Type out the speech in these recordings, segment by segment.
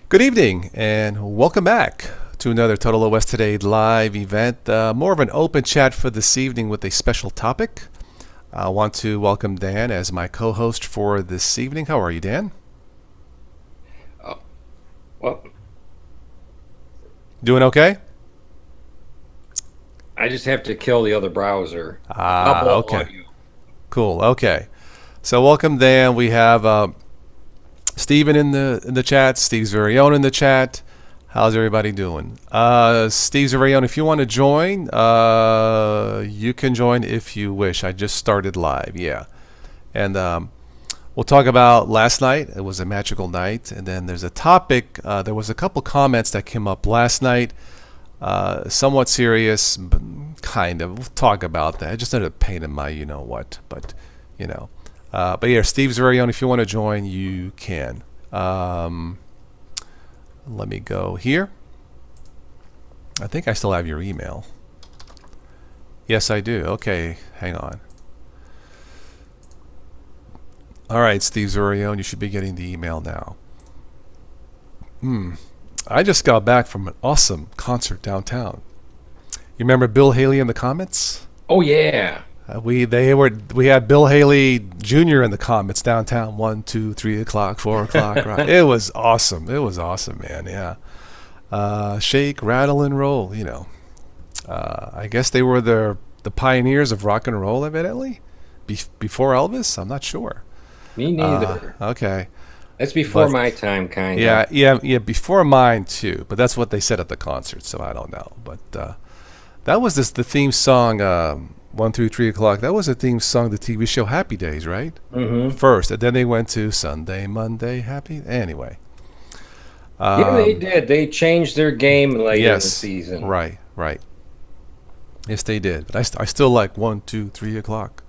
Good evening and welcome back to another Total OS Today live event. More of an open chat for this evening with a special topic. I want to welcome Dan as my co-host for this evening. How are you, Dan? Oh, well, Doing okay? I just have to kill the other browser. Okay. Cool. Okay. So welcome, Dan. We have Steven in the chat. Steve's very own in the chat. How's everybody doing? Steve's very own. If you want to join, you can join if you wish. I just started live. Yeah, and we'll talk about last night. It was a magical night, and then there's a topic. There was a couple comments that came up last night. Somewhat serious, but kind of. We'll talk about that. I just ended up pain in my you know what, but you know. But yeah, Steve's very own. If you want to join, you can. Let me go here. I think I still have your email. Yes, I do. Okay, hang on. All right, Steve's very own. You should be getting the email now. I just got back from an awesome concert downtown. You remember Bill Haley in the comments? Oh yeah. We had Bill Haley Jr. in the comments downtown. 1, 2, 3 o'clock, 4 o'clock. Right? It was awesome. It was awesome, man. Yeah. Shake, rattle, and roll. You know. I guess they were the pioneers of rock and roll, evidently. Before Elvis, I'm not sure. Me neither. Okay. That's before my time, kind of. Yeah. Before mine too. But that's what they said at the concert, so I don't know. But that was the theme song. 1 through 3 o'clock. That was a theme song, the TV show Happy Days, right? Mm-hmm. First, and then they went to Sunday, Monday, Happy. Anyway. Yeah, they did. They changed their game later in the season. Right. Yes, they did. But I still like 1, 2, 3 o'clock,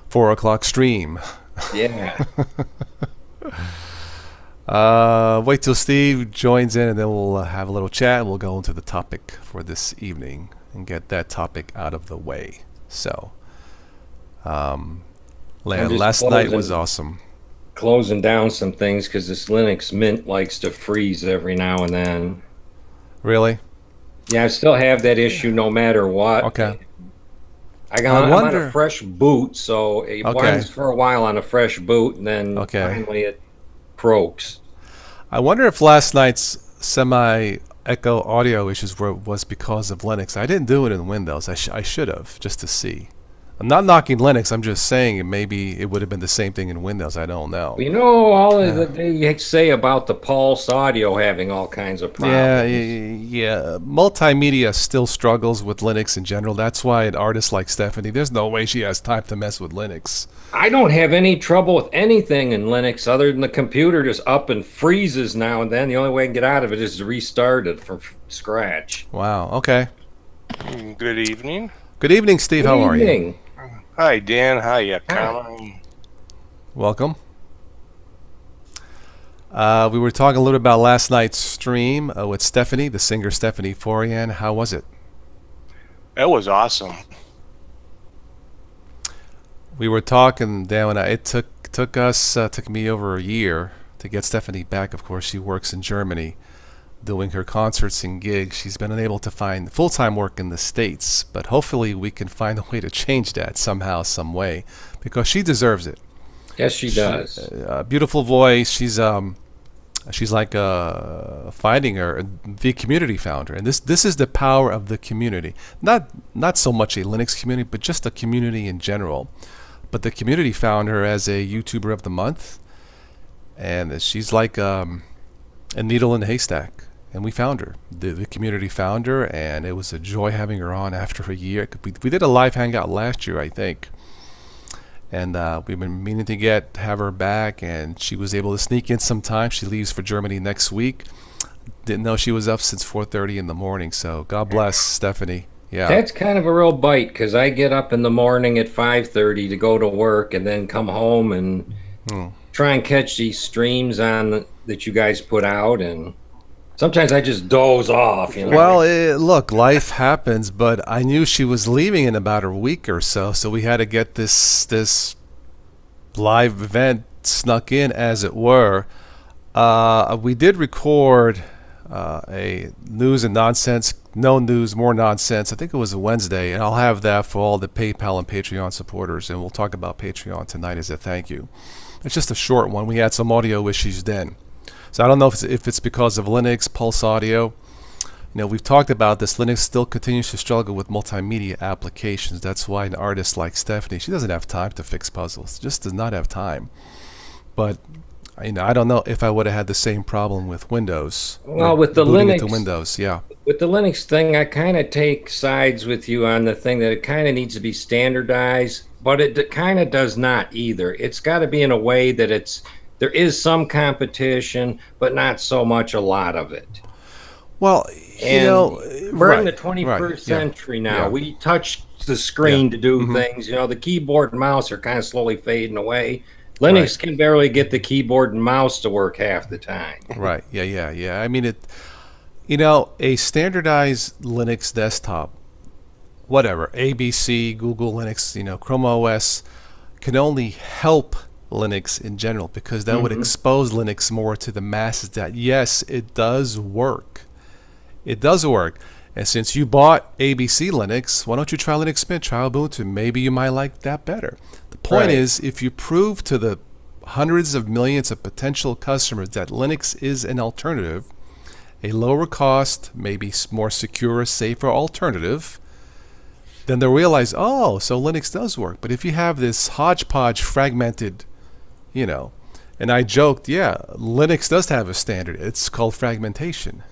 4 o'clock stream. Yeah. Wait till Steve joins in, and then we'll have a little chat. We'll go into the topic for this evening and get that topic out of the way. So, last night was awesome. Closing down some things because this Linux Mint likes to freeze every now and then. Really? Yeah, I still have that issue no matter what. Okay. I'm on a fresh boot, so it runs for a while on a fresh boot, and then finally it croaks. I wonder if last night's semi-echo audio issues was because of Linux. I didn't do it in Windows. I should have, just to see. I'm not knocking Linux. I'm just saying maybe it would have been the same thing in Windows. I don't know. You know, all that they say about the Pulse audio having all kinds of problems. Yeah. Multimedia still struggles with Linux in general. That's why an artist like Stephanie, there's no way she has time to mess with Linux. I don't have any trouble with anything in Linux other than the computer just up and freezes now and then. The only way I can get out of it is to restart it from scratch. Wow. Okay. Good evening. Good evening, Steve. How are you? Hi, Dan. Hi, Connor. Welcome. We were talking a little about last night's stream with Stephanie, the singer Stephanie Forian. How was it? It was awesome. We were talking, Dan and I. It took me over a year to get Stephanie back. Of course, she works in Germany, doing her concerts and gigs. She's been unable to find full-time work in the States, but hopefully we can find a way to change that somehow, some way, because she deserves it. Yes, she does. Beautiful voice. She's like finding her, the community founder, and this is the power of the community. Not so much a Linux community, but just a community in general. But the community found her as a YouTuber of the month, and she's like a needle in a haystack. And we found her. The community found her, and it was a joy having her on after a year. We did a live hangout last year, I think. And we've been meaning to have her back, and she was able to sneak in some time. She leaves for Germany next week. Didn't know she was up since 4:30 in the morning, so God bless Stephanie. Yeah. That's kind of a real bite, because I get up in the morning at 5:30 to go to work and then come home and try and catch these streams on that you guys put out, and sometimes I just doze off. You know? Well, look, life happens, but I knew she was leaving in about a week or so, so we had to get this live event snuck in, as it were. We did record a news and nonsense, no news, more nonsense. I think it was a Wednesday, and I'll have that for all the PayPal and Patreon supporters, and we'll talk about Patreon tonight as a thank you. It's just a short one. We had some audio issues then. So I don't know if it's because of Linux, Pulse Audio. We've talked about this. Linux still continues to struggle with multimedia applications. That's why an artist like Stephanie, she doesn't have time to fix puzzles. Just does not have time. But I don't know if I would have had the same problem with Windows. Well, with the booting Linux, into Windows, yeah. With the Linux thing, I kind of take sides with you on the thing that it kind of needs to be standardized, but it kind of does not either. It's got to be in a way that there is some competition, but not so much a lot of it. Well, we're in the 21st century now. We touch the screen to do things. The keyboard and mouse are kind of slowly fading away. Linux can barely get the keyboard and mouse to work half the time. Right. Yeah. I mean, a standardized Linux desktop, whatever, ABC, Google Linux, Chrome OS, can only help Linux in general, because that would expose Linux more to the masses that, yes, it does work. It does work. And since you bought ABC Linux, why don't you try Linux Mint, try Ubuntu? Maybe you might like that better. The point is, if you prove to the hundreds of millions of potential customers that Linux is an alternative, a lower cost, maybe more secure, safer alternative, then they'll realize, oh, so Linux does work. But if you have this hodgepodge fragmented, and I joked, yeah, Linux does have a standard. It's called fragmentation.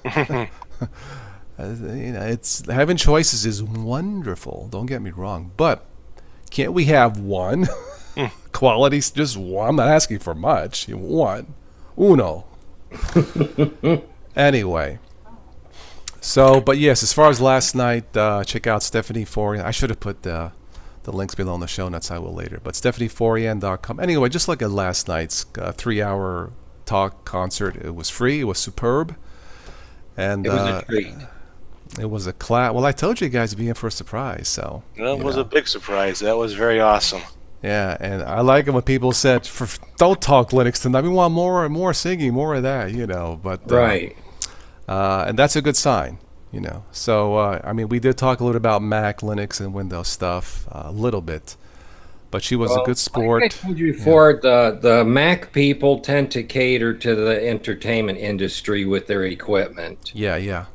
It's having choices is wonderful. Don't get me wrong, but can't we have one quality? Just one. I'm not asking for much. One, uno. Anyway, but yes, as far as last night, check out Stephanie Forian. I should have put the links below in the show notes. I will later, but StephanieForian.com. Anyway, just look at last night's 3-hour talk concert. It was free. It was superb. And it was a treat. It was a class. Well, I told you guys to be in for a surprise. So that was a big surprise. That was very awesome. Yeah, and I like it when people said, "Don't talk Linux tonight. We want more singing, more of that." But and that's a good sign. So we did talk a little about Mac, Linux, and Windows stuff a little bit. But she was a good sport. Like I told you before, the Mac people tend to cater to the entertainment industry with their equipment. Yeah.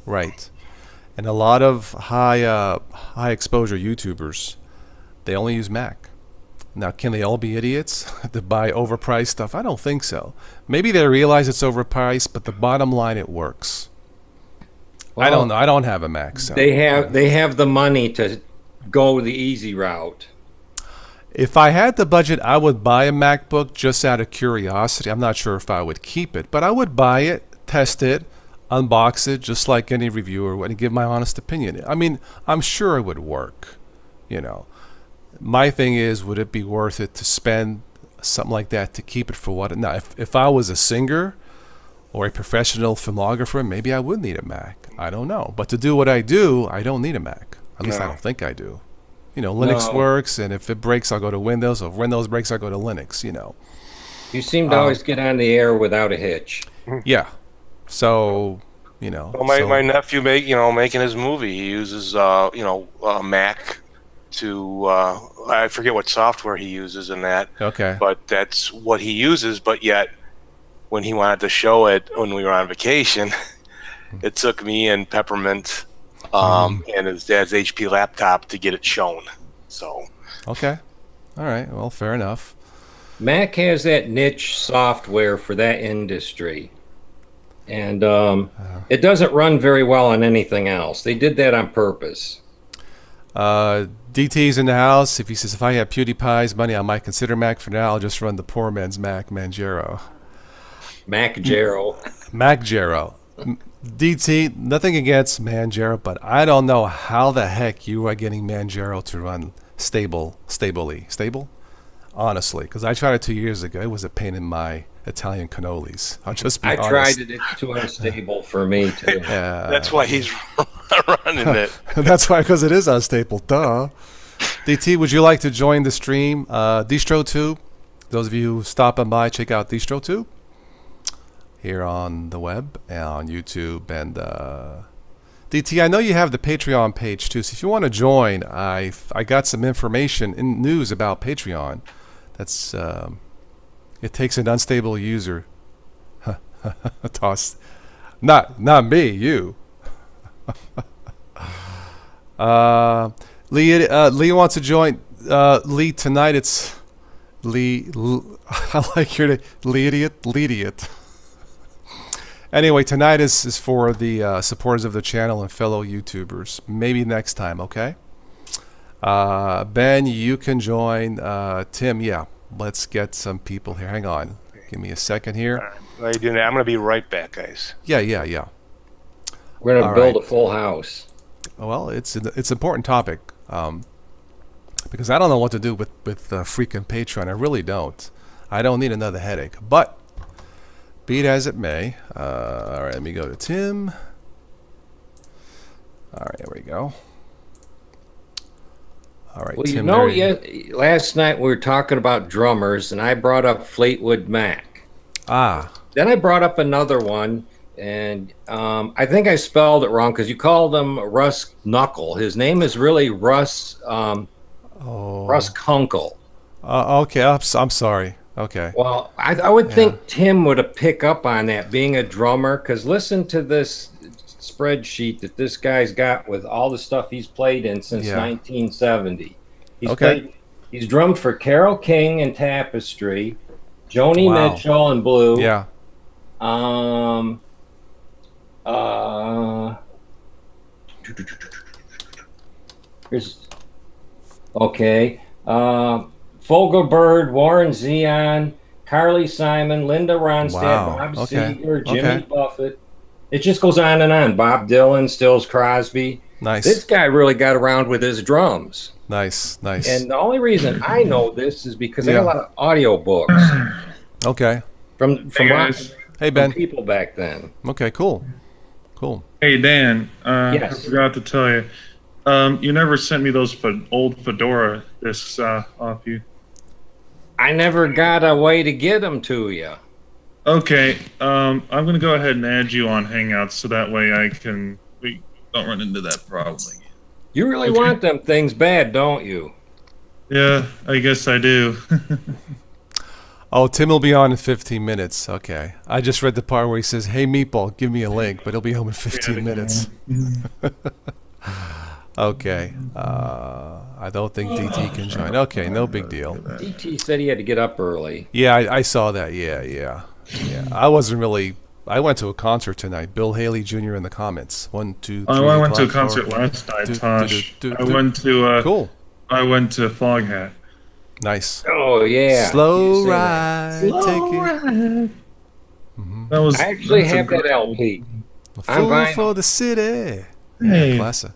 Right. And a lot of high exposure YouTubers, they only use Mac. Now, can they all be idiots to buy overpriced stuff? I don't think so. Maybe they realize it's overpriced, but the bottom line, it works. Well, I don't know. I don't have a Mac, so they have the money to go the easy route. If I had the budget, I would buy a MacBook just out of curiosity. I'm not sure if I would keep it, but I would buy it, test it, unbox it, just like any reviewer would, and give my honest opinion. I mean, I'm sure it would work. My thing is, would it be worth it to spend something like that to keep it for what? Now, if I was a singer or a professional filmographer, maybe I would need a Mac. I don't know. But to do what I do, I don't need a Mac. At least I don't think I do. Linux works, and if it breaks, I'll go to Windows. If Windows breaks, I'll go to Linux, You seem to always get on the air without a hitch. Yeah. So, Well, my nephew making his movie, he uses a Mac to I forget what software he uses in that. Okay. But that's what he uses. But yet, when he wanted to show it when we were on vacation, it took me and Peppermint and his dad's HP laptop to get it shown. So. Okay. All right. Well, fair enough. Mac has that niche software for that industry. And it doesn't run very well on anything else. They did that on purpose. DT's in the house. If he says, if I had PewDiePie's money, I might consider Mac. For now, I'll just run the poor man's Mac, Manjaro. Manjaro. DT, nothing against Manjaro, but I don't know how the heck you are getting Manjaro to run stably. Stable? Honestly, because I tried it 2 years ago. It was a pain in my Italian cannolis. I'll just be honest. I tried it. It's too unstable for me, too. That's why he's running it. That's why, because it is unstable. Duh. DT, would you like to join the stream? DistroTube. Those of you stopping by, check out DistroTube. here on the web and on YouTube. And DT, I know you have the Patreon page too, so if you want to join, I got some information in news about Patreon. That's it takes an unstable user. Toss, not me, you. Lee wants to join. Lee, tonight it's Lee. I like your name, Leadiot. Anyway, tonight is for the supporters of the channel and fellow YouTubers. Maybe next time, okay? Ben, you can join. Tim, yeah. Let's get some people here. Hang on. Give me a second here. While you're doing that, I'm going to be right back, guys. Yeah. We're going to build right. a full house. Well, it's an important topic because I don't know what to do with freaking Patreon. I really don't. I don't need another headache. But be it as it may. All right, let me go to Tim. All right, there we go. All right, Well, Tim, you know, last night we were talking about drummers, and I brought up Fleetwood Mac. Ah. Then I brought up another one, and I think I spelled it wrong because you called him Russ Knuckle. His name is really Russ Russ Kunkel. Okay, I'm sorry. Okay. Well, I would think Tim would have picked up on that, being a drummer, because listen to this spreadsheet that this guy's got with all the stuff he's played in since 1970. He's drummed for Carole King and Tapestry, Joni Mitchell and Blue. Yeah. Fogelberg, Warren Zevon, Carly Simon, Linda Ronstadt, Bob Seger, Jimmy Buffett. It just goes on and on. Bob Dylan, Stills Crosby. Nice. This guy really got around with his drums. Nice. And the only reason I know this is because I got a lot of audio books. Okay. From Hey, Ben. People back then. Okay, cool. Hey, Dan. Yes. I forgot to tell you. You never sent me those old Fedora discs off you. I never got a way to get them to you. Okay. I'm going to go ahead and add you on Hangouts so that way we don't run into that problem again. You really want them things bad, don't you? Yeah, I guess I do. Oh, Tim will be on in 15 minutes. Okay. I just read the part where he says, "Hey, Meatball, give me a link," but he'll be home in 15 minutes. Okay. I don't think DT can join. Okay, no big deal. DT said he had to get up early. Yeah, I saw that. Yeah. I wasn't really... I went to a concert tonight. Bill Haley Jr. in the comments. 1, 2, 3. I went to a concert last night, Tosh. I went to... Cool. I went to Foghat. Nice. Oh, yeah. Slow ride. Slow ride. I actually have that LP. Fool for the city. Hey. Classic.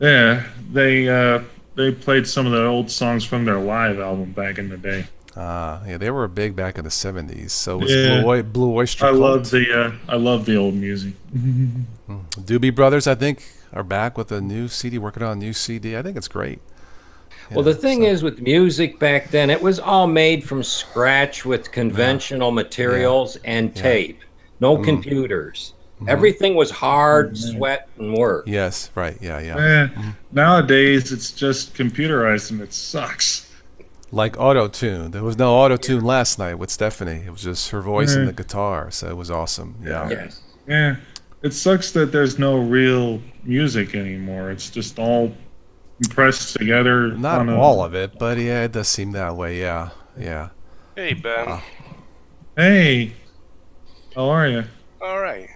Yeah, they played some of the old songs from their live album back in the day. Yeah, they were big back in the 70s. So it was Blue Oyster Cult. I love the old music. Doobie Brothers, I think, are back with a new CD, working on a new CD. I think it's great. Well, the thing is with music back then, it was all made from scratch with conventional materials and tape. No computers. Everything was hard, sweat, and work. Yes, right. Yeah. Nowadays, it's just computerized and it sucks. Like auto-tune. There was no auto-tune last night with Stephanie. It was just her voice and the guitar, so it was awesome. Yeah. Yes. Yeah. It sucks that there's no real music anymore. It's just all pressed together. Not all of it, but yeah, it does seem that way. Yeah. Hey, Ben. Hey. How are you? All right.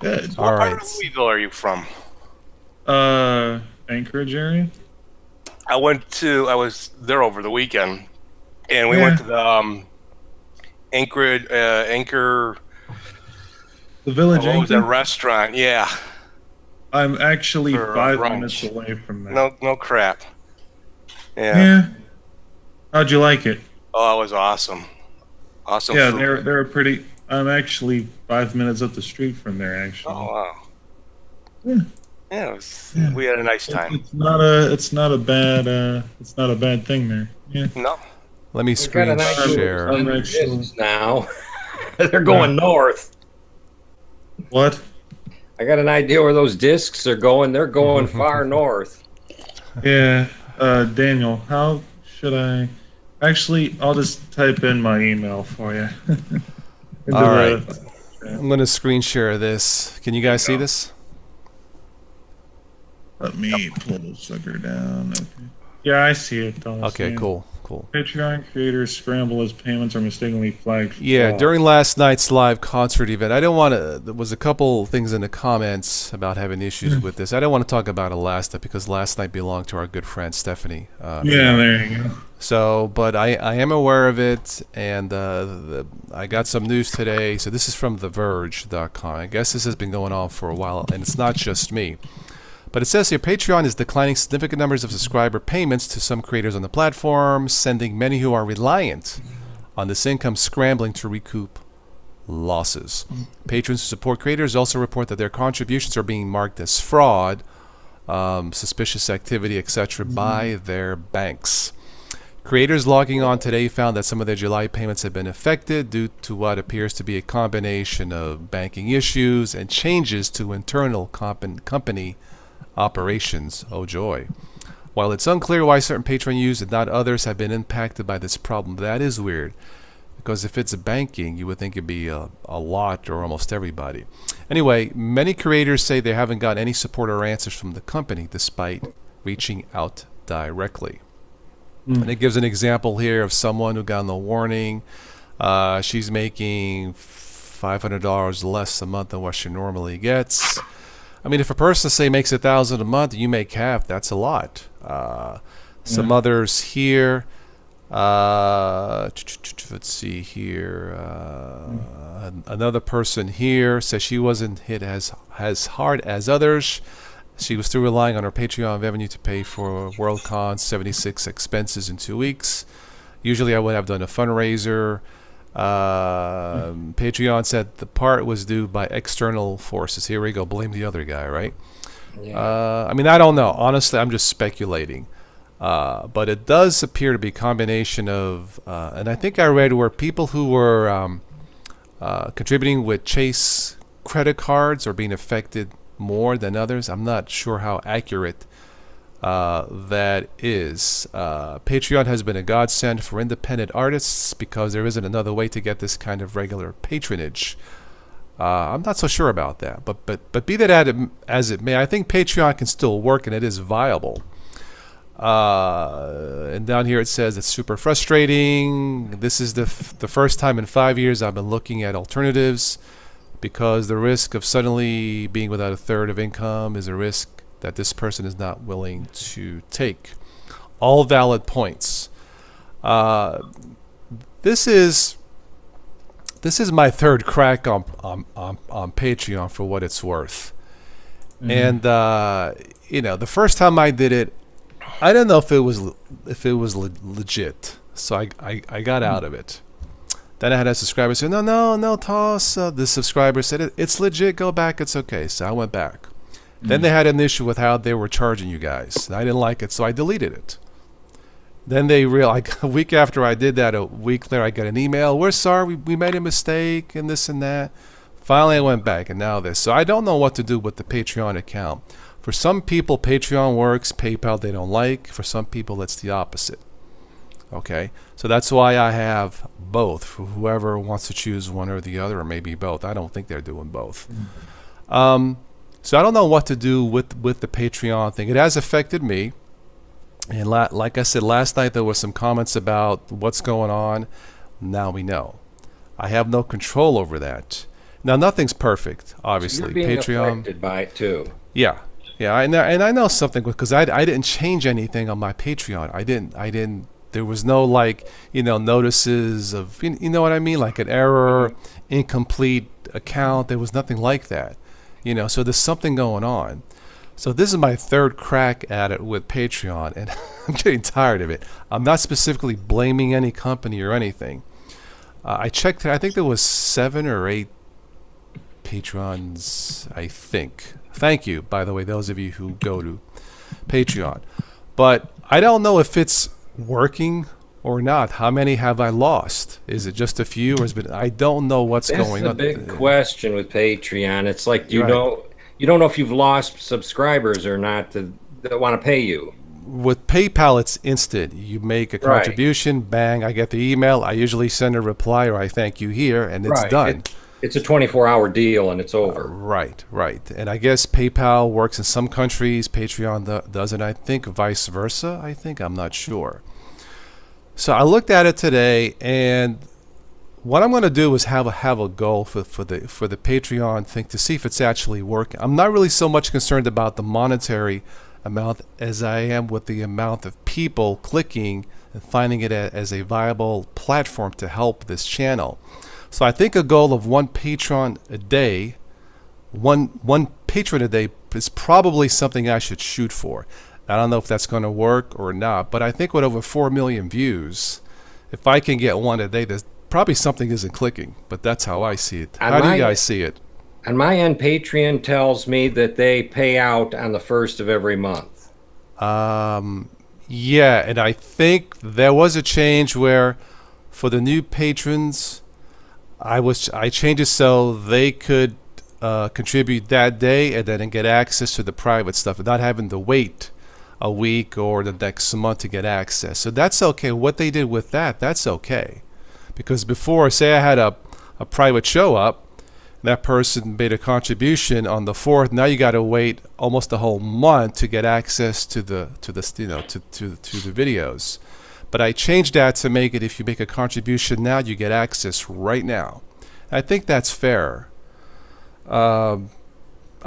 Good. What part of Louisville are you from? Anchorage area. I was there over the weekend, and we went to the Anchor. The Village Anchor? What was that restaurant? Yeah. I'm actually 5 minutes away from that. No crap. Yeah. How'd you like it? Oh, it was awesome. Awesome. Yeah, food. they're pretty. I'm actually 5 minutes up the street from there. Actually. Oh wow. Yeah. We had a nice time. It's not a bad thing there. Yeah. No. Let me screen share. Now. They're going north. What? I got an idea where those discs are going. They're going far north. Yeah, Daniel, how should I? Actually, I'll just type in my email for you. All right. I'm going to screen share this. Can you guys see this? Let me pull the sucker down. Okay. Yeah, I see it. Okay, cool. Patreon creators scramble as payments are mistakenly flagged. Yeah, during last night's live concert event, I didn't want to. There was a couple things in the comments about having issues with this. I didn't want to talk about it last night because last night belonged to our good friend Stephanie. Yeah, there you go. So, but I am aware of it, and I got some news today. So this is from TheVerge.com. I guess this has been going on for a while, and it's not just me. But it says here, Patreon is declining significant numbers of subscriber payments to some creators on the platform, sending many who are reliant on this income scrambling to recoup losses. Patrons who support creators also report that their contributions are being marked as fraud, suspicious activity, etc. by their banks. Creators logging on today found that some of their July payments have been affected due to what appears to be a combination of banking issues and changes to internal company operations. Oh joy. While it's unclear why certain Patreon users and not others have been impacted by this problem, that is weird, because if it's banking, you would think it'd be a lot or almost everybody. Anyway, many creators say they haven't got any support or answers from the company despite reaching out directly. And it gives an example here of someone who got the warning. She's making $500 less a month than what she normally gets. I mean, if a person, say, makes $1,000 a month, you make half, that's a lot. Some others here, let's see here, another person here says she wasn't hit as hard as others. She was still relying on her Patreon revenue to pay for Worldcon 76 expenses in 2 weeks. Usually I would have done a fundraiser. Patreon said the part was due by external forces. Here we go, blame the other guy, right? Yeah. I mean, I don't know. Honestly, I'm just speculating. But it does appear to be a combination of, and I think I read where people who were contributing with Chase credit cards are being affected more than others. I'm not sure how accurate that is. Patreon has been a godsend for independent artists because there isn't another way to get this kind of regular patronage. I'm not so sure about that, but be that as it may, I think Patreon can still work and it is viable. And down here it says it's super frustrating. This is the first time in 5 years I've been looking at alternatives, because the risk of suddenly being without a third of income is a risk that this person is not willing to take. All valid points. This is my third crack on Patreon, for what it's worth. And you know, the first time I did it, I didn't know if it was legit, so I got out of it. Then I had a subscriber say, no, toss. The subscriber said, it's legit, go back, it's okay. So I went back. Then they had an issue with how they were charging you guys. I didn't like it, so I deleted it. Then they realized, a week after I did that, a week later, I got an email, we're sorry, we made a mistake, and this and that. Finally, I went back, and now this. So I don't know what to do with the Patreon account. For some people, Patreon works. PayPal, they don't like. For some people, it's the opposite. Okay, so that's why I have both, for whoever wants to choose one or the other, or maybe both. I don't think they're doing both. So I don't know what to do with the Patreon thing. It has affected me, and like I said last night, there were some comments about what's going on. Now we know. I have no control over that. Now nothing's perfect, obviously. So you're being Patreon affected by it too. Yeah, and I know something, because I didn't change anything on my Patreon. I didn't. There was no, like, you know, notices of, you know what I mean, like an error, incomplete account. There was nothing like that, you know. So there's something going on. So this is my third crack at it with Patreon, and I'm getting tired of it. I'm not specifically blaming any company or anything. I checked. I think there was 7 or 8 Patrons, I think. Thank you, by the way, those of you who go to Patreon. But I don't know if it's working or not? How many have I lost? Is it just a few, or has been? I don't know what's That's going the on. big question with Patreon. It's like Right. you don't know if you've lost subscribers or not that want to pay you. With PayPal, it's instant. You make a Right. contribution, bang, I get the email. I usually send a reply or I thank you here, and it's done. It's a 24-hour deal and it's over. Right, right. And I guess PayPal works in some countries, Patreon doesn't. I think vice versa. I'm not sure. So I looked at it today, and what I'm going to do is have a goal for the Patreon thing to see if it's actually working. I'm not really so much concerned about the monetary amount as I am with the amount of people clicking and finding it as a viable platform to help this channel. So I think a goal of one patron a day, one patron a day is probably something I should shoot for. I don't know if that's going to work or not, but I think with over 4 million views, if I can get one a day, there's probably something isn't clicking. But that's how I see it. How do you guys see it? On my end, Patreon tells me that they pay out on the 1st of every month. Yeah, and I think there was a change where for the new patrons, I changed it so they could contribute that day and then get access to the private stuff, and not having to wait a week or the next month to get access. So that's okay. What they did with that's okay. Because before, say I had a private show up, that person made a contribution on the 4th. Now you got to wait almost a whole month to get access to the videos. But I changed that to make it, if you make a contribution now, you get access right now. I think that's fair. I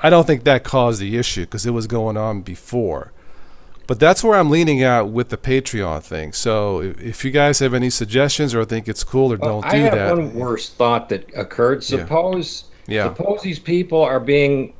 don't think that caused the issue because it was going on before. But that's where I'm leaning at with the Patreon thing. So if you guys have any suggestions or think it's cool or don't do that. I have one worse thought that occurred. Suppose these people are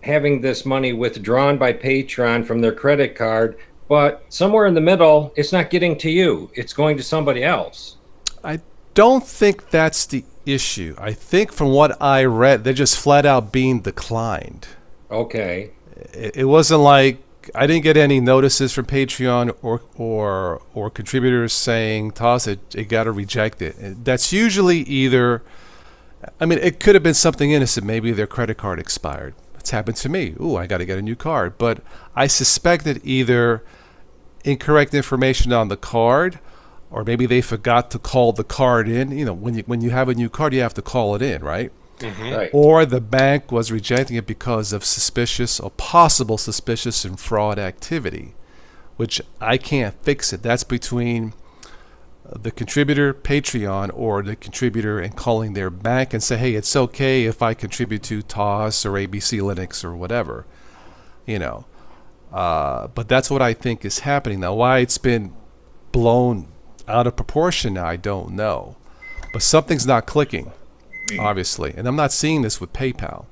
having this money withdrawn by Patreon from their credit card, but somewhere in the middle, it's not getting to you. It's going to somebody else. I don't think that's the issue. I think from what I read, they're just flat out being declined. Okay. It wasn't like I didn't get any notices from Patreon or contributors saying, "Toss it, you got to reject it." That's usually either, I mean, it could have been something innocent. Maybe their credit card expired. It's happened to me. Ooh, I got to get a new card. But I suspect that either incorrect information on the card, or maybe they forgot to call the card in. You know, when you have a new card, you have to call it in, right? Mm-hmm. Right. Or the bank was rejecting it because of suspicious or possible suspicious and fraud activity, which I can't fix it. That's between the contributor, Patreon, or the contributor and calling their bank and say, hey, it's okay if I contribute to TOS or ABC Linux or whatever, you know. But that's what I think is happening. Now, why it's been blown out of proportion, I don't know. But something's not clicking. Obviously, and I'm not seeing this with PayPal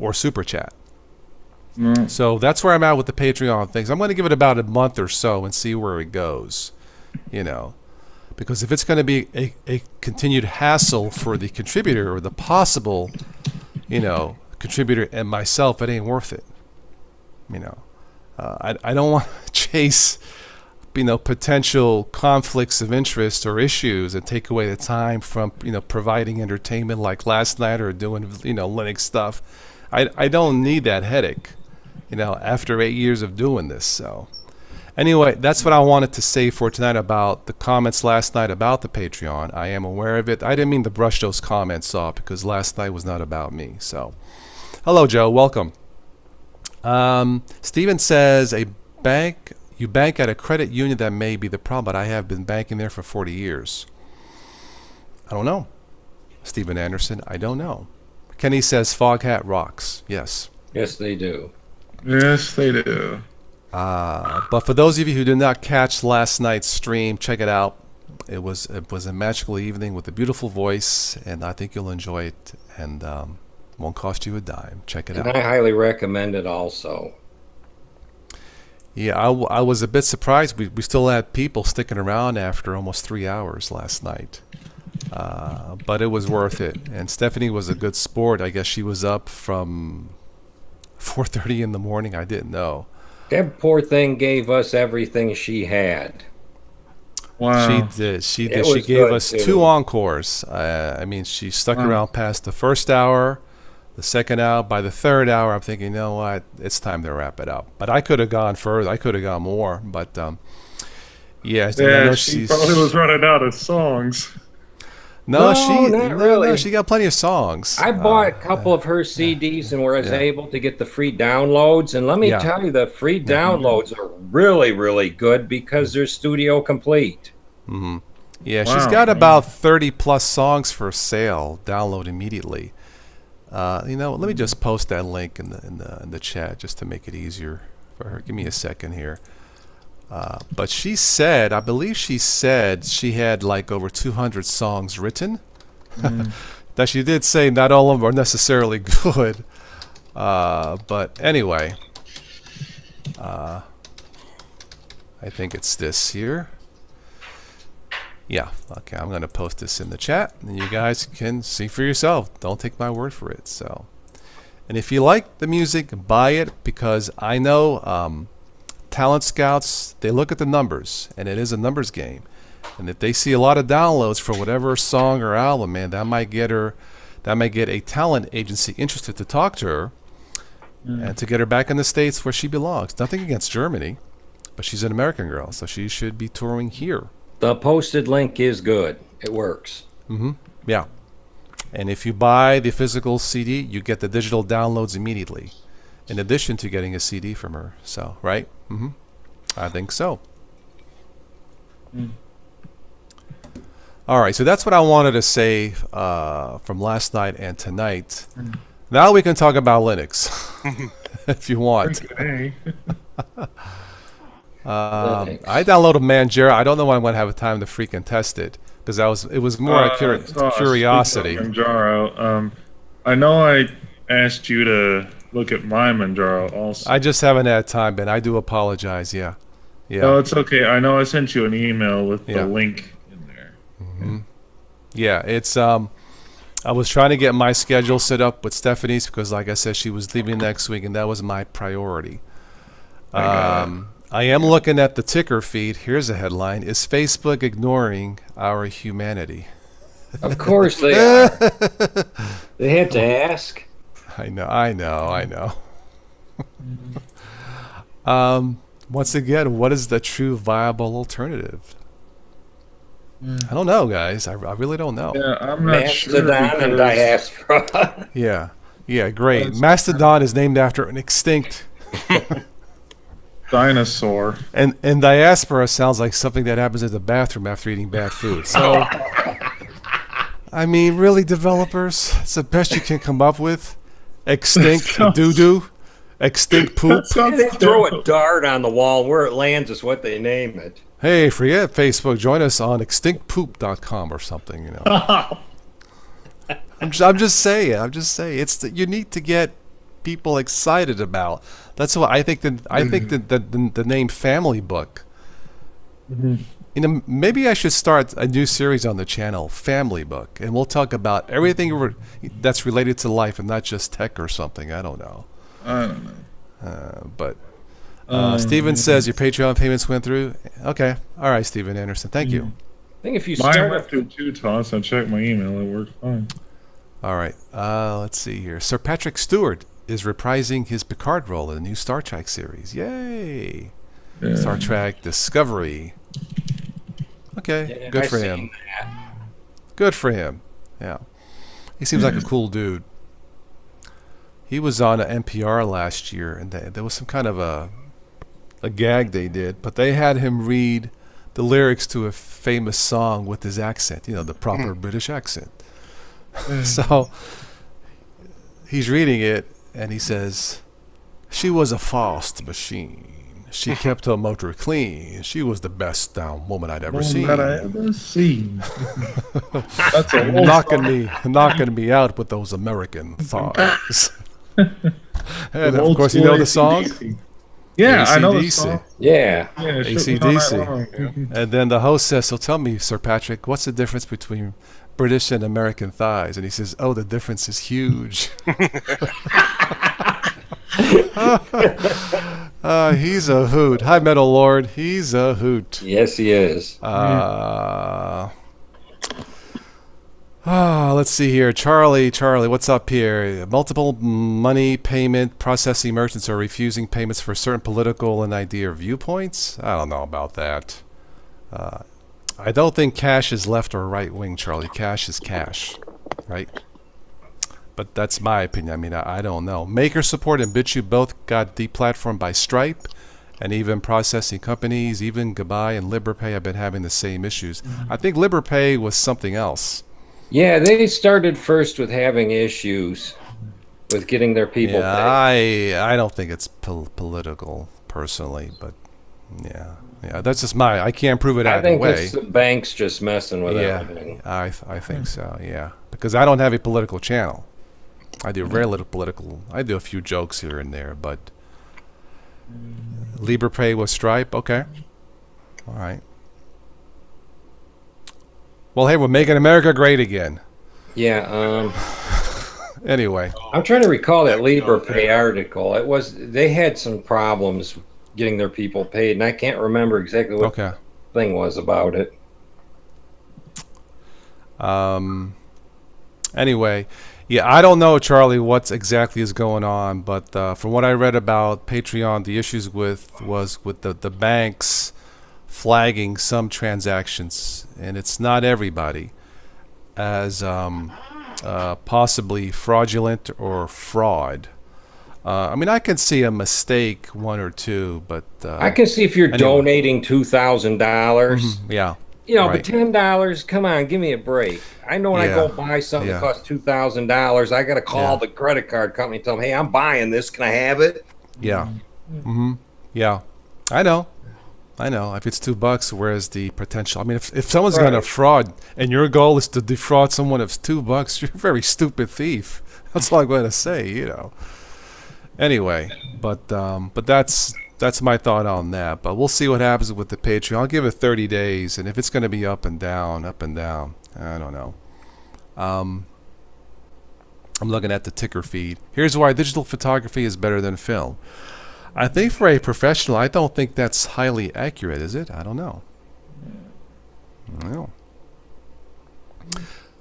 or Super Chat. So that's where I'm at with the Patreon things. I'm going to give it about a month or so and see where it goes, you know, because if it's going to be a continued hassle for the contributor or the possible, you know, contributor and myself, it ain't worth it. You know, I don't want to chase, you know, potential conflicts of interest or issues and take away the time from, you know, providing entertainment like last night or doing, you know, Linux stuff. I don't need that headache, you know, after 8 years of doing this. So anyway, that's what I wanted to say for tonight about the comments last night about the Patreon. I am aware of it. I didn't mean to brush those comments off because last night was not about me. So hello, Joe. Welcome. Steven says you bank at a credit union, that may be the problem, but I have been banking there for 40 years. I don't know. Stephen Anderson, I don't know. Kenny says Foghat rocks. Yes. Yes, they do. Yes, they do. But for those of you who did not catch last night's stream, check it out. It was a magical evening with a beautiful voice, and I think you'll enjoy it, and won't cost you a dime. Check it out. And I highly recommend it also. Yeah, I was a bit surprised. We still had people sticking around after almost 3 hours last night. But it was worth it. And Stephanie was a good sport. I guess she was up from 4:30 in the morning. I didn't know. That poor thing gave us everything she had. Wow. She did. She It did. She was gave good, us too. 2 encores. I mean, she stuck around past the first hour, the second hour. By the third hour, I'm thinking, you know what? It's time to wrap it up. But I could have gone further. I could have gone more. But yeah, I know She probably was running out of songs. No, not really. she got plenty of songs. I bought a couple of her CDs and was able to get the free downloads. And let me Yeah. tell you, the free downloads are really, really good because they're studio complete. Yeah, Wow. she's got about 30 plus songs for sale. Download immediately. You know, let me just post that link in the chat just to make it easier for her. Give me a second here. But she said, I believe she said she had like over 200 songs written. That she did say not all of them are necessarily good. But anyway, I think it's this here. Yeah, okay, I'm going to post this in the chat, and you guys can see for yourself. Don't take my word for it. So, and if you like the music, buy it, because I know talent scouts, they look at the numbers, and it is a numbers game. And if they see a lot of downloads for whatever song or album, man, that might get a talent agency interested to talk to her and to get her back in the States where she belongs. Nothing against Germany, but she's an American girl, so she should be touring here. The posted link is good. It works. Yeah. And if you buy the physical CD, you get the digital downloads immediately, in addition to getting a CD from her. So, right? I think so. All right, so that's what I wanted to say from last night and tonight. Now we can talk about Linux, if you want. Hey. I downloaded Manjaro. I don't know when I'm going to have time to freaking test it, because it was more a curiosity. Manjaro. I know I asked you to look at my Manjaro also. I just haven't had time, Ben. I do apologize. Yeah. No, it's okay. I know I sent you an email with the link in there. Yeah, it's I was trying to get my schedule set up with Stephanie's, because like I said, she was leaving next week, and that was my priority. I am looking at the ticker feed. Here's a headline: Is Facebook ignoring our humanity? Of course they are. They have to ask. I know. Once again, what is the true viable alternative? I don't know, guys. I really don't know. Yeah, I'm not sure. Mastodon and Diaspora. Yeah, great. Mastodon is named after an extinct dinosaur. And Diaspora sounds like something that happens in the bathroom after eating bad food. So, I mean, really, developers, it's the best you can come up with. Extinct doo-doo, extinct poop. They throw a dart on the wall. Where it lands is what they name it. Hey, forget Facebook. Join us on extinctpoop.com or something, you know. I'm just saying. You need to get people excited about. That's what I think. The name Family Book. You know, maybe I should start a new series on the channel, Family Book, and we'll talk about everything that's related to life and not just tech or something. I don't know. But Steven says your Patreon payments went through. Okay, all right, Steven Anderson. Thank you. I think if you Mine start went through too, Toss. I checked my email. It worked fine. All right. Let's see here. Sir Patrick Stewart is reprising his Picard role in the new Star Trek series. Yay! Yeah. Star Trek Discovery. Okay, good for him. Good for him. Yeah. He seems like a cool dude. He was on NPR last year, and there was some kind of a gag they did, but they had him read the lyrics to a famous song with his accent, you know, the proper British accent. So he's reading it, and he says, "She was a fast machine. She kept her motor clean. She was the best down woman I'd ever seen." That's a whole knocking me out with those American thighs. And of course, you know the song? Yeah, I know the AC/DC. song. Yeah. AC/DC. And then the host says, "So tell me, Sir Patrick, what's the difference between British and American thighs?" And he says, "Oh, the difference is huge." He's a hoot. Hi, Metal Lord. He's a hoot. Yes, he is. Let's see here. Charlie, what's up here? Multiple money payment processing merchants are refusing payments for certain political and idea viewpoints. I don't know about that. I don't think cash is left or right wing, Charlie. Cash is cash, right? But that's my opinion. I mean, I don't know. Maker Support and BitChute both got deplatformed by Stripe, and even processing companies, even Goodbye and LiberPay have been having the same issues. I think LiberPay was something else. Yeah, they started first with having issues with getting their people paid. I don't think it's political, personally, but yeah, that's just I can't prove it either way. I think it's the banks just messing with everything. I think so, yeah. Because I don't have a political channel. I do very little political. I do a few jokes here and there, but LiberPay with Stripe, okay. All right. Well, hey, we're making America great again. Yeah. Anyway, I'm trying to recall that LiberPay article. They had some problems getting their people paid, and I can't remember exactly what the thing was about it. Anyway, yeah, I don't know, Charlie, what exactly is going on, but from what I read about Patreon, the issues was with the banks flagging some transactions, and it's not everybody, as possibly fraudulent or fraud. I mean, I can see a mistake, one or two, but I can see if you're donating $2,000. Yeah. You know, but $10, come on, give me a break. I know when I go buy something that costs $2,000, I got to call the credit card company and tell them, hey, I'm buying this. Can I have it? Yeah. Yeah. I know. If it's $2, where's the potential? I mean, if someone's going to fraud and your goal is to defraud someone of $2, you're a very stupid thief. That's all I'm going to say, you know. Anyway, but that's my thought on that. But we'll see what happens with the Patreon. I'll give it 30 days, and if it's going to be up and down, I don't know. I'm looking at the ticker feed. Here's why digital photography is better than film. I think for a professional, I don't think that's highly accurate, is it? I don't know.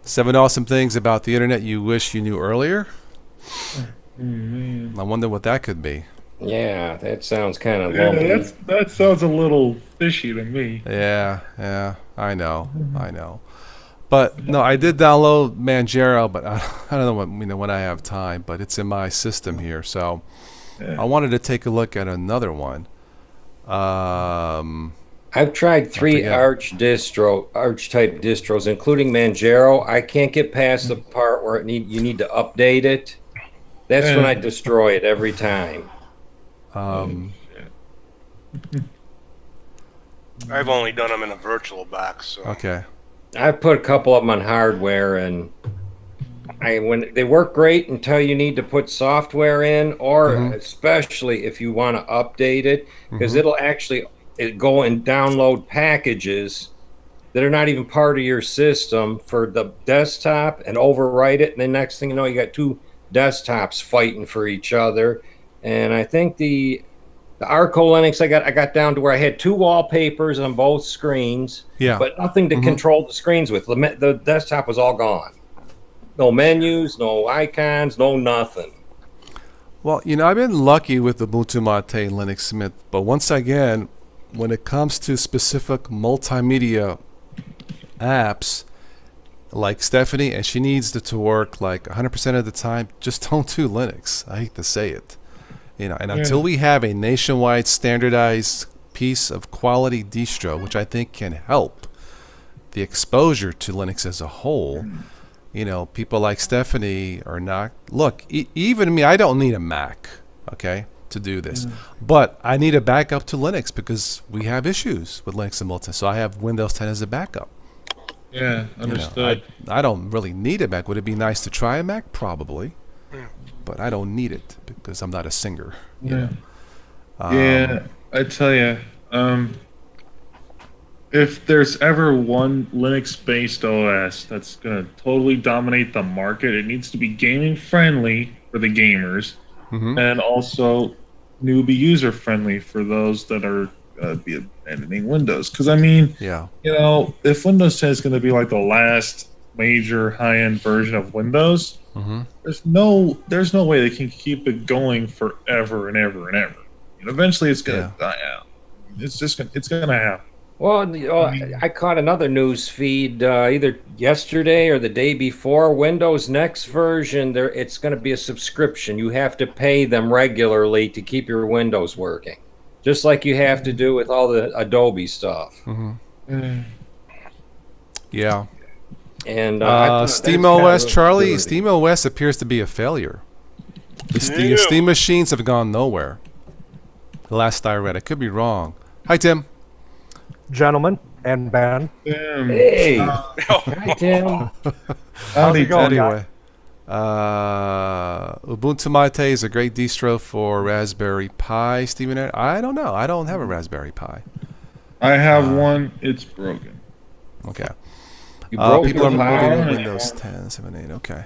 7 awesome things about the internet you wish you knew earlier. I wonder what that could be. Yeah, that sounds kind of that sounds a little fishy to me. Yeah, I know. But no, I did download Manjaro, but I don't know when I have time. But it's in my system here, so I wanted to take a look at another one. I've tried 3 Arch type distros, including Manjaro. I can't get past the part where you need to update it. That's when I destroy it every time. I've only done them in a virtual box. So. Okay. I've put a couple of them on hardware, and when they work great until you need to put software in, or especially if you want to update it, because it'll actually go and download packages that are not even part of your system for the desktop and overwrite it, and then next thing you know, you got 2 desktops fighting for each other. And I think the Arco Linux, I got down to where I had 2 wallpapers on both screens, but nothing to control the screens with. The desktop was all gone. No menus, no icons, no nothing. Well, I've been lucky with the Ubuntu Mate Linux Mint, but once again, when it comes to specific multimedia apps, like Stephanie, and she needs it to work like 100% of the time, just don't do Linux. I hate to say it. And until we have a nationwide standardized piece of quality distro, which I think can help the exposure to Linux as a whole, people like Stephanie are not. Look, even me, I don't need a Mac, okay, to do this. But I need a backup to Linux because we have issues with Linux and multi. So I have Windows 10 as a backup. Yeah, understood. I don't really need a Mac. Would it be nice to try a Mac? Probably. But I don't need it because I'm not a singer. Yeah, I tell you, if there's ever one Linux-based OS that's going to totally dominate the market, it needs to be gaming-friendly for the gamers, and also newbie user friendly for those that are be abandoning Windows. Because I mean, Yeah. If Windows 10 is going to be like the last major high-end version of Windows, there's no way they can keep it going forever and ever and ever. Eventually, it's going to die out. It's going to happen. Well, I caught another news feed either yesterday or the day before. Windows next version, it's going to be a subscription. You have to pay them regularly to keep your Windows working, just like you have to do with all the Adobe stuff. Yeah. And SteamOS, Charlie, SteamOS appears to be a failure. The Steam machines have gone nowhere. The last I read, I could be wrong. Hi, Tim. Gentlemen and Ben. Hey, hi, Tim. How's it going, Anyway, Ubuntu Mate is a great distro for Raspberry Pi. Stephen, I don't know. I don't have a Raspberry Pi. I have one. It's broken. Okay. You broke People are your Pi? moving to Windows 10, 7, 8. Okay.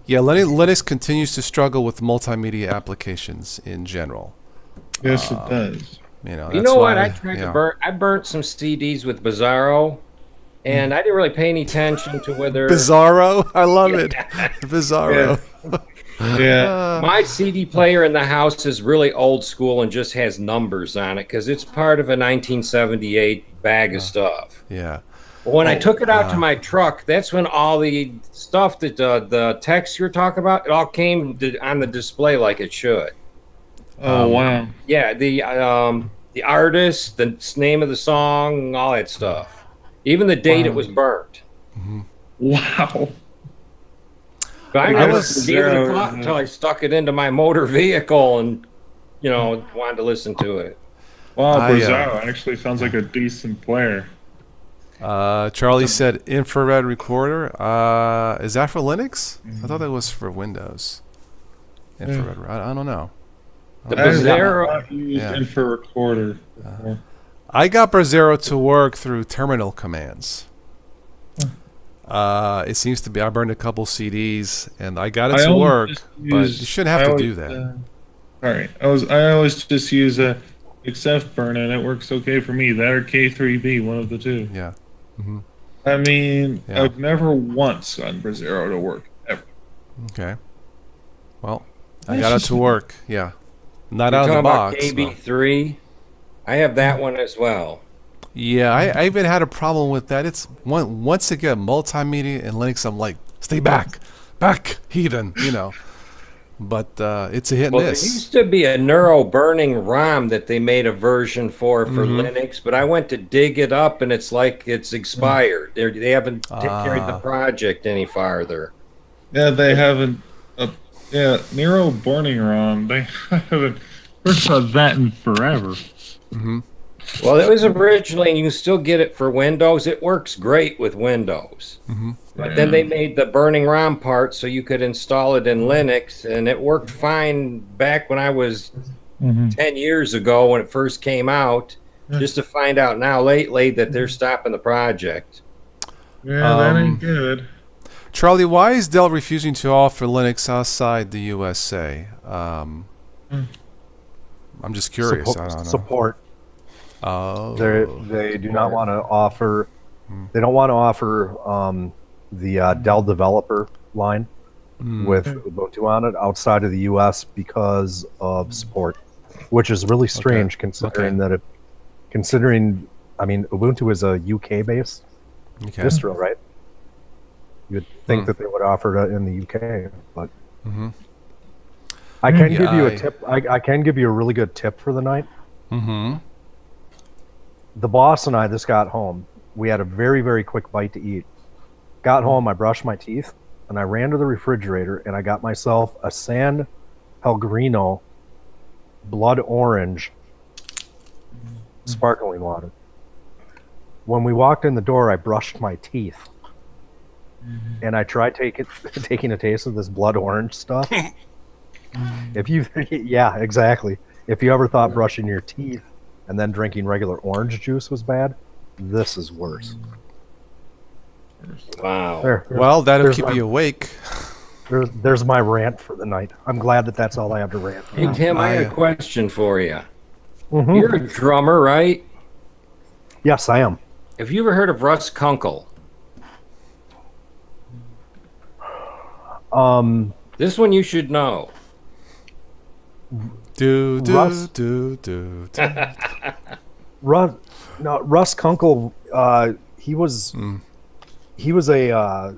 Yeah, Linux continues to struggle with multimedia applications in general. Yes, it does. You That's know what? why- I tried to burn. I burnt some CDs with Bizarro, and I didn't really pay any attention to whether Bizarro? I love it. Bizarro. Yeah. my CD player in the house is really old school and just has numbers on it because it's part of a 1978 bag of stuff. Yeah. But when I took it out to my truck, that's when all the stuff that the text you're talking about, it all came on the display like it should. Oh, wow. Yeah, the artist, the name of the song, all that stuff. Even the date it was burnt. Wow. But I I never was- gave it a thought until I stuck it into my motor vehicle and, wanted to listen to it. Wow, I, Bizarro actually sounds like a decent player. Charlie said infrared recorder. Is that for Linux? I thought that was for Windows. Infrared. I don't know. The I have Bizarro, not used Yeah. infra recorder before. I got Brasero to work through terminal commands. It seems to be. I burned a couple CDs and I got it to always work, just but use- you shouldn't have I to do always, that. Sorry, I always just use a XF burn and it works okay for me. That or K3B, one of the two. Yeah. I mean, Yeah. I've never once gotten Brasero to work ever. Okay. Well, I That's got it just- to work. Yeah. Not you're out of the talking about box. no. KB3. I have that one as well. Yeah, I even had a problem with that. It's once again multimedia and Linux. I'm like, stay back, heathen, But it's a hit and Well, there miss. used to be a neuro burning ROM that they made a version for Linux, but I went to dig it up and it's like it's expired. They haven't carried the project any farther. Yeah, they haven't. Nero Burning ROM. They haven't worked on that in forever. Well, it was originally, and you can still get it for Windows. It works great with Windows. But then they made the burning ROM part so you could install it in Linux, and it worked fine back when I was 10 years ago when it first came out, just to find out now lately that they're stopping the project. Yeah, that ain't good. Charlie, why is Dell refusing to offer Linux outside the USA? I'm just curious. I don't know. Support. Oh. They do not want to offer. They don't want to offer the Dell developer line with Ubuntu on it outside of the U.S. because of support, which is really strange considering that I mean Ubuntu is a UK based distro, right? You'd think that they would offer it in the UK, but I can give you a tip. I can give you a really good tip for the night. The boss and I just got home. We had a very, very quick bite to eat. Got home, I brushed my teeth, and I ran to the refrigerator and I got myself a San Pellegrino blood orange sparkling water. When we walked in the door, I brushed my teeth. And I tried taking a taste of this blood orange stuff. Yeah, exactly. If you ever thought brushing your teeth and then drinking regular orange juice was bad, this is worse. Wow. There. Well, that'll There's keep my- you awake. there's my rant for the night. I'm glad that that's all I have to rant. Hey, Tim, I had a question for you. Mhm. You're a drummer, right? Yes, I am. Have you ever heard of Russ Kunkel? This one you should know. Do do Russ- do do. do. Russ Kunkel. He was a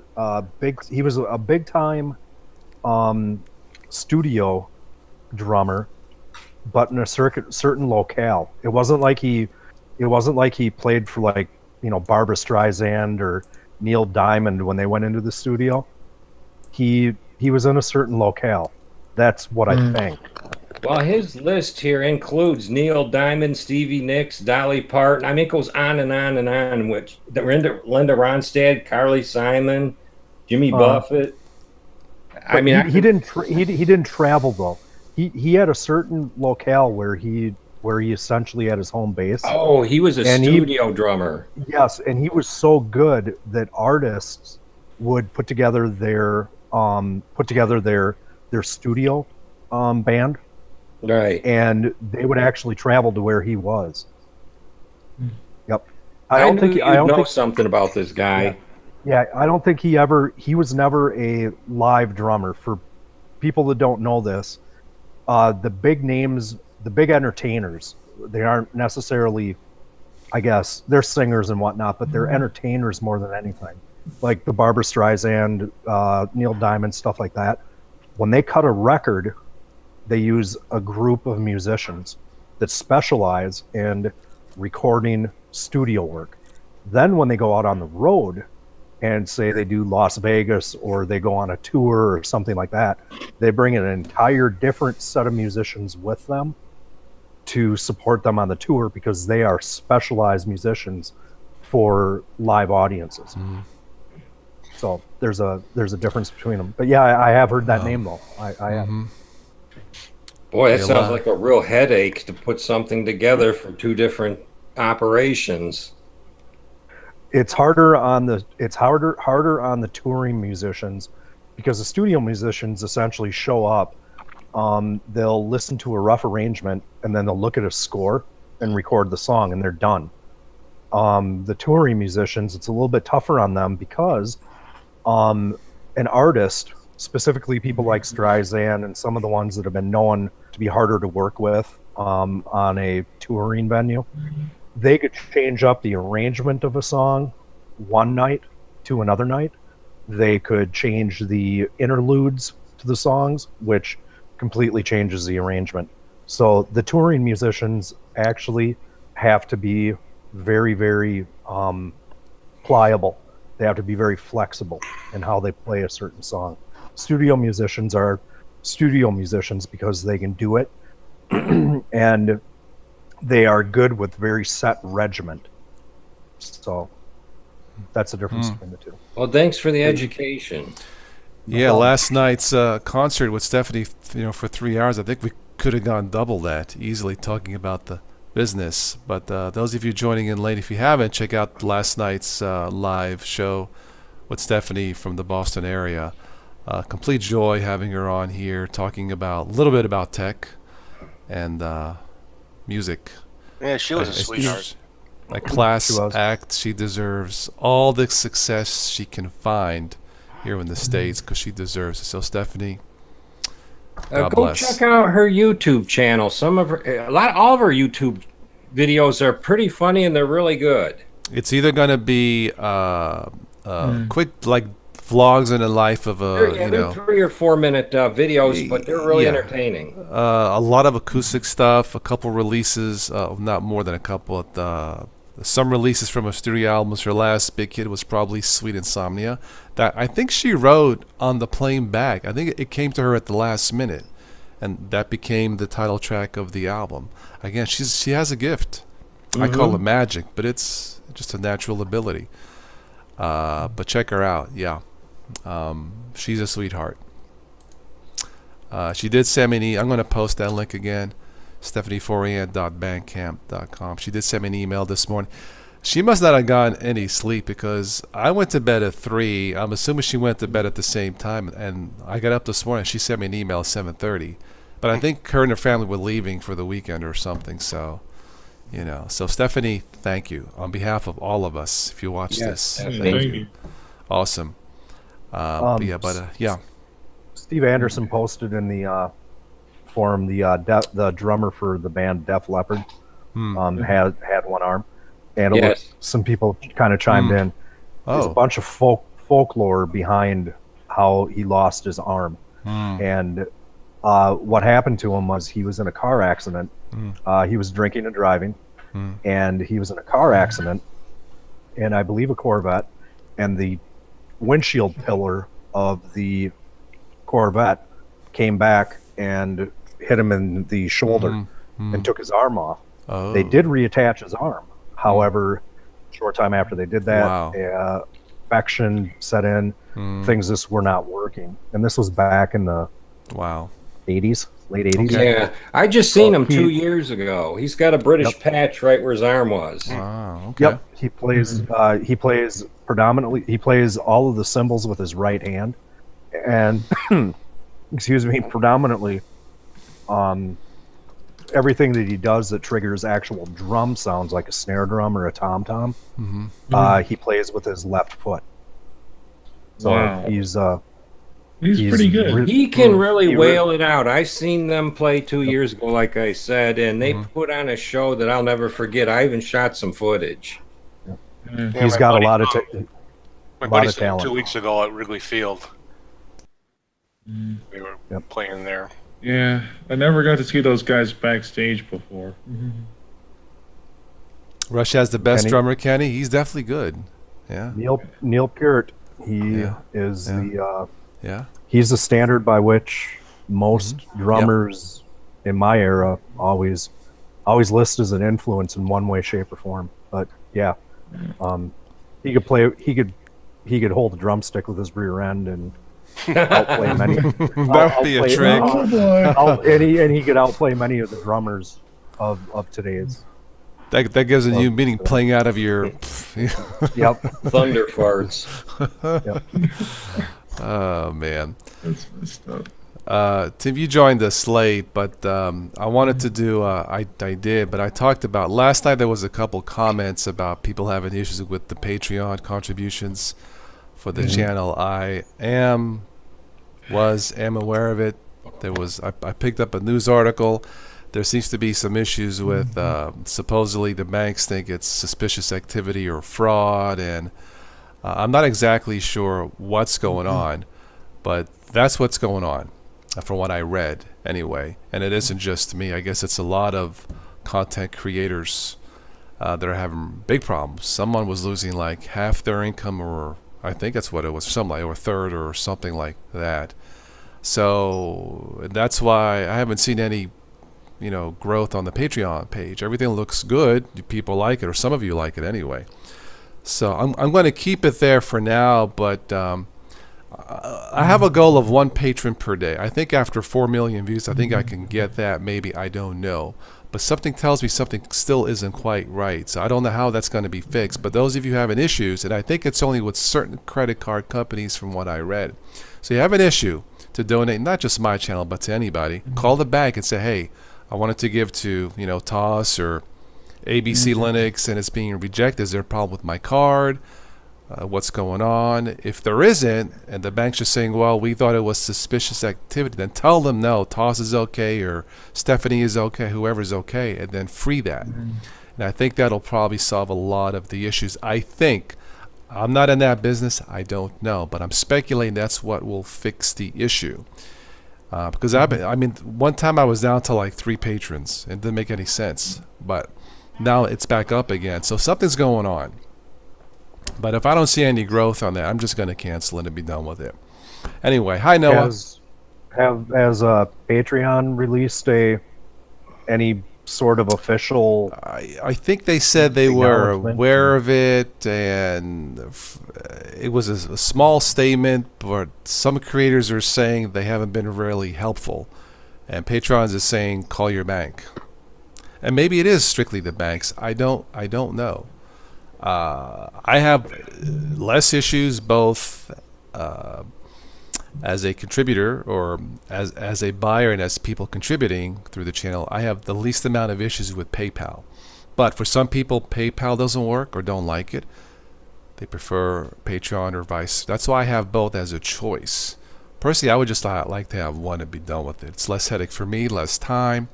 big time studio drummer, but in a certain locale. It wasn't like he played for, like, Barbra Streisand or Neil Diamond when they went into the studio. He was in a certain locale. That's what I think. Well, his list here includes Neil Diamond, Stevie Nicks, Dolly Parton. I mean, it goes on and on and on. Which Linda Ronstadt, Carly Simon, Jimmy Buffett. I mean, he didn't travel though. He had a certain locale where he essentially had his home base. Oh, he was a studio drummer. Yes, and he was so good that artists would put together their studio band, Right. and they would actually travel to where he was. Yep. I don't knew think you'd know something about this guy. Yeah, I don't think he was never a live drummer. For people that don't know this, the big names, the big entertainers, they aren't necessarily, I guess, they're singers and whatnot, but they're entertainers more than anything. Like the Barbra Streisand, Neil Diamond, stuff like that. When they cut a record, they use a group of musicians that specialize in recording studio work. Then when they go out on the road and say they do Las Vegas or they go on a tour or something like that, they bring an entire different set of musicians with them to support them on the tour because they are specialized musicians for live audiences. So there's a difference between them. But yeah, I have heard that name though. I have. Boy, that sounds like a real headache to put something together for two different operations. It's harder on the touring musicians because the studio musicians essentially show up. They'll listen to a rough arrangement and then they'll look at a score and record the song and they're done. The touring musicians, it's a little bit tougher on them because an artist, specifically people like Streisand and some of the ones that have been known to be harder to work with on a touring venue, they could change up the arrangement of a song one night to another night. They could change the interludes to the songs, which completely changes the arrangement. So the touring musicians actually have to be very, very pliable. They have to be very flexible in how they play a certain song. Studio musicians are studio musicians because they can do it and they are good with very set regiment. So that's the difference between the two. Well, thanks for the education. Yeah, last night's concert with Stephanie, for 3 hours, I think we could have gone double that easily talking about the business. But those of you joining in late, if you haven't, check out last night's live show with Stephanie from the Boston area. Complete joy having her on here, talking about a little bit about tech and music. Yeah, she was a sweetheart. A class act. She deserves all the success she can find here in the States because she deserves it. So Stephanie, God go bless. check out her YouTube channel. All of her YouTube videos are pretty funny and they're really good. It's either going to be quick, like vlogs in the life of they're 3 or 4 minute videos, but they're really entertaining. A lot of acoustic stuff, a couple releases, not more than a couple. Some releases from her studio albums. Her last big hit was probably Sweet Insomnia, that I think she wrote on the plane back. I think it came to her at the last minute, and that became the title track of the album. Again, she has a gift. I call it magic, but it's just a natural ability. But check her out. Yeah, she's a sweetheart. She did send me I'm going to post that link again, StephanieForian.bandcamp.com. She did send me an email this morning. She must not have gotten any sleep because I went to bed at 3. I'm assuming she went to bed at the same time, and I got up this morning. She sent me an email at 7:30, but I think her and her family were leaving for the weekend or something. So, So Stephanie, thank you on behalf of all of us. If you watch this, Thank Thank you. you. awesome. Yeah. Steve Anderson posted in the forum the drummer for the band Def Leppard had one arm, and it Yes. some people kind of chimed in. There's a bunch of folklore behind how he lost his arm, and what happened to him was he was in a car accident. He was drinking and driving, and he was in a car accident, and I believe a Corvette, and the windshield pillar of the Corvette came back and hit him in the shoulder and took his arm off. Oh. They did reattach his arm. However, short time after they did that, Wow. infection set in. Things just were not working. And this was back in the Wow. 80s, late 80s. Yeah, I just seen him he- 2 years ago. He's got a British Yep. patch right where his arm was. Wow. Okay. Yep, he plays. He plays predominantly. He plays all of the cymbals with his right hand, and excuse me, predominantly, everything that he does that triggers actual drum sounds like a snare drum or a tom tom. He plays with his left foot. So Wow. He's pretty good. He can really He wail it out. I seen them play 2 years ago, like I said, and they put on a show that I'll never forget. I even shot some footage. Yeah, He's my got a buddy- lot of. My lot buddy of said 2 talent. weeks ago at Wrigley Field. They were playing there. Yeah, I never got to see those guys backstage before. Rush has the best Kenny? drummer, Kenny. He's definitely good. Yeah. Neil Peart. He Yeah. is Yeah. the. Yeah. He's the standard by which most drummers in my era always list as an influence in one way, shape, or form. But yeah, he could play. He could hold a drumstick with his rear end and outplay many. That would be a trick. Oh boy! And he could outplay many of the drummers of today's. That gives a new meaning playing out of your. Yep. Thunder farts. Oh man. That's messed up. Tim, you joined us late, but I wanted to do. I did, but I talked about last night. There was a couple comments about people having issues with the Patreon contributions for the channel. I am aware of it. There was. I picked up a news article. There seems to be some issues with supposedly the banks think it's suspicious activity or fraud, and I'm not exactly sure what's going on, but that's what's going on. From what I read, anyway. And it isn't just me. I guess it's a lot of content creators that are having big problems. Someone was losing like half their income, or I think that's what it was, something like, or a third, or something like that. So that's why I haven't seen any, growth on the Patreon page. Everything looks good. People like it, or some of you like it anyway. So I'm going to keep it there for now, but. I have a goal of 1 patron per day. I think after 4 million views, I think I can get that. Maybe, I don't know. But something tells me something still isn't quite right. So I don't know how that's going to be fixed. But those of you having issues, and I think it's only with certain credit card companies from what I read. So you have an issue to donate, not just my channel, but to anybody. Call the bank and say, hey, I wanted to give to, TOS or ABC Linux, and it's being rejected. Is there a problem with my card? What's going on? If there isn't, and the bank's just saying, well, we thought it was suspicious activity, then tell them no, Toss is okay, or Stephanie is okay, whoever's okay, and then free that. And I think that'll probably solve a lot of the issues. I think. I'm not in that business. I don't know, but I'm speculating that's what will fix the issue. Because one time I was down to like 3 patrons. It didn't make any sense, but now it's back up again. So something's going on. But if I don't see any growth on that, I'm just going to cancel it and be done with it. Anyway, hi Noah. Has Patreon released any sort of official? I think they said they were aware of it, and it was a small statement, but some creators are saying they haven't been really helpful. And Patreon is saying, call your bank. And maybe it is strictly the banks. I don't know. I have less issues both as a contributor or as a buyer and as people contributing through the channel. I have the least amount of issues with PayPal. But for some people, PayPal doesn't work or don't like it. They prefer Patreon or vice. That's why I have both as a choice. Personally, I would just like to have one and be done with it. It's less headache for me, less time.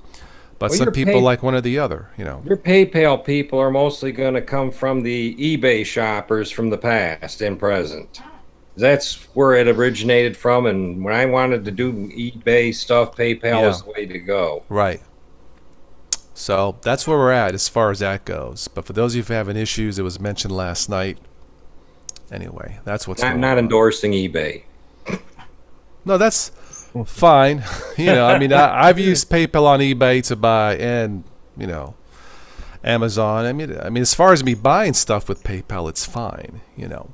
But Well, some your people like one or the other, you know. Your PayPal people are mostly going to come from the eBay shoppers from the past and present. That's where it originated from. And when I wanted to do eBay stuff, PayPal was the way to go. Right. So that's where we're at as far as that goes. But for those of you who having issues, it was mentioned last night. Anyway, that's what's going on. I'm not endorsing eBay. No, that's fine. You know, I mean, I've used PayPal on eBay to buy, and you know, Amazon. I mean, as far as me buying stuff with PayPal, it's fine. You know.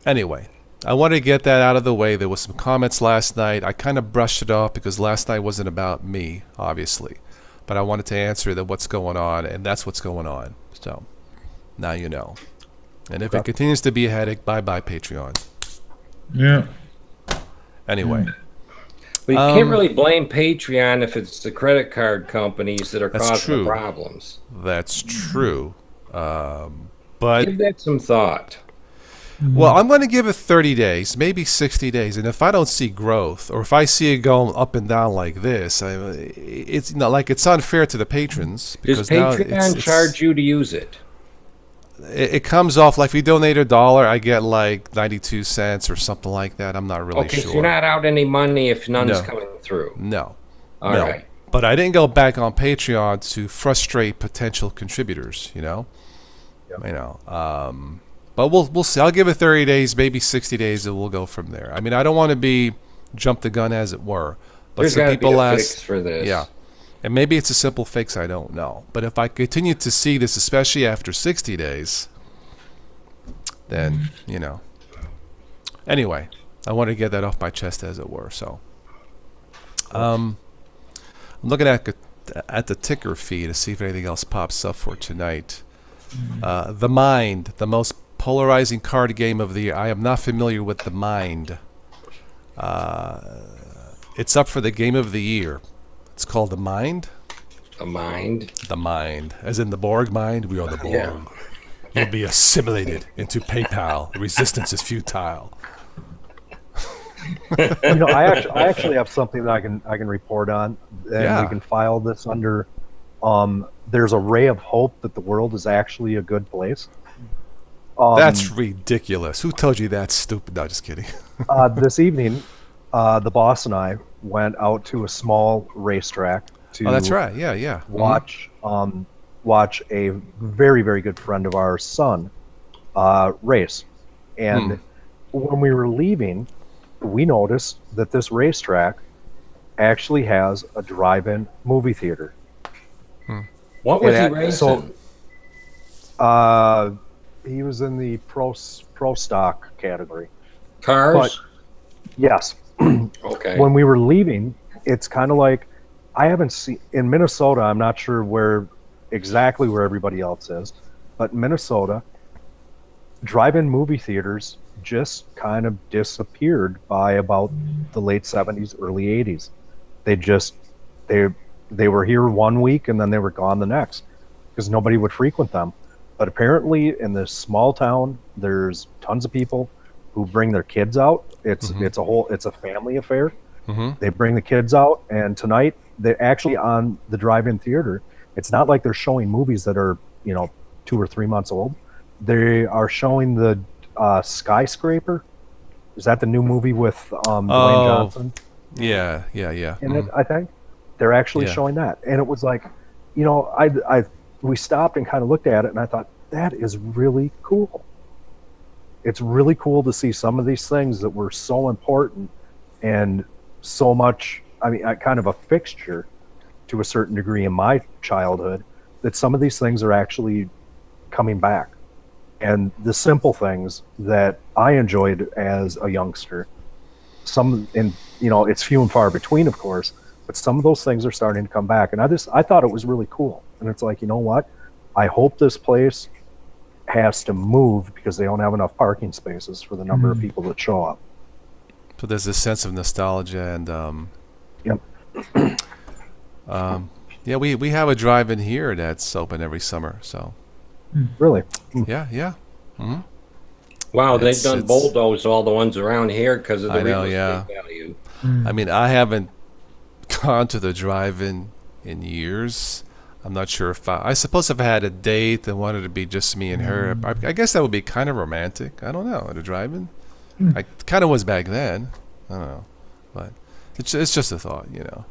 Anyway, I wanted to get that out of the way. There was some comments last night. I kind of brushed it off because last night wasn't about me, obviously, but I wanted to answer that what's going on, and that's what's going on. So now you know. And if it continues to be a headache, bye-bye Patreon. Yeah. Anyway. But you can't really blame Patreon if it's the credit card companies that are causing the problems. That's true. But give that some thought. Well, I'm going to give it 30 days, maybe 60 days. And if I don't see growth, or if I see it going up and down like this, it's not like it's unfair to the patrons. Does Patreon charge you to use it? It comes off like if you donate $1, I get like 92 cents or something like that. I'm not really sure. Okay, so you're not out any money if none's coming through. No. All right. But I didn't go back on Patreon to frustrate potential contributors, you know? Yep. You know, but we'll see. I'll give it 30 days, maybe 60 days, and we'll go from there. I mean, I don't want to be jump the gun, as it were. But there's some people a fix for this. Yeah. And maybe it's a simple fix, I don't know. But if I continue to see this, especially after 60 days, then, you know. Anyway, I want to get that off my chest, as it were. So, I'm looking at the ticker feed to see if anything else pops up for tonight. The Mind, the most polarizing card game of the year. I am not familiar with The Mind. It's up for the game of the year. It's called The Mind. The Mind? The Mind. As in the Borg mind? We are the Borg. Yeah. You'll be assimilated into PayPal. The resistance is futile. You know, I actually have something that I can report on, and we can file this under. There's a ray of hope that the world is actually a good place. That's ridiculous. Who told you that's stupid? No, just kidding. This evening, the boss and I went out to a small racetrack to. Oh, that's right. Yeah. Watch watch a very, very good friend of ours' son race, and when we were leaving, we noticed that this racetrack actually has a drive-in movie theater. What was he racing? So, he was in the pro stock category. Cars? But, yes. Okay. When we were leaving, it's kind of like, I haven't seen in Minnesota. I'm not sure exactly where everybody else is, but Minnesota, drive-in movie theaters just kind of disappeared by about the late 70s, early 80s. They were here one week and then they were gone the next because nobody would frequent them. But apparently in this small town, there's tons of people who bring their kids out. It's a family affair. They bring the kids out, and tonight they're actually on the drive-in theater. It's not like they're showing movies that are 2 or 3 months old. They are showing the Skyscraper. Is that the new movie with Dwayne Johnson? Yeah. In it, I think they're actually showing that, and it was like, we stopped and kind of looked at it, and I thought that is really cool. It's really cool to see some of these things that were so important and so much. I mean, kind of a fixture to a certain degree in my childhood. That some of these things are actually coming back, and the simple things that I enjoyed as a youngster. It's few and far between, of course, but some of those things are starting to come back, and I thought it was really cool. And it's like, you know what? I hope this place has to move because they don't have enough parking spaces for the number of people that show up. So there's this sense of nostalgia and Yep. yeah, we have a drive-in here that's open every summer. So Really? yeah. hmm Wow, they've It's- done it's- bulldoze all the ones around here because of the I know, real yeah. estate value. I mean, I haven't gone to the drive-in in years. I'm not sure if I suppose if I had a date and wanted to be just me and her, I guess that would be kind of romantic. I don't know, at a drive-in. I kind of was back then. I don't know, but it's just a thought, you know.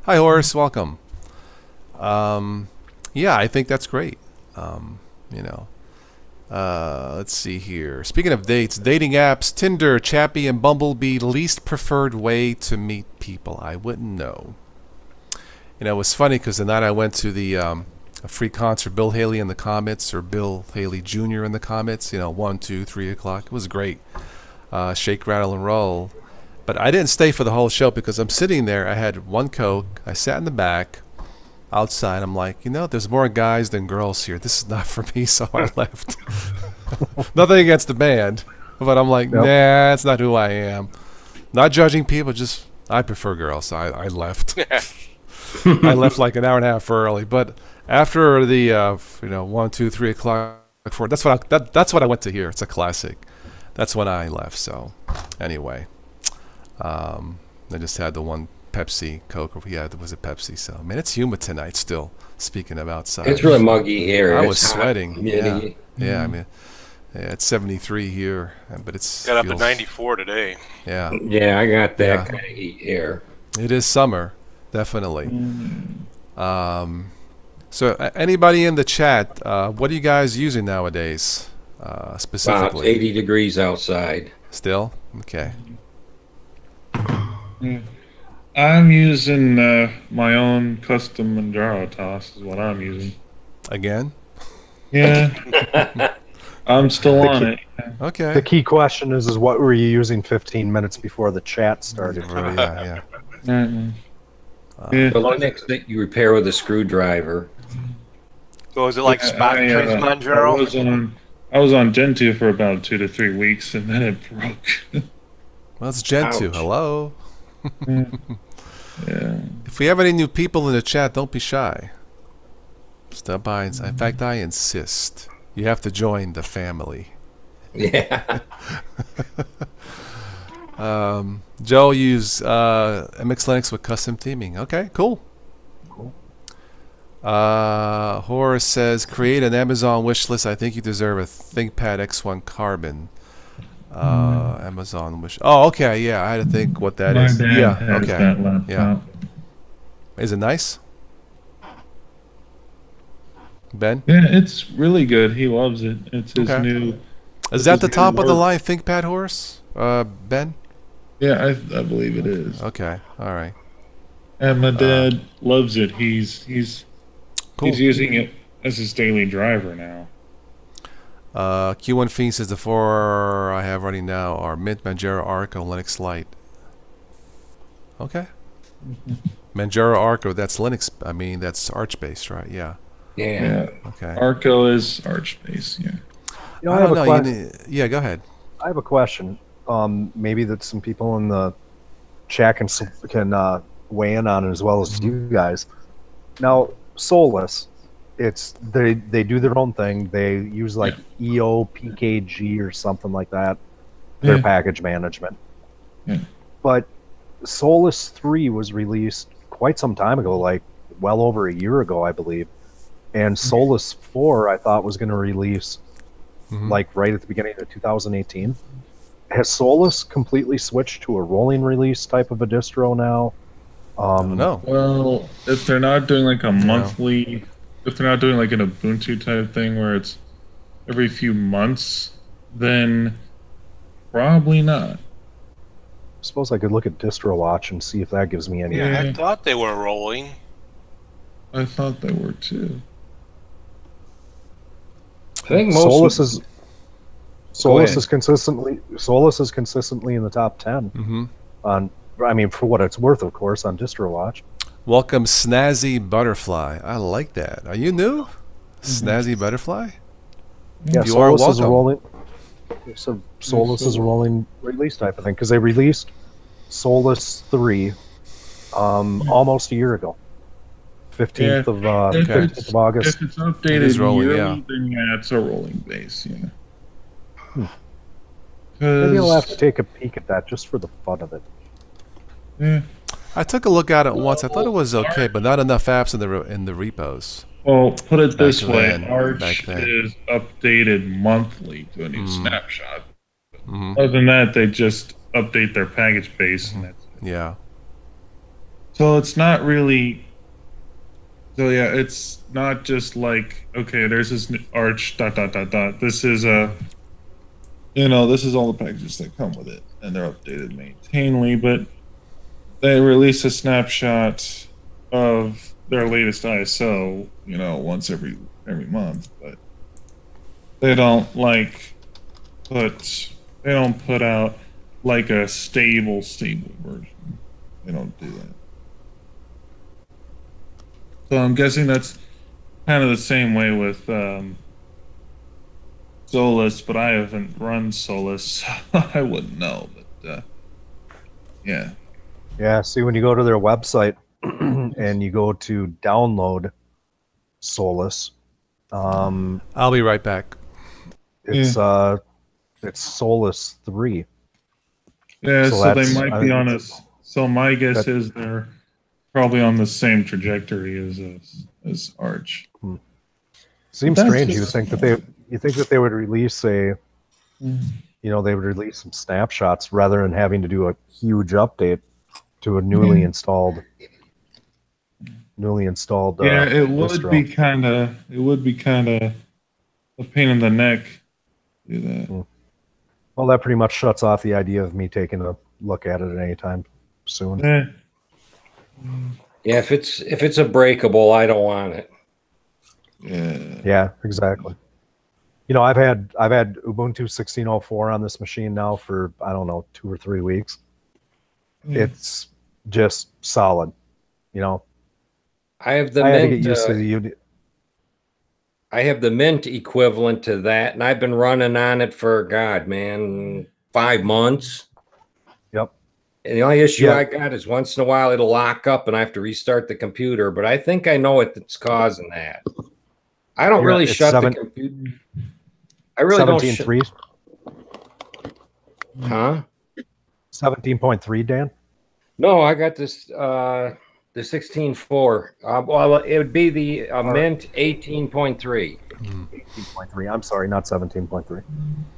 Hi, Horace, welcome. Yeah, I think that's great. You know, let's see here. Speaking of dates, dating apps, Tinder, Chappie, and Bumblebee, least preferred way to meet people. I wouldn't know. You know, it was funny because the night I went to the a free concert, Bill Haley and the Comets, or Bill Haley Jr. and the Comets, you know, 1, 2, 3 o'clock. It was great. Shake, rattle, and roll. But I didn't stay for the whole show because I'm sitting there. I had one Coke. I sat in the back outside. I'm like, you know, there's more guys than girls here. This is not for me, so I left. Nothing against the band, but I'm like, Yep. nah, that's not who I am. Not judging people, just I prefer girls, so I left. I left like an hour and a half early, but after the you know 1, 2, 3 o'clock, 4, that's what I went to hear. It's a classic. That's when I left. So anyway, I just had the one Pepsi, Coke. Yeah, there was a Pepsi. So man, it's humid tonight still. Speaking of outside, It's really muggy here. I It's was hot, sweating. humidity. Yeah. I mean, yeah, it's 73 here, but it's Got up at feels- 94 today. Yeah, Yeah, I got that Yeah. kind of heat here. it is summer, definitely. So anybody in the chat, what are you guys using nowadays, Wow, it's specifically? 80 degrees outside. Still? Okay. I'm using my own custom Manjaro toss is what I'm using. Again? Yeah. I'm still on it. Okay. The key question is what were you using 15 minutes before the chat started? Yeah. Mm-mm. Yeah. The Linux that you repair with a screwdriver. So is it like spot I Manjaro? was on Gentoo for about 2 to 3 weeks, and then it broke. Well, it's Gentoo. Ouch. Hello. Yeah. If we have any new people in the chat, don't be shy. Stop by. In fact, I insist. You have to join the family. Yeah. Joe used MX Linux with custom theming. Okay, cool. Horace says, create an Amazon wish list. I think you deserve a ThinkPad X1 Carbon. Amazon wish. Oh, okay. Yeah, I had to think what that My is. dad Yeah, has okay. that laptop. Yeah. Is it nice? Ben? Yeah, it's really good. He loves it. It's his Okay. new. Is that is the new top of the work. line ThinkPad, Horace? Ben? Yeah, I believe it is. Okay. All right. And my dad loves it. He's Cool. using it as his daily driver now. Q1 Fiend says the 4 I have running now are Mint, Manjaro, Arco, Linux Lite. Okay. Manjaro, Arco, that's Linux. I mean, that's Arch based, right? Yeah. Yeah. Yeah, Okay. Arco is Archbase. Yeah. You know, I I have don't a know. question. Yeah, go ahead. I have a question. Maybe that some people in the chat can weigh in on it as well as you guys. Now, Solus, it's they do their own thing. They use like EOPKG or something like that. Their Yeah. package management. Yeah. But Solus 3 was released quite some time ago, like well over a year ago, I believe. And Solus 4, I thought was going to release like right at the beginning of 2018. Has Solus completely switched to a rolling release type of a distro now? No. Well, if they're not doing like a monthly, if they're not doing like an Ubuntu type thing where it's every few months, then probably not. I suppose I could look at DistroWatch and see if that gives me any. Yeah, I Yeah. thought they were rolling. I thought they were too. I think most Solus is Solus ahead. is consistently in the top 10 Mm-hmm. on. I mean, for what it's worth, of course, on DistroWatch. Welcome, Snazzy Butterfly. I like that. Are you new? Snazzy Butterfly? Yeah, You are Solus is a welcome. rolling. So Solus is a rolling release type of thing because they released Solus 3 almost a year ago, 15th of If 15th it's, of August. if it's It updated is rolling, yearly, yeah. then yeah, it's a rolling base. Yeah. Maybe I'll have to Because take a peek at that just for the fun of it. yeah. I took a look at it once. I thought it was okay, but not enough apps in the repos. Well, put it this way: then. Arch Back then. is updated monthly to a new snapshot. Hmm. Other than that, they just update their package base, and that's it. Yeah. So it's not really. So yeah, it's not just like okay, there's this new Arch dot dot dot dot. This is this is all the packages that come with it, and they're updated maintainedly. But they release a snapshot of their latest ISO, once every month. But they don't put out like a stable version. They don't do that. So I'm guessing that's kind of the same way with Solus, but I haven't run Solus, so I wouldn't know. But yeah. Yeah, see, when you go to their website and you go to download Solus, I'll be right back. it's Solus 3. Yeah, So so they that's- might I be think on it's- us. So my guess that- is they're probably on the same trajectory as Arch. Seems That's strange. just- You think that they would release they would release some snapshots rather than having to do a huge update to a newly installed. Yeah, it would distro. be kind of a pain in the neck to do that. Well, that pretty much shuts off the idea of me taking a look at it at any time soon. Eh, Yeah, if it's a breakable, I don't want it. yeah. Yeah, exactly. I've had Ubuntu 16.04 on this machine now for I don't know 2 or 3 weeks. It's just solid. I have the I had to Mint. get used to the I have the Mint equivalent to that, and I've been running on it for 5 months. Yep. And the only issue Yeah. I got is once in a while it'll lock up and I have to restart the computer. But I think I know what that's causing that. I don't Yeah, really it's shut seven- the computer. I really don't. 17.3, Huh? 17.3, Dan. No, I got this. The 16.4. Well, it would be the Mint 18.3. 18.3. I'm sorry, not 17.3.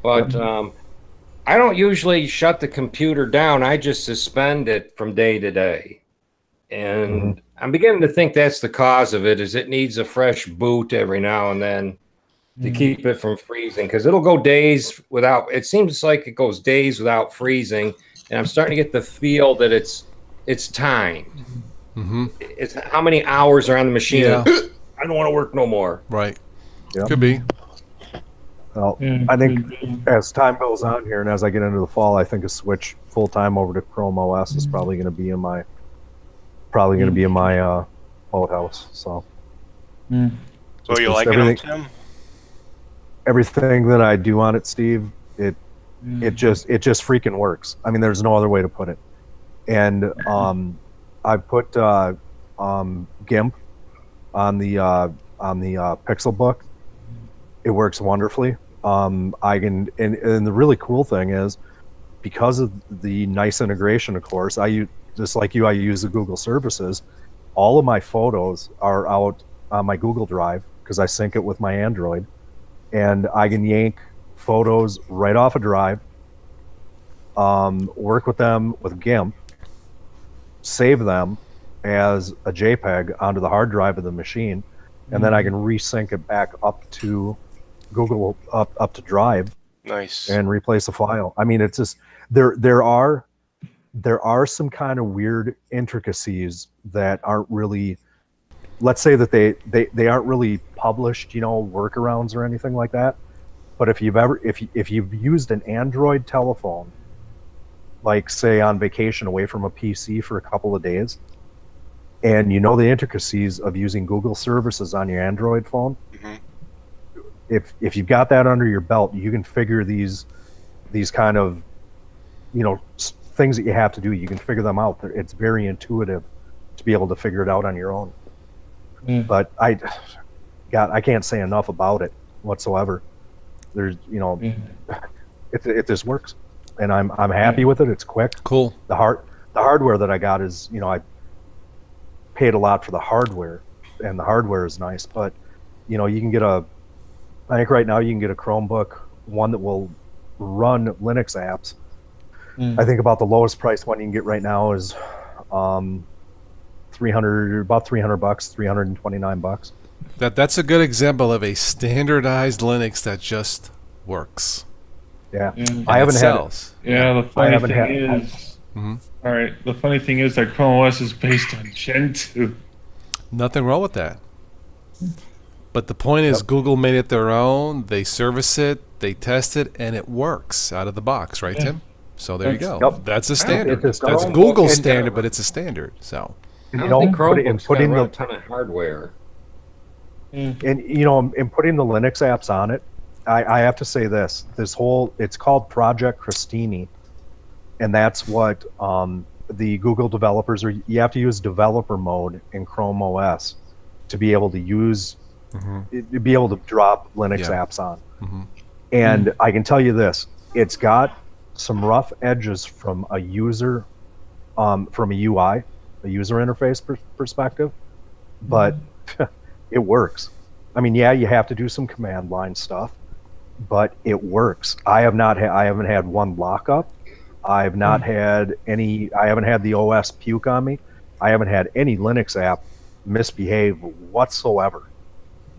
But I don't usually shut the computer down. I just suspend it from day to day. And I'm beginning to think that's the cause of it, is it needs a fresh boot every now and then to keep it from freezing. Because it'll go days without, it seems like it goes days without freezing. And I'm starting to get the feel that it's timed. Mm-hmm. It's how many hours are on the machine. Yeah. I don't want to work no more. Right. Yep. Could be. Well, Yeah, I think could be. as time goes on here and as I get into the fall, I think a switch full time over to Chrome OS is probably going to be in my boathouse. So So It's you just like it, everything- Tim? everything that I do on it, Steve, it just freaking works. I mean, there's no other way to put it. And I put GIMP on the Pixelbook. It works wonderfully. I can, and the really cool thing is, because of the nice integration, of course, I use, just like you, I use the Google services. All of my photos are out on my Google Drive because I sync it with my Android, and I can yank photos right off a drive, work with them with GIMP, save them as a JPEG onto the hard drive of the machine, and then I can resync it back up to Google, up to Drive, Nice. and replace the file. I mean, it's just there are some kind of weird intricacies that aren't really, let's say that they aren't really published, workarounds or anything like that. But if you've used an Android telephone, like say on vacation away from a PC for a couple of days, and you know the intricacies of using Google services on your Android phone, if you've got that under your belt, you can figure these kind of, things that you have to do. You can figure them out. It's very intuitive to be able to figure it out on your own. But I can't say enough about it whatsoever. There's, it just works, and I'm happy with it. It's quick. Cool. The hardware that I got is, I paid a lot for the hardware, and the hardware is nice. But you can get I think right now you can get a Chromebook, one that will run Linux apps. I think about the lowest price one you can get right now is $300, $329. That's a good example of a standardized Linux that just works. Yeah, And I haven't it had sells. Yeah, the funny haven't thing had- is, all right. The funny thing is that Chrome OS is based on Gentoo. Nothing wrong with that. But the point is, Google made it their own. They service it, they test it, and it works out of the box, right, Tim? So there you go. Yep. That's a standard. It's That's Chromebook Google's in standard, general. but it's a standard. So I don't think Chromebooks putting got a the ton of hardware. and in putting the Linux apps on it, I have to say this it's called Project Christini, and that's what the Google developers you have to use developer mode in Chrome OS to be able to use be able to drop Linux apps on. And I can tell you this, it's got some rough edges from a user from a UI, a user interface perspective, but it works. I mean, yeah, you have to do some command line stuff, but it works. I haven't had one lockup. I've not had any. I haven't had the OS puke on me. I haven't had any Linux app misbehave whatsoever.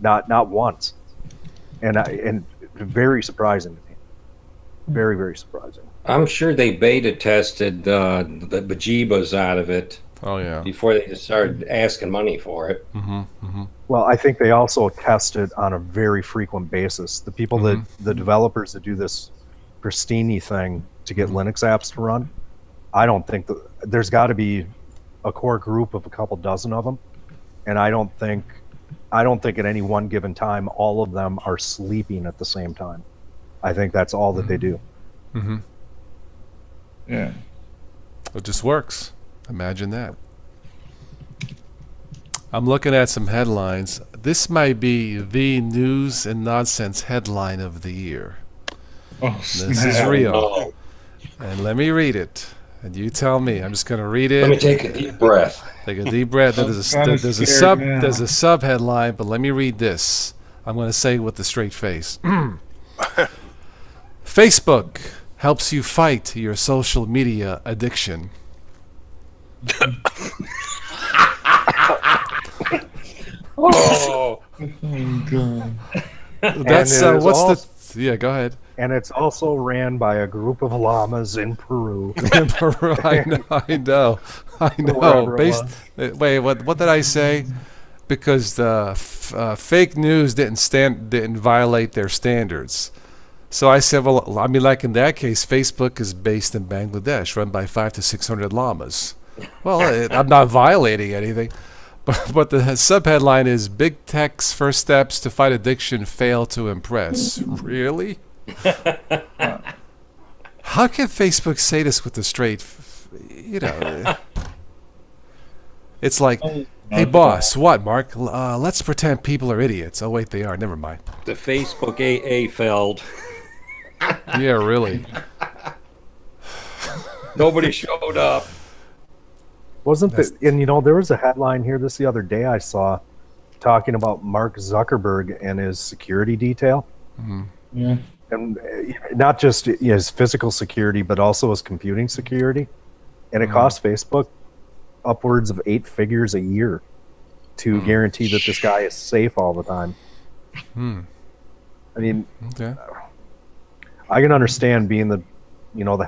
Not once. And very surprising to me. Very, very surprising. I'm sure they beta tested the bejeebas out of it oh yeah. before they just started asking money for it. Well, I think they also test it on a very frequent basis. The people the developers that do this Christini thing to get Linux apps to run, I don't think there's got to be a core group of a couple dozen of them, and I don't think at any one given time all of them are sleeping at the same time. I think that's all that they do. Yeah. It just works. Imagine that. I'm looking at some headlines. This might be the news and nonsense headline of the year. Oh, This is snap. real. Oh, And let me read it. And you tell me. I'm just going to read it. let me take a deep breath. Take a deep breath. I'm kinda scared now. There's a sub headline, but let me read this. I'm going to say it with a straight face. Facebook helps you fight your social media addiction. Oh, Oh, God. That's it is what's the yeah, go ahead. And it's also ran by a group of llamas in Peru. In Peru, I know. Wherever it Wait, what did I say? Because the fake news didn't violate their standards. So I said, well, I mean, like in that case, Facebook is based in Bangladesh, run by 500 to 600 llamas. Well, I'm not violating anything. But the subheadline is Big Tech's first steps to fight addiction fail to impress. Really? How can Facebook say this with a straight, it's like, hey boss, what, Mark? Let's pretend people are idiots. Oh wait, they are. Never mind. the Facebook AA failed. Yeah, really. Nobody showed up. Wasn't the, and there was a headline here the other day I saw talking about Mark Zuckerberg and his security detail. Yeah. And not just his physical security, but also his computing security. And it costs Facebook upwards of 8 figures a year to guarantee that this guy is safe all the time. I mean, Okay. I can understand being the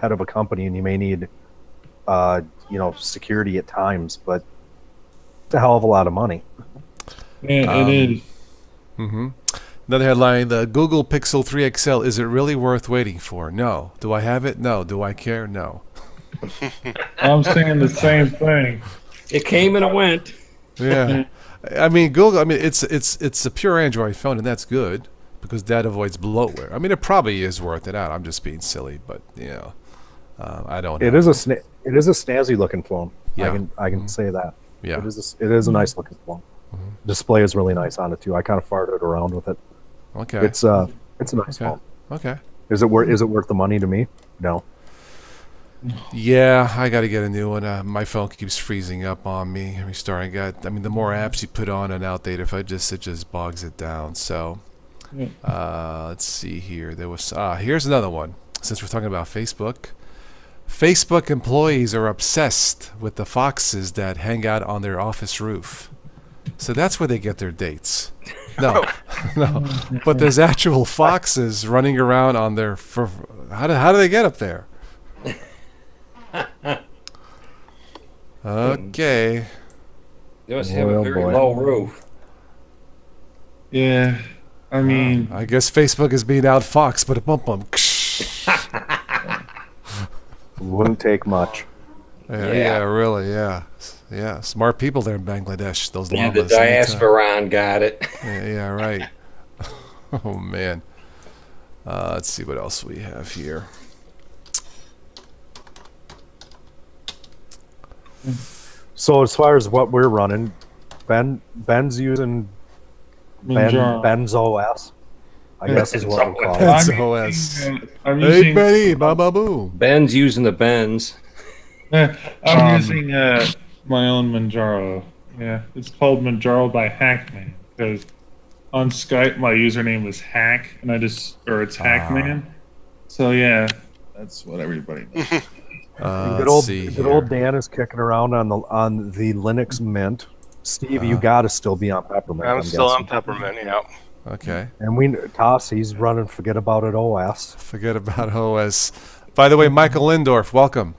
head of a company and you may need, security at times, but it's a hell of a lot of money. Yeah, it is. Another headline: the Google Pixel 3 XL. Is it really worth waiting for? No. Do I have it? No. Do I care? No. I'm saying the same thing. It came and it went. Yeah. I mean, Google. I mean, it's a pure Android phone, and that's good because that avoids bloatware. I mean, it probably is worth it out. I'm just being silly, but you know, I don't know. It is a snazzy looking phone. Yeah. I can say that. Yeah. It is a nice looking phone. Display is really nice on it too. I kind of farted around with it. Okay. It's a nice phone. Okay. Is it worth the money to me? No. Yeah, I got to get a new one. My phone keeps freezing up on me. Restarting. The more apps you put on and outdated, it just bogs it down. So, let's see here. Here's another one. Since we're talking about Facebook, Facebook employees are obsessed with the foxes that hang out on their office roof. So that's where they get their dates. No, no. But there's actual foxes running around on their. How do they get up there? Okay. They must have a very low roof. Yeah, I mean, I guess Facebook is being outfoxed, but a bump. Wouldn't take much. Yeah, really, yeah. Smart people there in Bangladesh. Those Yeah, llamas. the diasporan got it. Yeah, right. Oh man. Let's see what else we have here. So as far as what we're running, Ben's using Manjaro. Ben's OS. I guess is what we'll call it. Ben's I'm OS. I'm Hey, using, Benny, ba boom. Ben's using the Benz. I'm using my own Manjaro. Yeah, it's called Manjaro by Hackman because on Skype my username is Hack, and it's Hackman. So yeah, that's what everybody knows. Good old Dan is kicking around on the Linux Mint. Steve, you got to still be on Peppermint. I'm still guessing. on Peppermint, yeah. Okay. And Toss, he's running Forget About It OS. Forget about OS. By the way, Michael Lindorf, welcome.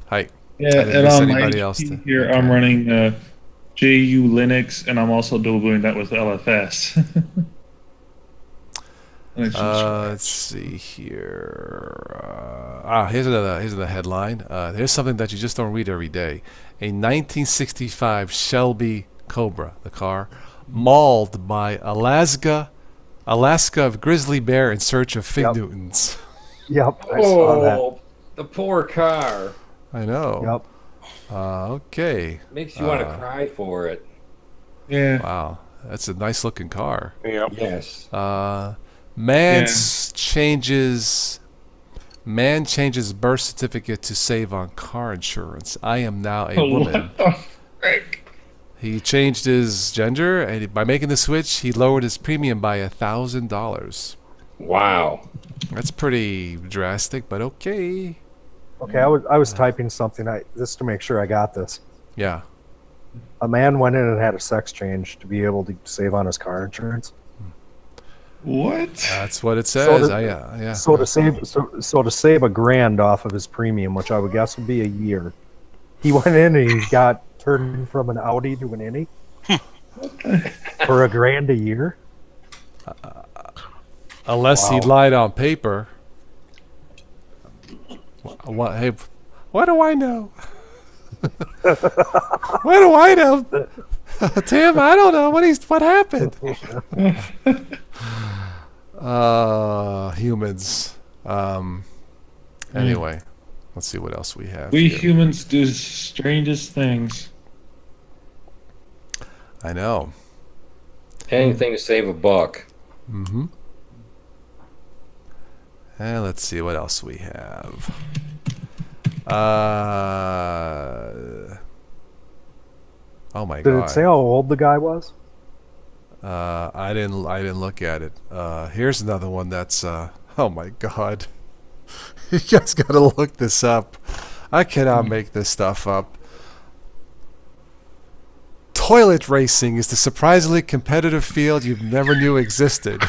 Hi. Yeah, I didn't and miss on my anybody else HP here, I'm running JU Linux, and I'm also doing that with LFS. Let's see here. Here's another headline. Here's something that you just don't read every day. A 1965 Shelby Cobra, the car, mauled by Alaska grizzly bear in search of fig Newtons. Yep, I saw that. The poor car. I know. Yep. Okay. Makes you want to cry for it. Yeah. Wow, that's a nice looking car. Yep. Yes. Man changes birth certificate to save on car insurance. I am now a woman. What the frick? He changed his gender, and by making the switch, he lowered his premium by $1,000. Wow. That's pretty drastic, but okay. Okay, I was typing something just to make sure I got this. Yeah. A man went in and had a sex change to be able to save on his car insurance. What? That's what it says. So to save $1,000 off of his premium, which I would guess would be a year, he went in and he got turned from an Audi to an Innie for $1,000 a year. Unless he lied on paper. What? Hey, what do I know? What do I know? Tim, I don't know. What happened? Humans. Anyway, let's see what else we have. We here. humans do strangest things. I know. Anything to save a buck. Mm-hmm. And let's see what else we have. Oh my God! Did it say how old the guy was? I didn't look at it. Here's another one that's oh my God. You guys gotta look this up. I cannot make this stuff up. Toilet racing is the surprisingly competitive field you never knew existed.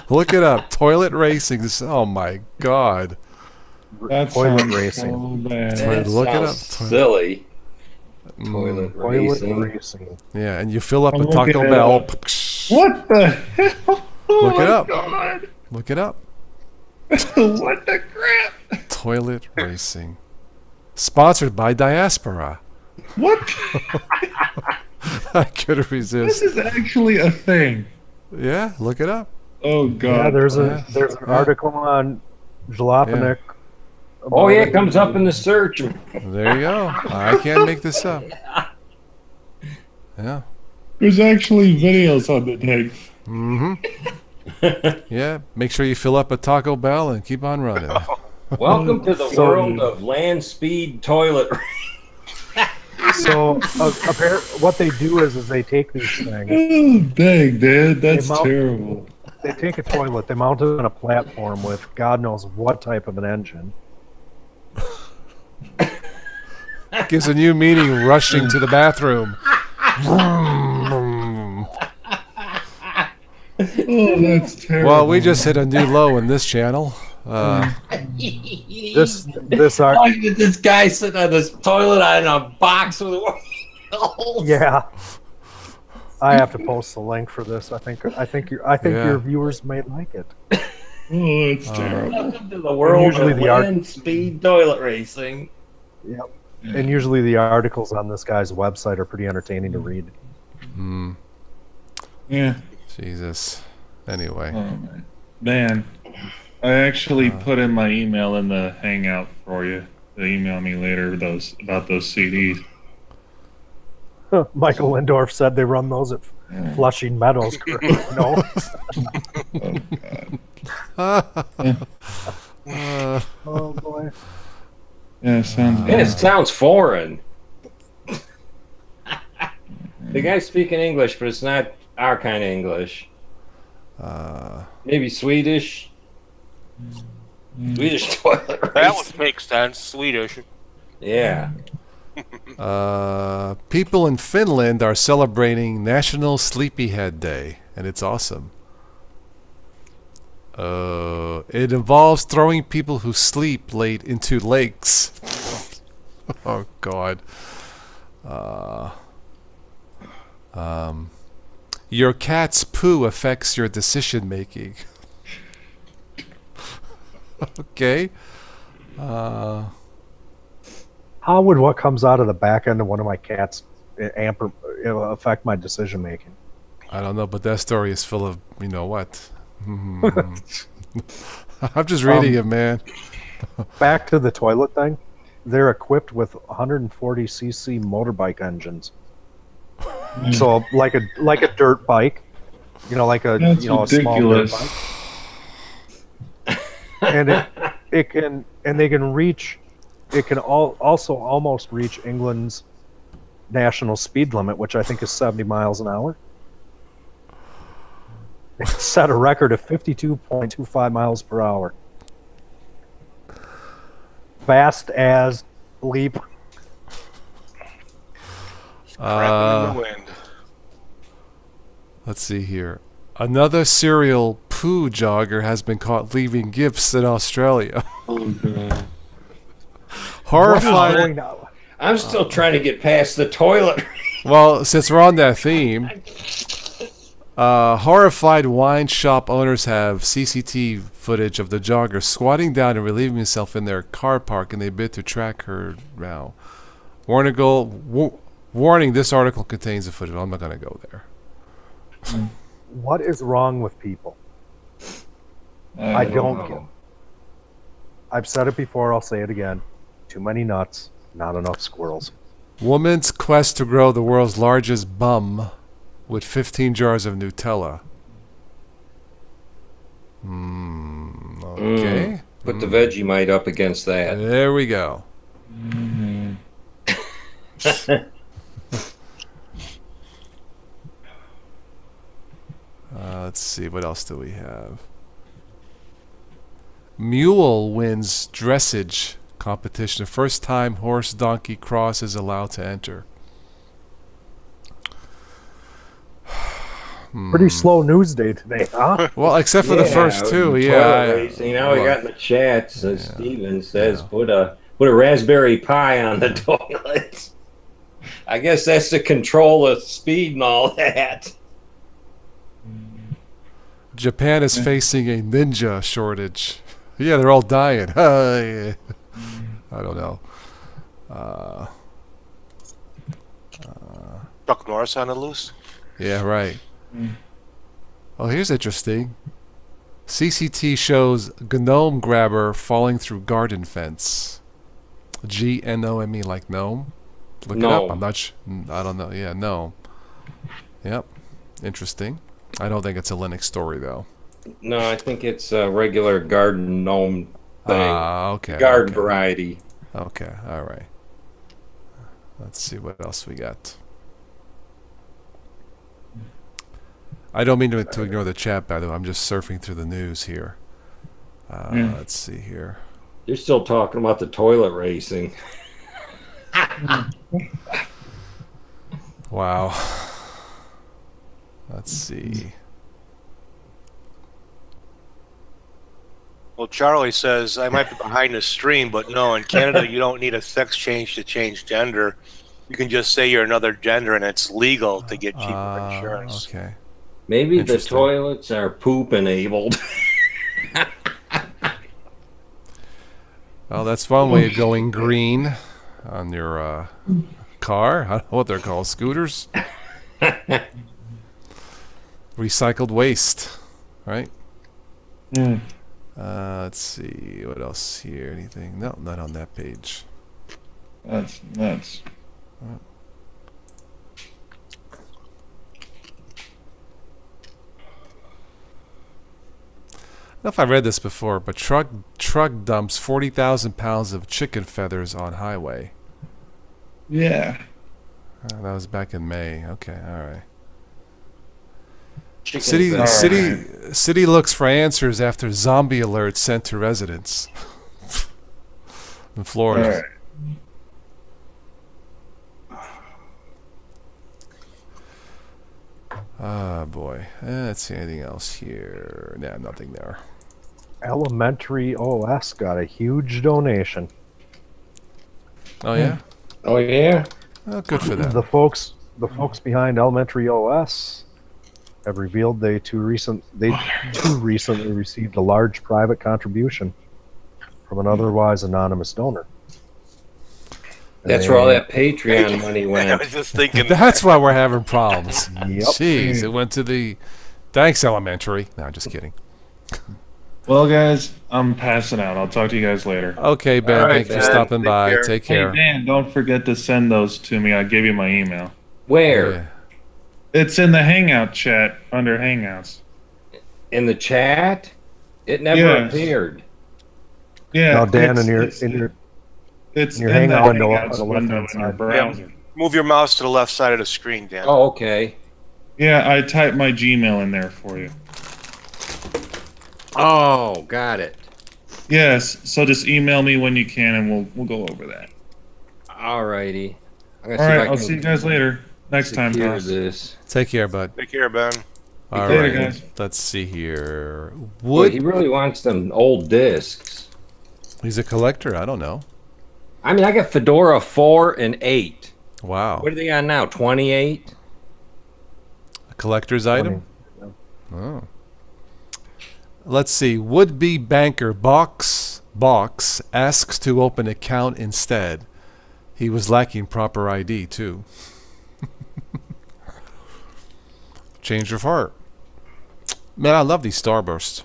Look it up. Toilet racing. Oh my God. That's Toilet racing. So bad. Toilet- look it up. Silly. Toilet racing. racing. Yeah, and you fill up I'm a Taco looking it Bell. up. What the hell? Oh Look it my up. God. Look it up. What the crap? Toilet racing. Sponsored by Diaspora. What? I couldn't This resist. is actually a thing. Yeah, look it up. Oh God. Yeah, there's Yeah. an article on Jalopnik. Oh yeah, it comes up in the search. There you go. I can't make this up. Yeah. There's actually videos on the thing. Yeah. Make sure you fill up a Taco Bell and keep on running. Welcome to the world of land speed toilet. So what they do is they take these things, Oh, dang, Dad, that's mount- terrible. they take a toilet, they mount it on a platform with God knows what type of an engine. Gives a new meaning rushing to the bathroom. Oh, that's terrible. Well, we just hit a new low in this channel. This This guy sitting on this toilet on a box with wheels. yeah. I have to post the link for this. I think Yeah. your viewers may like it. Oh, it's terrible. Welcome to the world Usually of the art- land speed toilet racing. Yep. And usually the articles on this guy's website are pretty entertaining to read. Yeah. Jesus. Anyway. Oh, man. I actually put in my email in the Hangout for you. To email me later about those CDs. Michael Lindorf said they run those at Flushing Meadows. No. Oh boy. Yeah, sounds Yeah, it sounds foreign. The guy's speaking English, but it's not our kind of English. Maybe Swedish. Swedish toilet That race. would make sense. Swedish. Yeah. People in Finland are celebrating National Sleepyhead Day, and it's awesome. It involves throwing people who sleep late into lakes. Oh God. Your cat's poo affects your decision making. Okay. How would what comes out of the back end of one of my cats affect my decision making? I don't know, but that story is full of, you know what? I'm just reading it, man. Back to the toilet thing. They're equipped with 140cc motorbike engines. So like a dirt bike, like a That's a small dirt ridiculous. bike. And they can reach. It can also almost reach England's national speed limit, which I think is 70 miles an hour. It set a record of 52.25 miles per hour. Fast as leap. Crapping in the wind. Let's see here. Another serial poo jogger has been caught leaving gifts in Australia. Oh, God. Horrified. I'm still trying to get past the toilet. Well, since we're on that theme, horrified wine shop owners have CCTV footage of the jogger squatting down and relieving himself in their car park in a bid to track her now. Warning, this article contains the footage. I'm not going to go there. What is wrong with people? I don't get. I've said it before. I'll say it again. Too many nuts, not enough squirrels. Woman's quest to grow the world's largest bum with 15 jars of Nutella. Okay. Put the Vegemite up against that. There we go. Let's see. What else do we have? Mule wins dressage competition. First time horse donkey cross is allowed to enter. Pretty slow news day today, huh? Well, except for the first two. toilet Yeah. racing. Now we well, got in the chat. Steven says put a raspberry Pi on the toilet. I guess that's to control the speed and all that. Japan is facing a ninja shortage. Yeah, they're all dying. Yeah. I don't know. Chuck Norris on the loose. Yeah, right. Oh, here's interesting. CCT shows gnome grabber falling through garden fence. GNOME, like gnome. Look it up. Gnome. I'm not. I don't know. Yeah, gnome. Yep. Interesting. I don't think it's a Linux story though. No, I think it's a regular garden gnome thing. Okay. Garden okay. variety. Okay. All right. Let's see what else we got. I don't mean to ignore the chat, by the way. I'm just surfing through the news here. Let's see here. You're still talking about the toilet racing. Wow. Let's see. Well, Charlie says, I might be behind the stream, but no, in Canada, you don't need a sex change to change gender. You can just say you're another gender, and it's legal to get cheaper insurance. Okay. Maybe the Interesting. toilets are poop enabled. Well, that's one way of going green on your car. I don't know what they're called. Scooters? Recycled waste, right? Mm. Let's see. What else here? Anything? No, not on that page. That's nuts. I don't know if I read this before, but truck dumps 40,000 pounds of chicken feathers on highway. Yeah. That was back in May. Okay, all right. Chicken City feathers. city looks for answers after zombie alert sent to residents in Florida. All right. Ah, boy. Let's see anything else here. Nah, nothing there. Elementary OS got a huge donation. Oh yeah. Oh yeah. Oh, good for them. The folks behind Elementary OS have revealed they too recently received a large private contribution from an otherwise anonymous donor. That's where all that Patreon money I went. was just thinking. That's why we're having problems. Yep. Jeez, it went to the. Thanks, Elementary. No, just kidding. Well, guys, I'm passing out. I'll talk to you guys later. Okay, Ben. All right, Thank you for Ben. stopping Take by. care. Take Hey, care. Dan, don't forget to send those to me. I'll give you my email. Where? Yeah. It's in the Hangout chat under Hangouts. In the chat? It never Yes. appeared. Yeah. Now, Dan, it's- in your it's in your it's in your in the Hangout window Hangouts on the window left-hand in your side. browser. Move your mouse to the left side of the screen, Dan. Oh, okay. Yeah, I typed my Gmail in there for you. Oh, got it. Yes, so just email me when you can, and we'll go over that. Alrighty. I'm All gonna right, I'll see you guys later. Next time, secure guys. this. Take care, bud. Take care, Ben. All Later, right. guys. Let's see here. Boy, he Wood. really wants them old discs. He's a collector. I don't know. I mean, I got Fedora 4 and 8. Wow. What are they on now? 28? A collector's item. Oh. Let's see. Would-be banker Box asks to open account instead. He was lacking proper ID too. Change of heart. Man, I love these starbursts.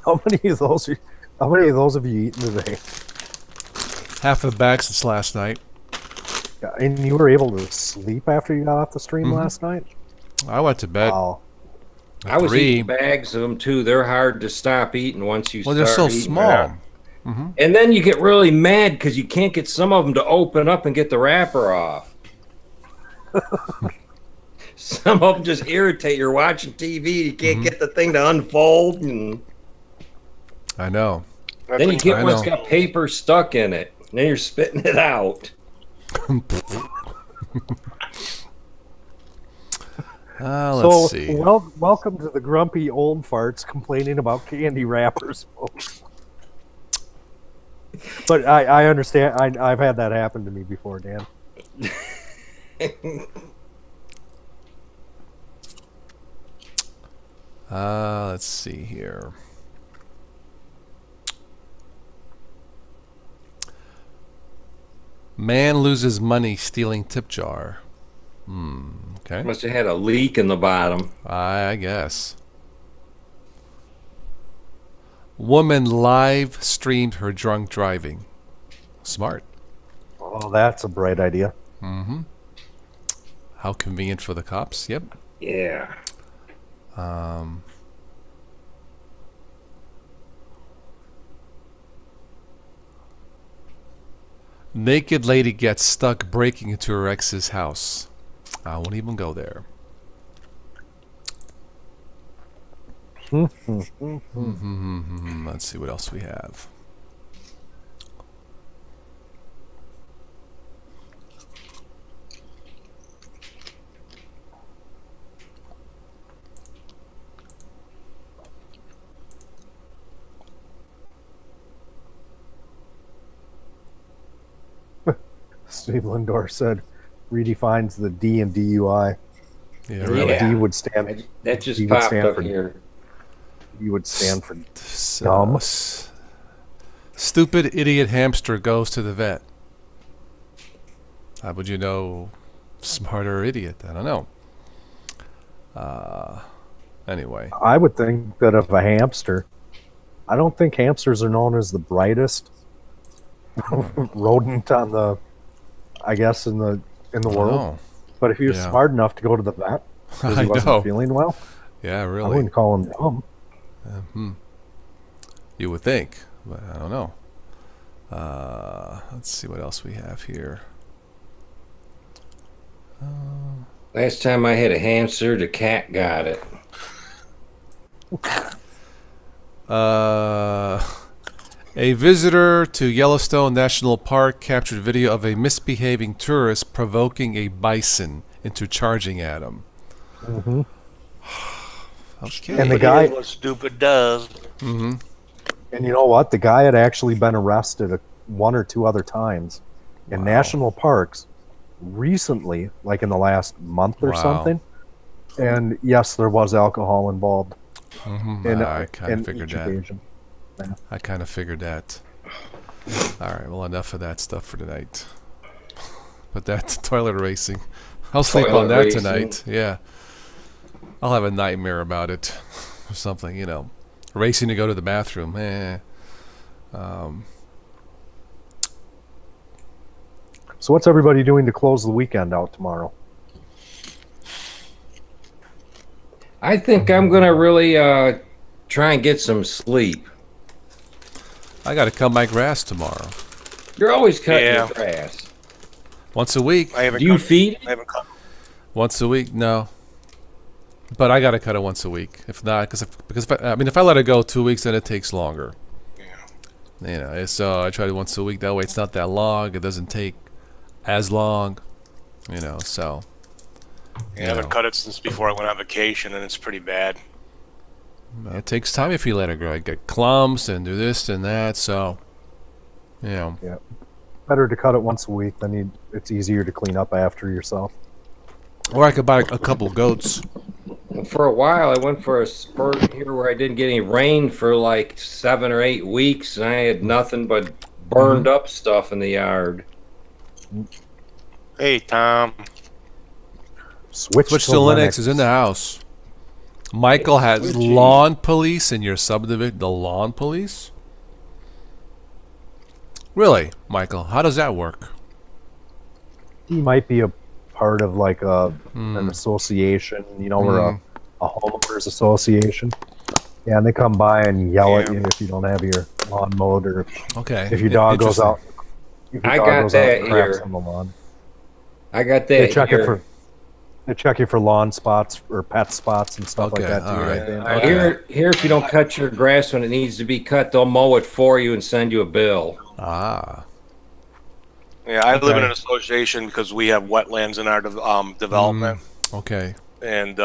How many of those have you eaten today? Half a bag since last night. Yeah, and you were able to sleep after you got off the stream Mm-hmm. last night? I went to bed. Wow. at I was 3. eating bags of them too. They're hard to stop eating once you Well, start they're so eating small. them. And then you get really mad because you can't get some of them to open up and get the wrapper off. Some of them just irritate. You're watching TV, you can't get the thing to unfold, and I know. then you get I one that's know. got paper stuck in it. And then you're spitting it out. Let's see. Welcome to the grumpy old farts complaining about candy wrappers, folks. But I understand. I've had that happen to me before, Dan. Let's see here. Man loses money stealing tip jar. Okay. Okay. Must have had a leak in the bottom. I guess. Woman live streamed her drunk driving. Smart. Oh, that's a bright idea. Mm-hmm. How convenient for the cops. Yep. Yeah. Naked lady gets stuck breaking into her ex's house. I won't even go there. Let's see what else we have. Steve Lindor said, redefines the D in DUI. Yeah, really. Yeah. D would stand. That just D would popped stand up for- here. D would stand for So, dumb. Stupid idiot hamster goes to the vet. How would you know smarter idiot? I don't know. Anyway. I would think that of a hamster. I don't think hamsters are known as the brightest rodent on the, I guess, in the world. Oh, But if he was Yeah. smart enough to go to the vet because I he wasn't know. feeling well, Yeah, I really. wouldn't call him dumb. You would think, but I don't know. Let's see what else we have here. Last time I had a hamster, the cat got it. A visitor to Yellowstone National Park captured video of a misbehaving tourist provoking a bison into charging at him. Mhm. Okay. And the But guy- here's what stupid does. Mm-hmm. And you know what? The guy had actually been arrested one or two other times in national parks recently, like in the last month or Wow. something. And yes, there was alcohol involved. I kind in of figured each that. occasion. I kind of figured that. All right, well, enough of that stuff for tonight. But that's toilet racing. I'll sleep on Toilet that racing. tonight. Yeah. I'll have a nightmare about it or something, you know. Racing to go to the bathroom. So what's everybody doing to close the weekend out tomorrow? I think I'm gonna really try and get some sleep. I got to cut my grass tomorrow. You're always cutting Yeah. your grass. Once a week. I haven't Do you cut- feed I haven't cut. Once a week? No. But I got to cut it once a week. If not, because if I let it go 2 weeks, then it takes longer. Yeah. You know, so I try to once a week. That way, it's not that long. It doesn't take as long. You know, so. I haven't cut it since before I went on vacation, and it's pretty bad. It takes time if you let it grow. I get clumps and do this and that. So, you know, Better to cut it once a week. Then it's easier to clean up after yourself. or I could buy a couple goats. For a while, I went for a spurt here where I didn't get any rain for like 7 or 8 weeks, and I had nothing but burned up stuff in the yard. Hey, Tom. Switch Switch to to Linux is in the house. Michael has Switching. lawn police in your subdivision. The lawn police? Really, Michael? How does that work? He might be a part of like an association, you know, or a homeowners association. Yeah, and they come by and yell at Yeah. you if you don't have your lawn mowed, or Okay. if your dog goes Interesting. out. If your I dog got goes out and that craps here. on the lawn. I got They that check here. it for. They check you for lawn spots or pet spots and stuff Okay, like that too. all right. Right, Dan? Okay. Here, if you don't cut your grass when it needs to be cut, they'll mow it for you and send you a bill. Ah. Yeah, I live in Okay. an association because we have wetlands in our development, Okay. and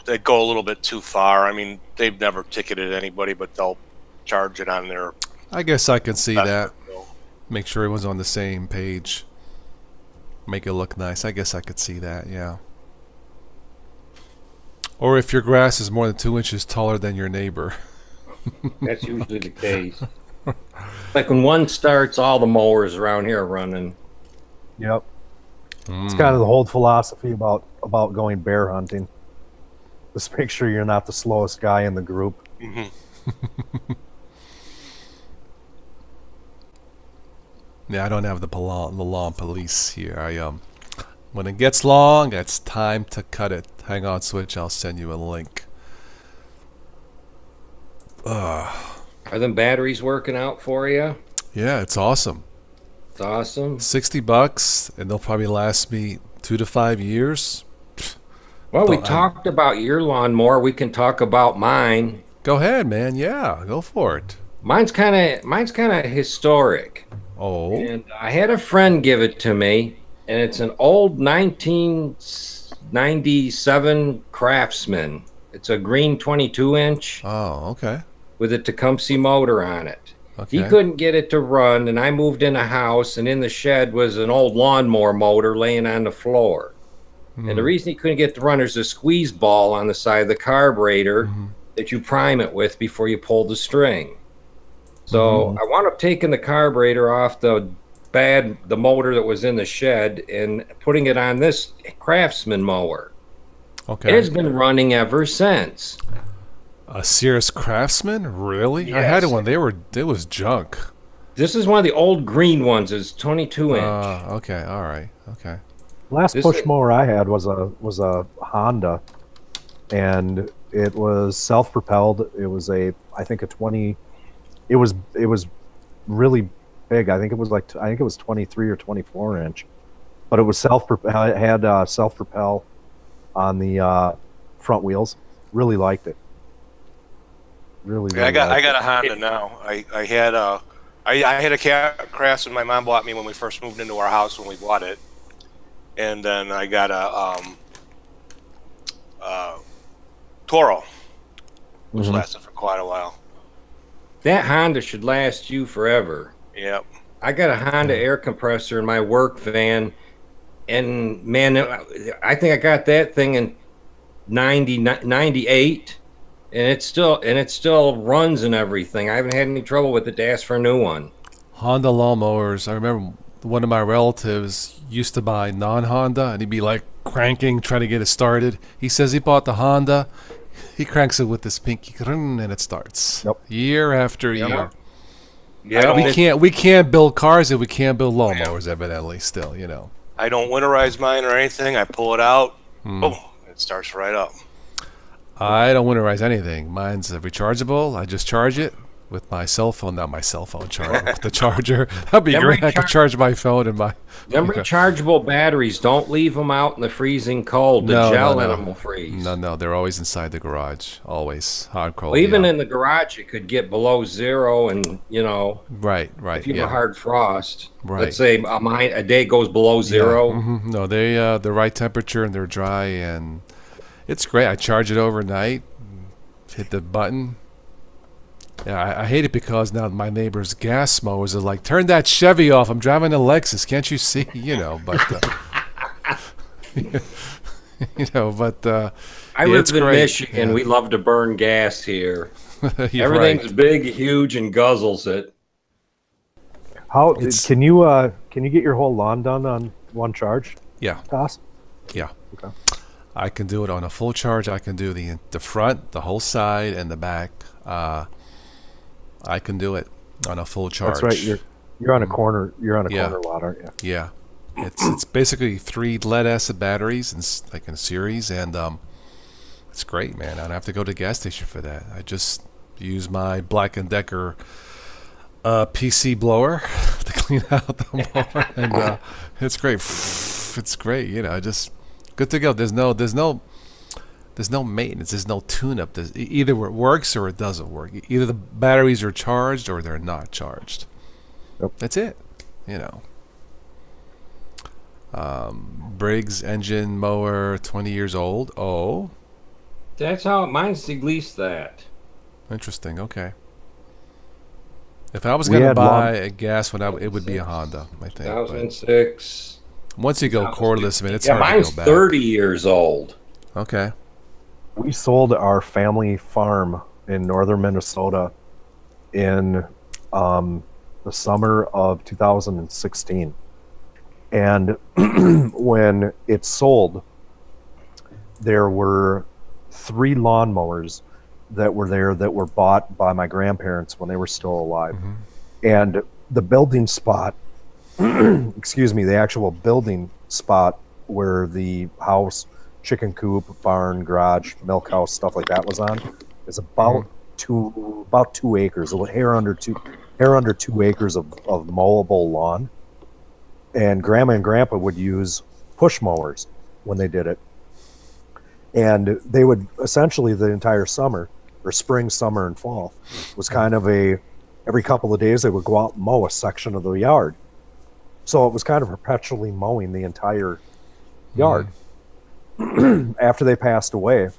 they go a little bit too far. I mean, they've never ticketed anybody, but they'll charge it on their. I guess I can see that. bill. Make sure everyone's on the same page. Make it look nice. I guess I could see that, yeah. Or if your grass is more than 2 inches taller than your neighbor. That's usually the case. Like when one starts, all the mowers around here are running. Yep. It's kind of the whole philosophy about going bear hunting. Just make sure you're not the slowest guy in the group. Yeah, I don't have the lawn police here. When it gets long, it's time to cut it. Hang on, Switch. I'll send you a link. Are them batteries working out for you? Yeah, it's awesome. It's awesome. $60, and they'll probably last me 2 to 5 years. Well, we talked about your lawnmower. We can talk about mine. Go ahead, man. Yeah, go for it. Mine's kind of historic. Oh. And I had a friend give it to me, and it's an old 1997 Craftsman. It's a green 22-inch Oh, okay. with a Tecumseh motor on it. Okay. He couldn't get it to run, and I moved in a house, and in the shed was an old lawnmower motor laying on the floor. And the reason he couldn't get to run, there's a squeeze ball on the side of the carburetor that you prime it with before you pull the string. So I wound up taking the carburetor off the motor that was in the shed and putting it on this Craftsman mower. Okay. It has been running ever since. A Sears Craftsman? Really? I Yes. had one. It was junk. This is one of the old green ones. It's 22-inch. Okay. All right. Okay. Last This push is- mower I had was a Honda, and it was self-propelled. It was I think a 20. It was really big. I think it was 23 or 24 inch, but it was self-propelled. It had self-propel on the front wheels. Really liked it. Really. Yeah, I got a Honda now. I had a Craftsman my mom bought me when we first moved into our house when we bought it, and then I got a Toro, which lasted for quite a while. That Honda should last you forever. Yep. I got a Honda air compressor in my work van, and man, I think I got that thing in 98, and it still runs and everything. I haven't had any trouble with it to ask for a new one. Honda lawnmowers. I remember one of my relatives used to buy non-Honda, and he'd be like cranking, trying to get it started. He says he bought the Honda. He cranks it with his pinky, and it starts. Yep. Year after year. Yeah, We can't build cars if we can't build lawnmowers. Evidently, still, I don't winterize mine or anything. I pull it out. Boom. It starts right up. I don't winterize anything. Mine's rechargeable. I just charge it with my cell phone. Not my cell phone charger. With the charger. That'd be Them great. I could charge my phone and my. them rechargeable batteries, don't leave them out in the freezing cold. The gel in them will freeze. No, they're always inside the garage. Always hard cold. Well, even yeah. in the garage, it could get below zero, and Right. if you have yeah. a hard frost, Right. let's say a day goes below zero. No, they the right temperature and they're dry and it's great. I charge it overnight. Hit the button. Yeah, I hate it because now my neighbor's gas mowers are like, turn that Chevy off. I'm driving a Lexus. Can't you see? But I yeah, live it's in great. Michigan. Yeah. We love to burn gas here. You're Everything's right. big, huge, and guzzles it. How It's- can you get your whole lawn done on one charge, Yeah, Toss? yeah. Okay. I can do it on a full charge. I can do the front, the whole side, and the back. I can do it on a full charge. That's right. You're on a corner. You're on a Yeah. corner lot, aren't you? Yeah, it's basically 3 lead acid batteries like in a series, and it's great, man. I don't have to go to the gas station for that. I just use my Black & Decker PC blower to clean out the mower, and it's great. It's great, just good to go. There's no maintenance. There's no tune-up. Either it works or it doesn't work. Either the batteries are charged or they're not charged. Yep. That's it. Briggs engine mower, 20 years old. Oh, That's how mine's at least that. interesting. Okay. If I was We going to had buy a gas one, it would be a Honda, I think. But 2006. once you go cordless, it's Yeah, hard mine's to go back. 30 years old. Okay. We sold our family farm in northern Minnesota in the summer of 2016. And when it sold, there were 3 lawnmowers that were there that were bought by my grandparents when they were still alive. And the building spot, excuse me, the actual building spot where the house, chicken coop, barn, garage, milk house, stuff like that was on, is about 2 acres, a hair under 2 acres of mowable lawn. And Grandma and Grandpa would use push mowers when they did it. And they would essentially the entire summer, or spring, summer, and fall, was kind of every couple of days they would go out and mow a section of the yard. So it was kind of perpetually mowing the entire yard. After they passed away,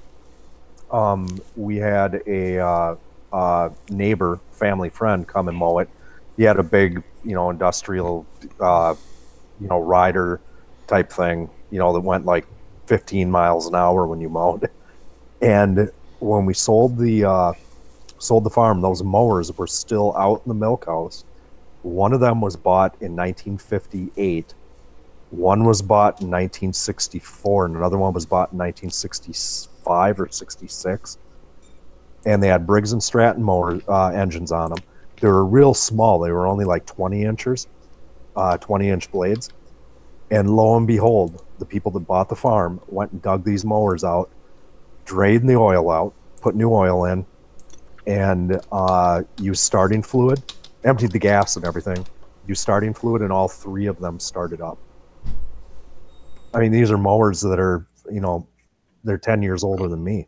we had a neighbor, family friend, come and mow it. He had a big, industrial, rider type thing, that went like 15 miles an hour when you mowed. And when we sold the farm, those mowers were still out in the milk house. One of them was bought in 1958. One was bought in 1964, and another one was bought in 1965 or 66. And they had Briggs and Stratton motor engines on them. They were real small. They were only like 20-inch blades. And lo and behold, the people that bought the farm went and dug these mowers out, drained the oil out, put new oil in, and used starting fluid, emptied the gas and everything, used starting fluid, and all 3 of them started up. I mean, these are mowers that are, they're 10 years older than me.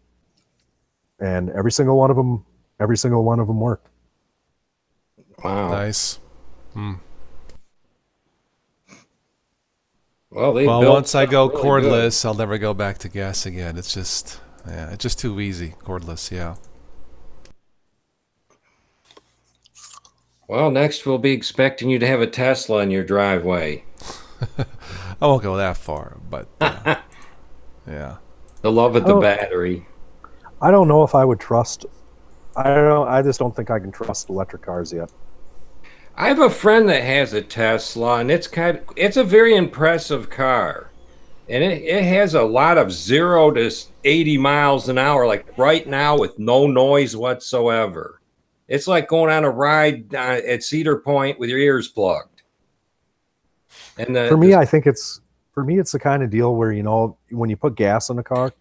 And every single one of them worked. Wow. Nice. Well, once I go really cordless, I'll never go back to gas again. It's just too easy, cordless, yeah. Well, next we'll be expecting you to have a Tesla in your driveway. I won't go that far, but yeah. The love of the battery. I don't know if I would trust. I don't know. I just don't think I can trust electric cars yet. I have a friend that has a Tesla, and it's a very impressive car, and it has a lot of 0 to 80 miles an hour, like right now, with no noise whatsoever. It's like going on a ride at Cedar Point with your ears plugged. And for me, I think it's the kind of deal where, when you put gas in a car,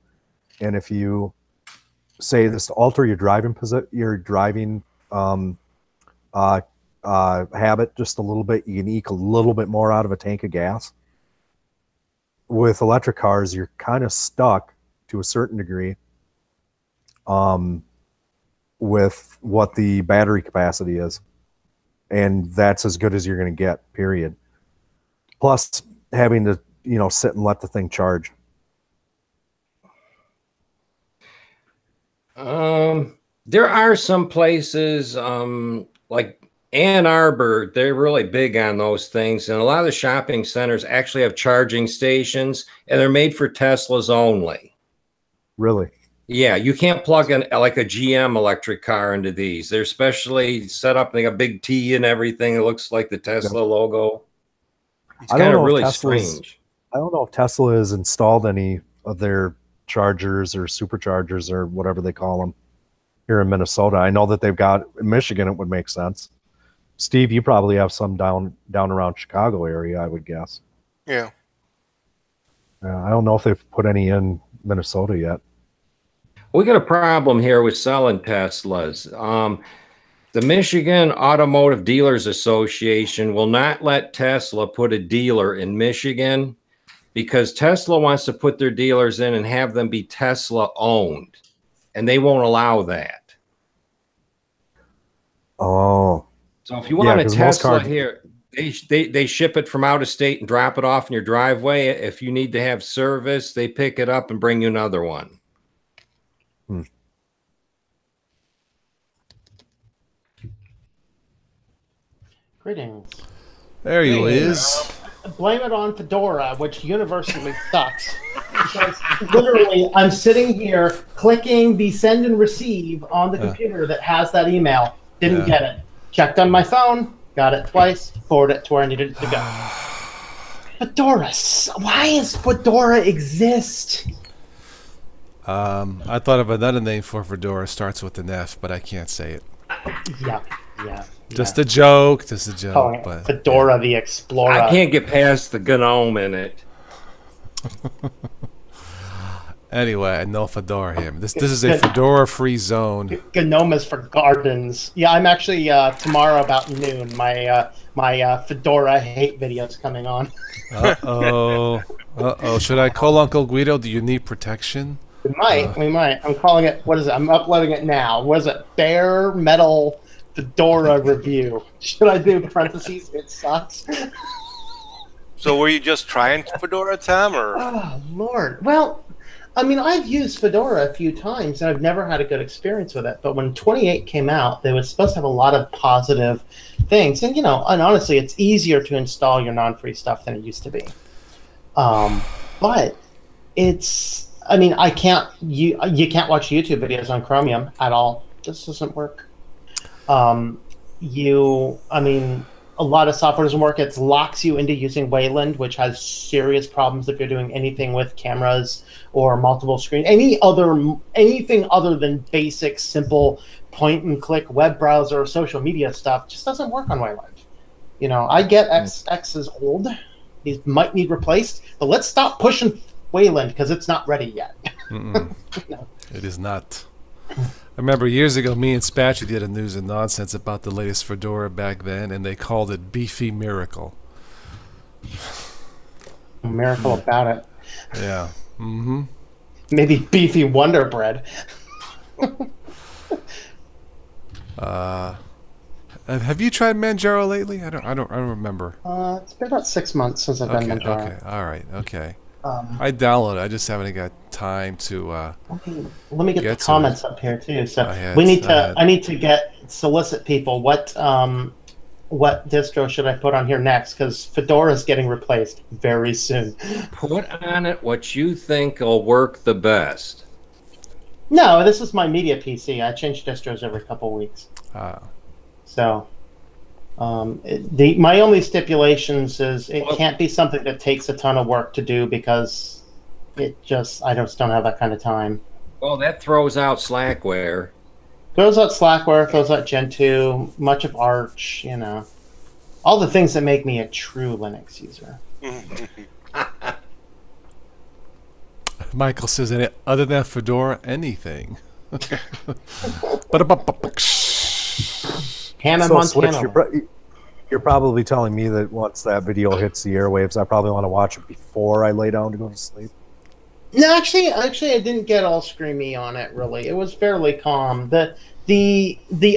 and if you say this to alter your driving habit just a little bit, you can eke a little bit more out of a tank of gas. With electric cars, you're kind of stuck to a certain degree with what the battery capacity is, and that's as good as you're going to get, period. Plus having to sit and let the thing charge. There are some places like Ann Arbor, they're really big on those things, and a lot of the shopping centers actually have charging stations, and they're made for Teslas only. Really? Yeah, you can't plug in like a GM electric car into these. They're specially set up, like a big T and everything. It looks like the Tesla logo. It's kind of really strange. I don't know if Tesla has installed any of their chargers or superchargers or whatever they call them here in Minnesota. I know that they've got in Michigan. It would make sense. Steve, you probably have some down around Chicago area, I would guess. Yeah. I don't know if they've put any in Minnesota yet. We got a problem here with selling Teslas. The Michigan Automotive Dealers Association will not let Tesla put a dealer in Michigan because Tesla wants to put their dealers in and have them be Tesla owned, and they won't allow that. Oh. So if you want a Tesla here, they ship it from out of state and drop it off in your driveway. If you need to have service, they pick it up and bring you another one. Greetings. There he is. Blame it on Fedora, which universally sucks. Because literally, I'm sitting here clicking the send and receive on the computer that has that email. Didn't get it. Checked on my phone, got it twice, forwarded it to where I needed it to go. Fedora. Why does Fedora exist? I thought of another name for Fedora. Starts with an F, but I can't say it. Yeah. Just a joke. Just a joke. Oh, but Fedora the Explorer. I can't get past the GNOME in it. Anyway, no Fedora here. This is a Fedora-free zone. GNOME is for gardens. Yeah, I'm actually tomorrow about noon. My Fedora hate video is coming on. Uh-oh. Should I call Uncle Guido? Do you need protection? We might. I'm calling it. What is it? I'm uploading it now. What is it? Bare Metal Fedora review. Should I do parentheses? It sucks. So were you just trying Fedora, Tom, or? Oh Lord. Well, I mean, I've used Fedora a few times, and I've never had a good experience with it. But when 28 came out, they were supposed to have a lot of positive things. And, and honestly, it's easier to install your non-free stuff than it used to be. But it's, I mean, you can't watch YouTube videos on Chromium at all. This doesn't work. A lot of software doesn't work. It locks you into using Wayland, which has serious problems if you're doing anything with cameras or multiple screen. Anything other than basic, simple point-and-click web browser or social media stuff just doesn't work on Wayland. I get X is old. These might need replaced, but let's stop pushing Wayland because it's not ready yet. It is not. I remember years ago, me and Spatchy did a news and nonsense about the latest Fedora back then, and they called it Beefy Miracle. Miracle about it. Yeah. Maybe Beefy Wonder Bread. Have you tried Manjaro lately? I don't remember. It's been about 6 months since I've done Manjaro. Okay. All right. Okay. I downloaded. I just haven't got time to. Let me get the comments up here too. So I need to solicit people. What distro should I put on here next? Because Fedora is getting replaced very soon. Put on it what you think will work the best. No, this is my media PC. I change distros every couple weeks. So. My only stipulations is it can't be something that takes a ton of work to do because I just don't have that kind of time. Well, that throws out Slackware. Throws out Slackware, throws out Gentoo, much of Arch, all the things that make me a true Linux user. Michael says, other than Fedora, anything. Hannah So, Montana. Switch, you're probably telling me that once that video hits the airwaves, I probably want to watch it before I lay down to go to sleep. No, actually, I didn't get all screamy on it. Really, it was fairly calm. The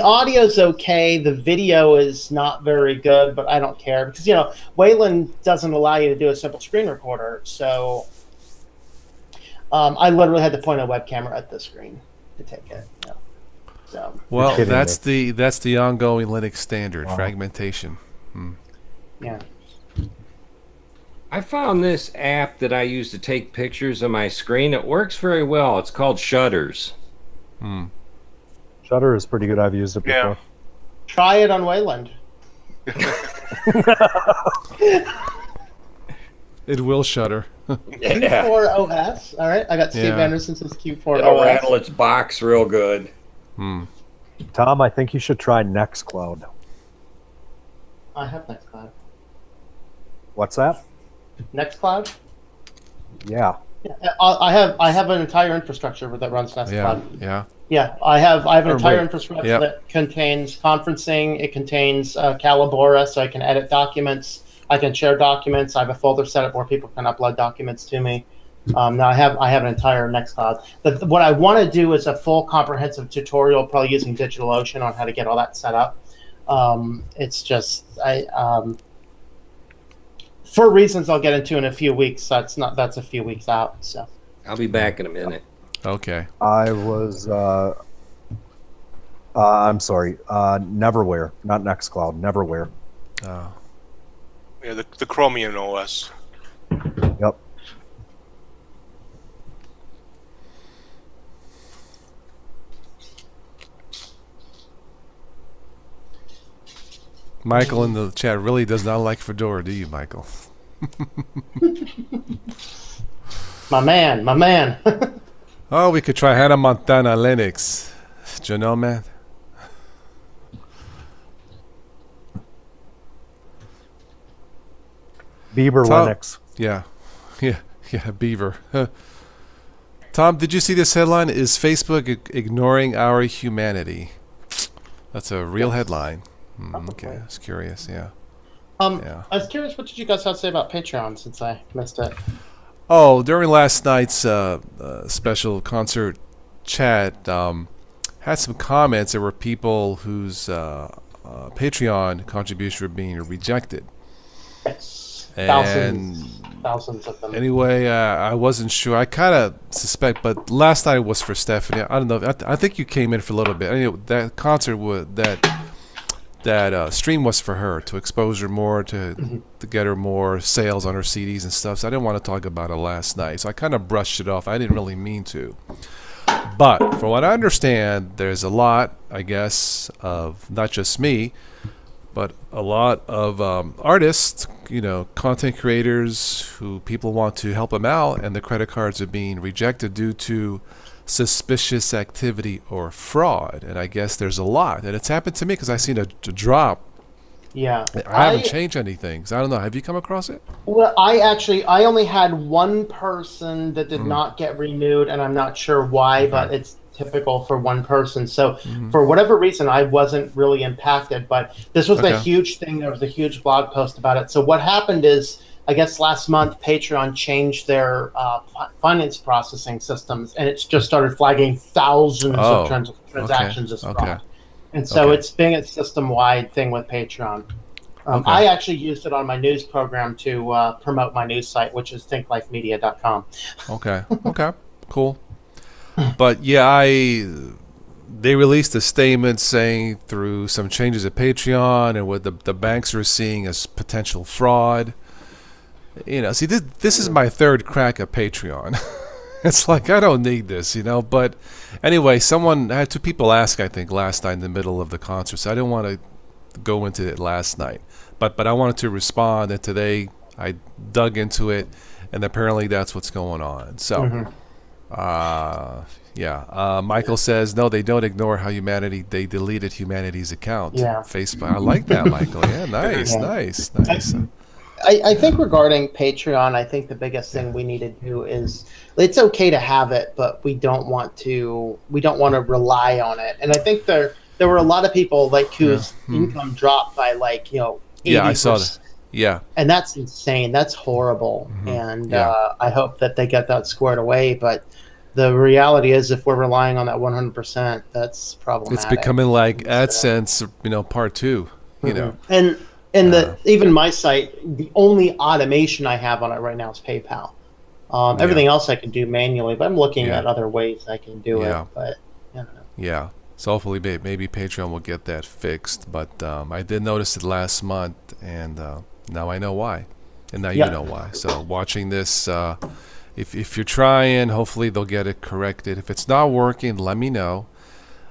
audio's okay. The video is not very good, but I don't care because Wayland doesn't allow you to do a simple screen recorder. So I literally had to point a web camera at the screen to take it. So. Well, that's the ongoing Linux standard, fragmentation. Yeah. I found this app that I use to take pictures of my screen. It works very well. It's called Shutters. Shutter is pretty good. I've used it before. Yeah. Try it on Wayland. It will shutter. Q4 OS. All right, I got Steve Anderson's Q4 It'll OS. rattle its box real good. Tom, I think you should try Nextcloud. I have Nextcloud. What's that? Nextcloud? Yeah. I have an entire infrastructure that runs Nextcloud. Yeah. I have an entire infrastructure that contains conferencing. It contains Calibora, so I can edit documents. I can share documents. I have a folder set up where people can upload documents to me. Now I have an entire Nextcloud. What I want to do is a full comprehensive tutorial, probably using DigitalOcean, on how to get all that set up. It's just for reasons I'll get into in a few weeks. That's a few weeks out. So I'll be back in a minute. Okay. I was. I'm sorry. Neverwhere, not Nextcloud. Neverwhere. Oh. Yeah, the Chromium OS. Yep. Michael in the chat really does not like Fedora, do you, Michael? My man, my man. Oh, we could try Hannah Montana Linux. Do you know, man? Beaver Tom- Linux. Yeah, Beaver. Tom, did you see this headline? Is Facebook ignoring our humanity? That's a real headline. Okay, I was curious. Yeah. Yeah. I was curious, what did you guys have to say about Patreon since I missed it? Oh, during last night's special concert chat, had some comments. There were people whose Patreon contributions were being rejected. Yes. And Thousands of them. anyway, I wasn't sure. I kind of suspect, but last night was for Stephanie. I don't know. I think you came in for a little bit. Anyway, that concert was that stream was for her to expose her more, to get her more sales on her CDs and stuff. So I didn't want to talk about it last night. So I kind of brushed it off. I didn't really mean to. But from what I understand, there's a lot, I guess, of not just me, but a lot of artists, content creators who people want to help them out, and the credit cards are being rejected due to suspicious activity or fraud. And I guess there's a lot. And it's happened to me because I've seen a drop. Yeah. I haven't changed anything. So I don't know. Have you come across it? Well, I only had one person that did not get renewed, and I'm not sure why, but it's typical for one person. So for whatever reason, I wasn't really impacted, but this was a huge thing. There was a huge blog post about it. So what happened is, I guess last month, Patreon changed their finance processing systems, and it's just started flagging thousands of transactions as fraud. And so it's being a system-wide thing with Patreon. I actually used it on my news program to promote my news site, which is thinklifemedia.com. Okay, cool. But yeah, they released a statement saying through some changes at Patreon and what the banks are seeing as potential fraud. See, this is my third crack at Patreon. It's like, I don't need this, But anyway, I had two people ask, I think, last night in the middle of the concert. So I didn't want to go into it last night. But I wanted to respond, and today I dug into it, and apparently that's what's going on. So, Michael says, no, they don't ignore they deleted humanity's account. Yeah. Facebook. I like that, Michael. Yeah, nice. I think regarding Patreon, I think the biggest thing we need to do is, it's okay to have it, but we don't want to rely on it. And I think there were a lot of people whose income dropped by 80%. Yeah, I saw that. Yeah. And that's insane. That's horrible. And I hope that they get that squared away. But the reality is, if we're relying on that 100%, that's problematic. It's becoming like AdSense, part 2, And even my site, the only automation I have on it right now is PayPal. Everything else I can do manually, but I'm looking at other ways I can do it. But I don't know. Yeah. So hopefully maybe Patreon will get that fixed. But I did notice it last month, and now I know why. And now you know why. So watching this, if you're trying, hopefully they'll get it corrected. If it's not working, let me know.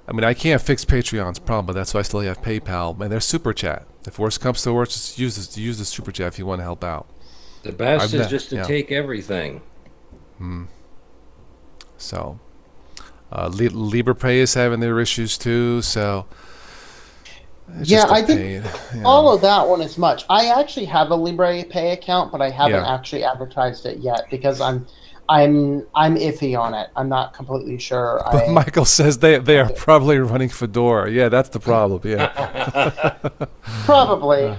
I mean, I can't fix Patreon's problem, but that's why I still have PayPal. And there's Super Chat. If worse comes to worse, just use the Super Chat if you want to help out. The best is just to take everything. So, LibrePay is having their issues too. So, I didn't follow that one as much. I actually have a LibrePay account, but I haven't actually advertised it yet because I'm iffy on it. I'm not completely sure. But Michael says they are probably running Fedora. Yeah, that's the problem. Yeah. Probably.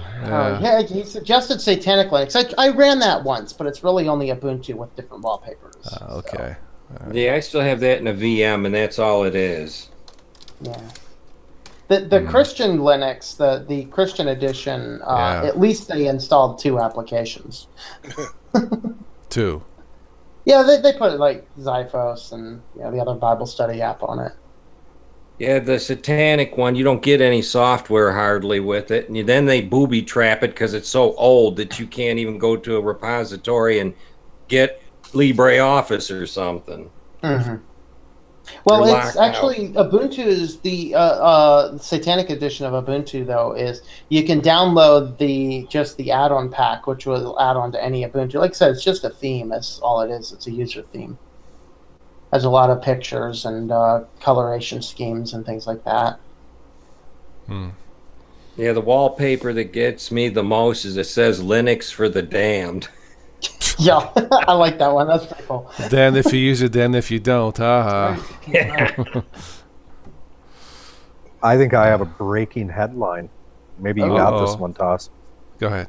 He suggested Satanic Linux. I ran that once, but it's really only Ubuntu with different wallpapers. Okay. Right. Yeah, I still have that in a VM, and that's all it is. Yeah. The Christian Linux, the Christian edition, at least they installed 2 applications. 2. Yeah, they put Xiphos and the other Bible study app on it. Yeah, the Satanic one, you don't get any software hardly with it. And then they booby trap it because it's so old that you can't even go to a repository and get LibreOffice or something. Well, You're it's locked out. actually Ubuntu is the Satanic edition of Ubuntu. Though is you can download just the add-on pack, which will add on to any Ubuntu. Like I said, it's just a theme. That's all it is. It's a user theme. Has a lot of pictures and coloration schemes and things like that. Yeah, the wallpaper that gets me the most is it says Linux for the damned. Yeah, I like that one. That's pretty cool. Then if you use it, then if you don't. Haha. I think I have a breaking headline. Maybe you got this Uh-oh. one, Toss. Go ahead.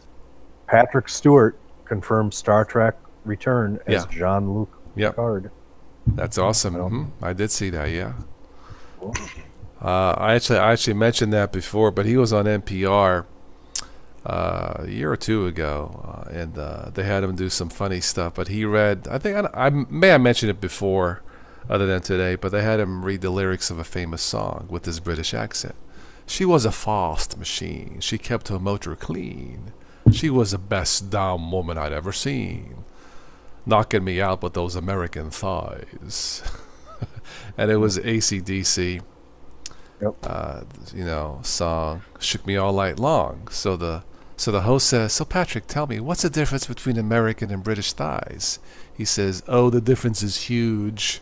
Patrick Stewart confirmed Star Trek return as Yeah. Jean-Luc Yep. Picard. That's awesome. Well. I did see that. Yeah. I actually mentioned that before, but he was on NPR a year or two ago, and they had him do some funny stuff. But he read, I think I may have mentioned it before, other than today, but they had him read the lyrics of a famous song with his British accent. She was a fast machine. She kept her motor clean. She was the best damn woman I'd ever seen. Knocking me out with those American thighs. And it was AC/DC. Yep. Song shook me all night long. So the host says, "So Patrick, tell me, what's the difference between American and British thighs?" He says, "Oh, the difference is huge."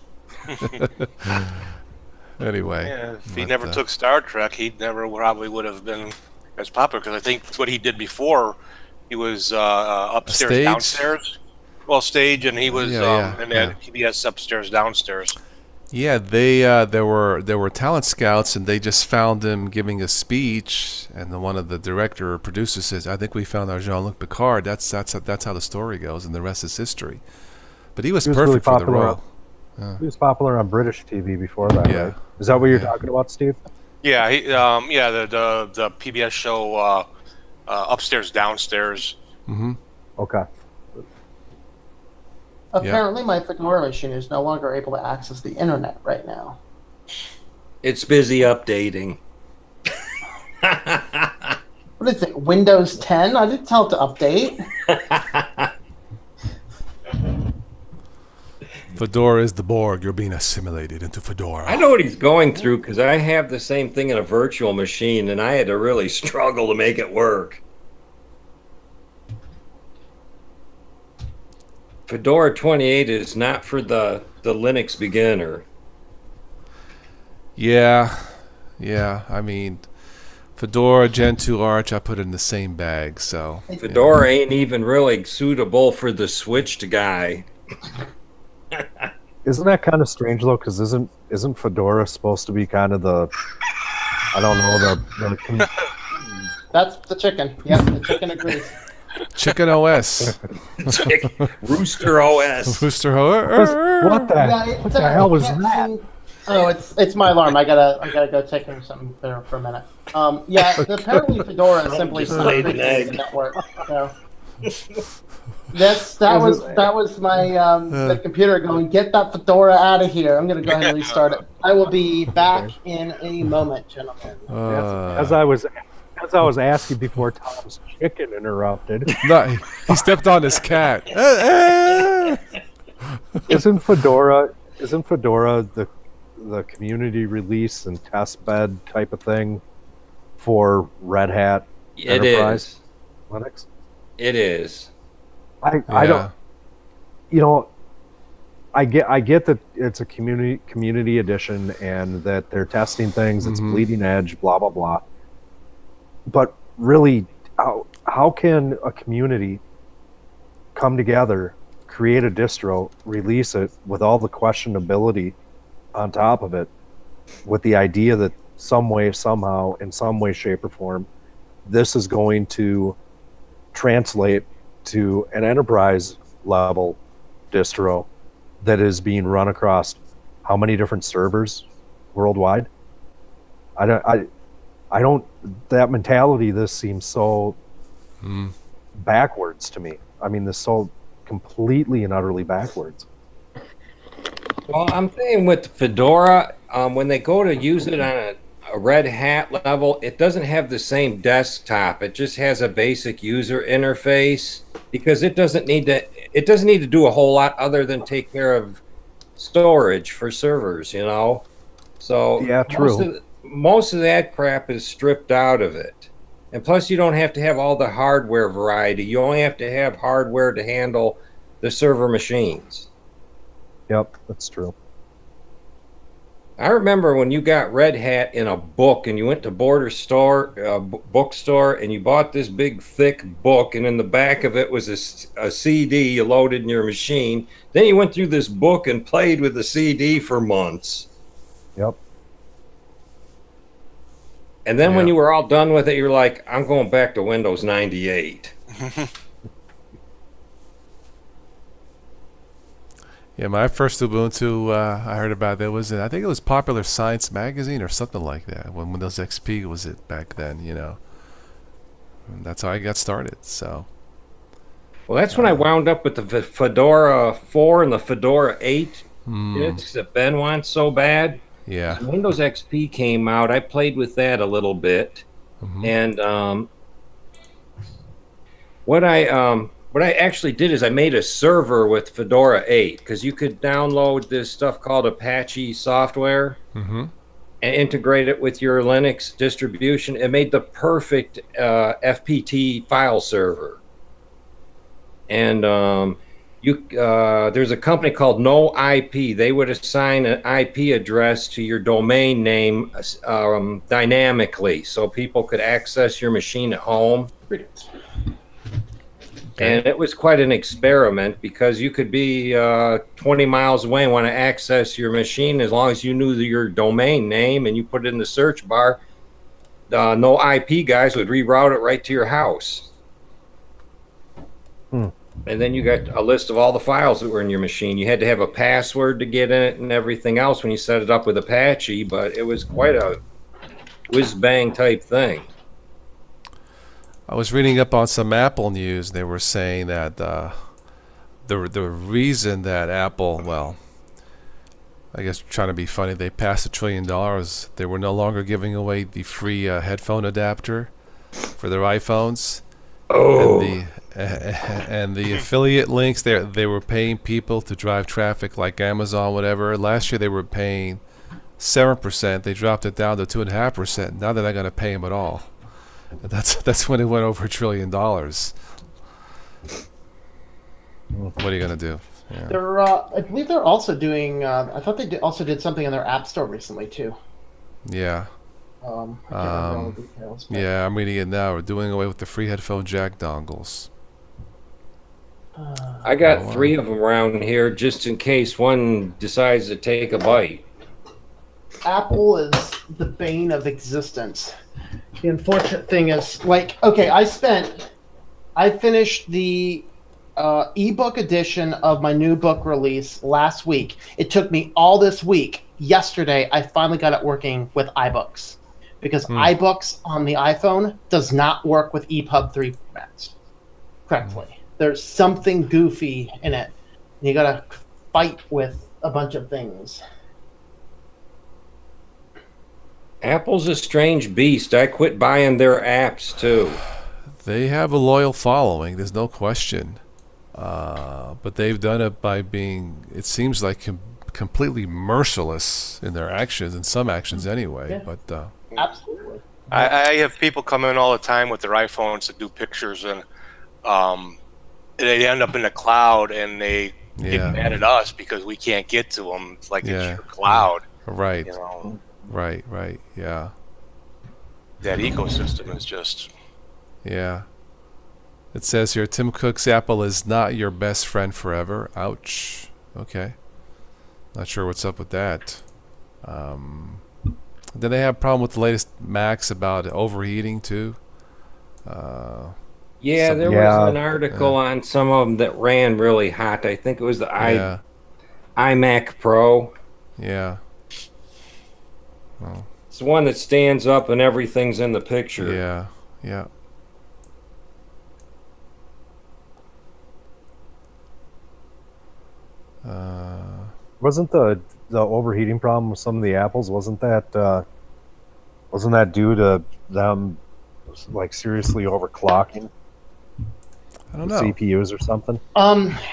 Anyway, Yeah, if he but, never took Star Trek, he never probably would have been as popular. Because I think what he did before, he was upstairs, Stage? downstairs. Well, stage, and he was Yeah, and then PBS upstairs, downstairs. yeah, they there were talent scouts, and they just found him giving a speech, and one of the director or producers says, "I think we found our Jean-Luc Picard." That's how the story goes, and the rest is history. But he was He was really perfect for the popular. role. He was popular on British TV before that, Yeah. right? Is that what you're Yeah. talking about, Steve? Yeah, the PBS show upstairs, downstairs. Okay. Apparently, my Fedora machine is no longer able to access the internet right now. It's busy updating. What is it? Windows 10? I didn't tell it to update. Fedora is the Borg. You're being assimilated into Fedora. I know what he's going through because I have the same thing in a virtual machine, and I had to really struggle to make it work. Fedora 28 is not for the Linux beginner. Yeah. I mean, Fedora, Gentoo, Arch, I put it in the same bag. So Fedora ain't even really suitable for the switched guy. Isn't that kind of strange though? Because isn't Fedora supposed to be kind of the, I don't know, That's the chicken. Yep, the chicken agrees. Chicken OS, Rooster OS. Booster what the, Yeah, what the hell was that? Oh, it's my alarm. I gotta go take care of something there for a minute. Apparently Fedora is simply just laid an the egg. network. So. That was my the computer going, get that Fedora out of here. I'm gonna go ahead and restart it. I will be back in a moment, gentlemen. As I was asking before Tom's chicken interrupted. No, he stepped on his cat. Isn't Fedora the community release and test bed type of thing for Red Hat It Enterprise is. Linux? It is. I don't, I get that it's a community edition and that they're testing things, it's bleeding edge, blah blah blah. But really, how can a community come together, create a distro, release it with all the questionability on top of it, with the idea that some way, somehow, in some way, shape, or form, this is going to translate to an enterprise level distro that is being run across how many different servers worldwide? I don't that mentality, this seems so backwards to me. I mean, this so completely and utterly backwards. Well, I'm saying with Fedora, when they go to use it on a Red Hat level, it doesn't have the same desktop. It just has a basic user interface because it doesn't need to do a whole lot other than take care of storage for servers, you know. So Yeah, true. Most of that crap is stripped out of it. And plus, you don't have to have all the hardware variety. You only have to have hardware to handle the server machines. Yep, that's true. I remember when you got Red Hat in a book and you went to bookstore, and you bought this big thick book, and in the back of it was a CD you loaded in your machine. Then you went through this book and played with the CD for months. Yep. And then when you were all done with it, you're like, I'm going back to Windows 98. Yeah, my first Ubuntu I heard about that was I think it was Popular Science magazine or something like that when Windows XP was it back then, you know. And that's how I got started. So. Well, that's when I wound up with the Fedora 4 and the Fedora 8 kits that Ben wants so bad. Yeah. So Windows XP came out. I played with that a little bit, and what I actually did is I made a server with Fedora 8 because you could download this stuff called Apache software and integrate it with your Linux distribution. It made the perfect FPT file server. And there's a company called NoIP. They would assign an IP address to your domain name dynamically, so people could access your machine at home. And it was quite an experiment because you could be 20 miles away and want to access your machine as long as you knew your domain name and you put it in the search bar. NoIP guys would reroute it right to your house. And then you got a list of all the files that were in your machine. You had to have a password to get in it and everything else when you set it up with Apache, but it was quite a whiz-bang type thing. I was reading up on some Apple news. They were saying that the reason that Apple, well, I guess trying to be funny, they passed $1 trillion. They were no longer giving away the free headphone adapter for their iPhones. Oh. And the affiliate links, they were paying people to drive traffic like Amazon, whatever. Last year they were paying 7%. They dropped it down to 2.5%. Now they're not going to pay them at all. That's when it went over $1 trillion. What are you going to do? Yeah. They're, I believe they're also doing. I thought they also did something in their App Store recently too. Yeah. I can't remember all the details. But, Yeah, I'm reading it now. We're doing away with the free headphone jack dongles. I got 3 of them around here just in case one decides to take a bite. Apple is the bane of existence. The unfortunate thing is, like, okay, I finished the ebook edition of my new book release last week. It took me all this week. Yesterday, I finally got it working with iBooks because iBooks on the iPhone does not work with EPUB 3 formats correctly. There's something goofy in it. You gotta fight with a bunch of things. Apple's a strange beast. I quit buying their apps too. They have a loyal following, there's no question. But they've done it by being, it seems like, completely merciless in their actions, in some actions anyway. Yeah. But Absolutely. I have people come in all the time with their iPhones to do pictures, and they end up in the cloud, and they get mad at us because we can't get to them. It's like it's your cloud. Right. You know? Right, yeah. That ecosystem is just... Yeah. It says here, Tim Cook's Apple is not your best friend forever. Ouch. Okay. Not sure what's up with that. Then they have a problem with the latest Macs about overheating too. Yeah, there was an article on some of them that ran really hot. I think it was the iMac Pro. Yeah. Well, it's the one that stands up and everything's in the picture. Yeah. Wasn't the overheating problem with some of the apples? Wasn't that due to them like seriously overclocking? I don't know. CPUs or something?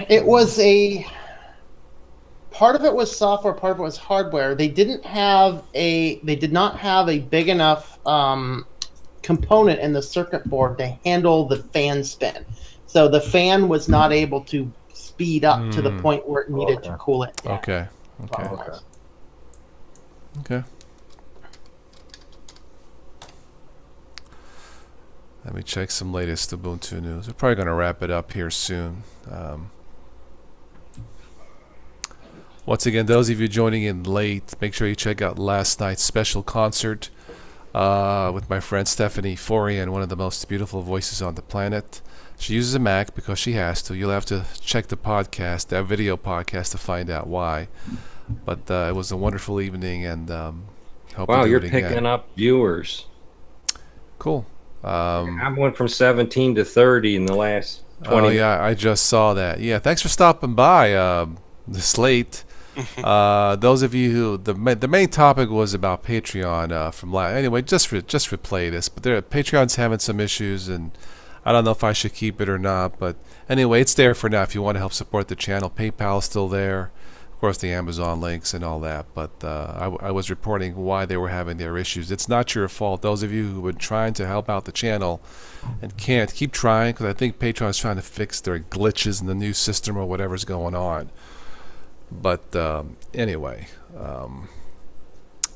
It was a part of it was software, part of it was hardware. They did not have a big enough component in the circuit board to handle the fan spin. So the fan was not able to speed up to the point where it needed to cool it down. Okay. Let me check some latest Ubuntu news. We're probably going to wrap it up here soon. Once again, those of you joining in late, make sure you check out last night's special concert with my friend Stephanie Forian, one of the most beautiful voices on the planet. She uses a Mac because she has to. You'll have to check the podcast, that video podcast, to find out why. But it was a wonderful evening, and hope wow, to do you're it again. picking up viewers. Cool. I went from 17 to 30 in the last 20 Oh yeah, I just saw that. Yeah, thanks for stopping by this late. Those of you who the main topic was about Patreon from last. Anyway, just replay this. But Patreon's having some issues, and I don't know if I should keep it or not. But anyway, it's there for now if you want to help support the channel. PayPal's still there. Of course, the Amazon links and all that. But I was reporting why they were having their issues. It's not your fault. Those of you who were trying to help out the channel and can't, keep trying, because I think Patreon's trying to fix their glitches in the new system or whatever's going on. But anyway, and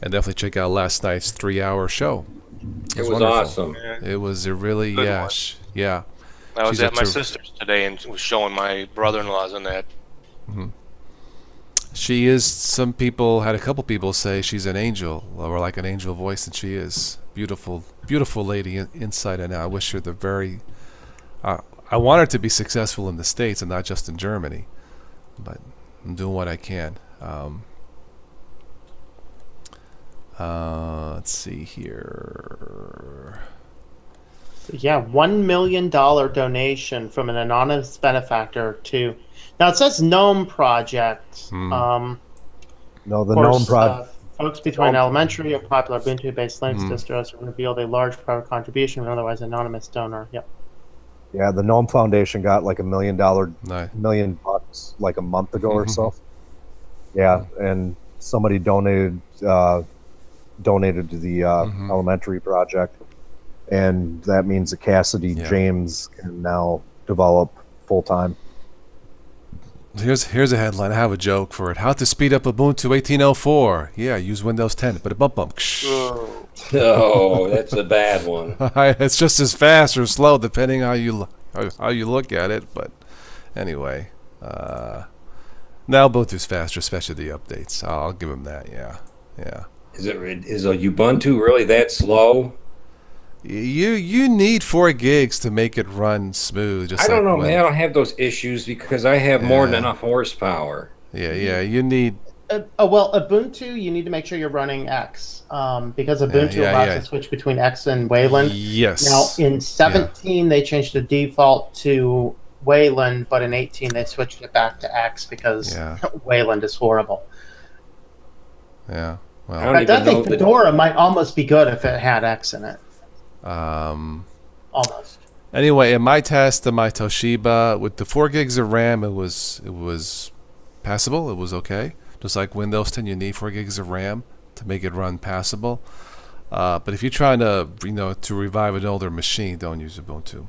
definitely check out last night's 3-hour show. It was wonderful. awesome. It was a really, Good yeah, one. yeah. I was She's at a my ter- sister's today and was showing my brother-in-laws on that. She is. Some people had a couple people say she's an angel, or like an angel voice, and she is beautiful, beautiful lady inside and out. I wish her the very. I want her to be successful in the States and not just in Germany, but I'm doing what I can. Let's see here. Yeah, $1 million donation from an anonymous benefactor to. Now it says GNOME Project. No, the Of course, GNOME Project. Folks between elementary or popular Ubuntu-based Linux distros have revealed a large private contribution from an otherwise anonymous donor. Yep. Yeah, the GNOME Foundation got like $1 million, Nice. $1,000,000 like a month ago or so. Yeah, and somebody donated to the elementary project, and that means that Cassidy James can now develop full time. Here's a headline. I have a joke for it. How to speed up Ubuntu 18.04. Yeah, use Windows 10. But a bump. Oh, that's a bad one. It's just as fast or slow depending how you look at it. But anyway, now Ubuntu's faster, especially the updates. I'll give them that. Yeah. Is a Ubuntu really that slow? You need 4 gigs to make it run smooth. Just I don't know, when- man. I don't have those issues because I have more than enough horsepower. Yeah. You need. Well, Ubuntu, you need to make sure you're running X, because Ubuntu allows you to switch between X and Wayland. Yes. Now, in 17, they changed the default to Wayland, but in 18, they switched it back to X because Wayland is horrible. Yeah. Well. I think Fedora might almost be good if it had X in it. Almost. Anyway, in my test of my Toshiba with the 4 gigs of RAM, it was passable. It was okay. Just like Windows 10, you need 4 gigs of RAM to make it run passable. But if you're trying to to revive an older machine, don't use Ubuntu.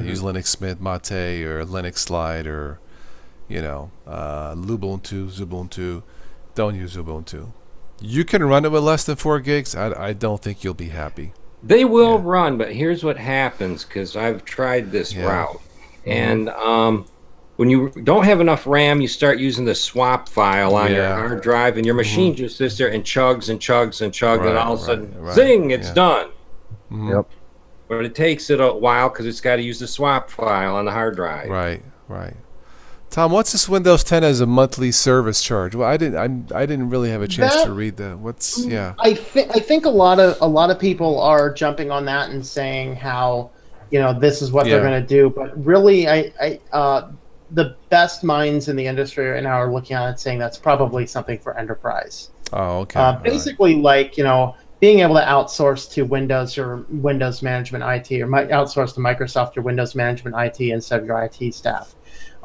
Use Linux Mint, Mate, or Linux Slide, or Lubuntu, Xubuntu. Don't use Ubuntu. You can run it with less than 4 gigs. I don't think you'll be happy. They will run, but here's what happens, because I've tried this route. And when you don't have enough RAM, you start using the swap file on your hard drive, and your machine just sits there and chugs and chugs and chugs, and all of a sudden, zing, it's done. Yep. But it takes it a while because it's got to use the swap file on the hard drive. Right. Tom, what's this Windows 10 as a monthly service charge? Well, I didn't really have a chance to read that. I think a lot of people are jumping on that and saying how this is what they're going to do, but really, the best minds in the industry right now are looking at it saying that's probably something for enterprise. Oh, okay. Basically, like being able to outsource to Windows or Windows Management IT, or outsource to Microsoft or Windows Management IT instead of your IT staff.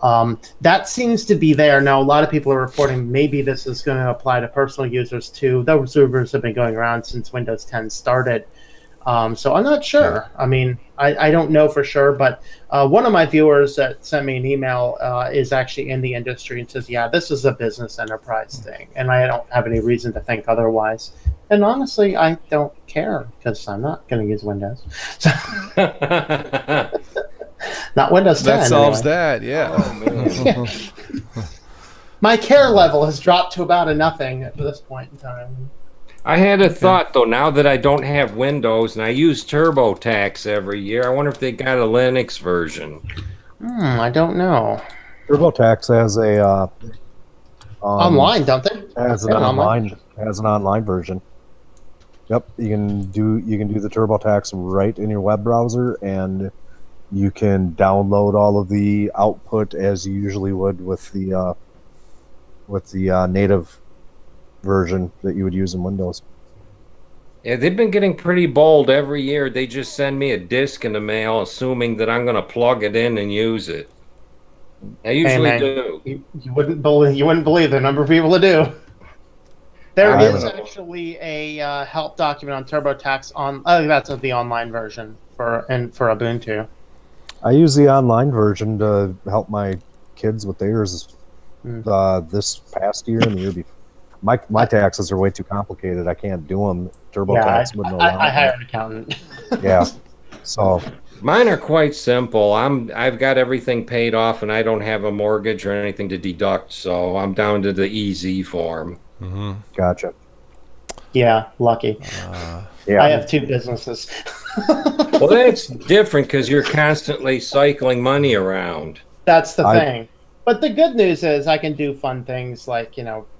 That seems to be there now. A lot of people are reporting maybe this is going to apply to personal users too. Those rumors have been going around since Windows 10 started. So I'm not sure. I mean, I don't know for sure, but one of my viewers that sent me an email is actually in the industry and says, yeah, this is a business enterprise thing. And I don't have any reason to think otherwise. And honestly, I don't care because I'm not going to use Windows. So not Windows 10. That solves anyway. that, yeah. Oh, man. Yeah. My care level has dropped to about a nothing at this point in time. I had a thought, though, now that I don't have Windows and I use TurboTax every year, I wonder if they got a Linux version. I don't know. TurboTax has a Online, don't they? has an online version. Yep, you can do the TurboTax right in your web browser, and you can download all of the output as you usually would with the native version that you would use in Windows. Yeah, they've been getting pretty bold every year. They just send me a disk in the mail, assuming that I'm going to plug it in and use it. I usually man, do. You wouldn't believe the number of people that do. There is actually a help document on TurboTax on. That's the online version for Ubuntu. I use the online version to help my kids with theirs this past year and the year before. My taxes are way too complicated. I can't do them. TurboTax wouldn't allow I hire an accountant. Yeah. So Mine are quite simple. I've got everything paid off, and I don't have a mortgage or anything to deduct, so I'm down to the EZ form. gotcha. Yeah, lucky. Yeah. I have two businesses. Well, that's different because you're constantly cycling money around. That's the thing. But the good news is I can do fun things like,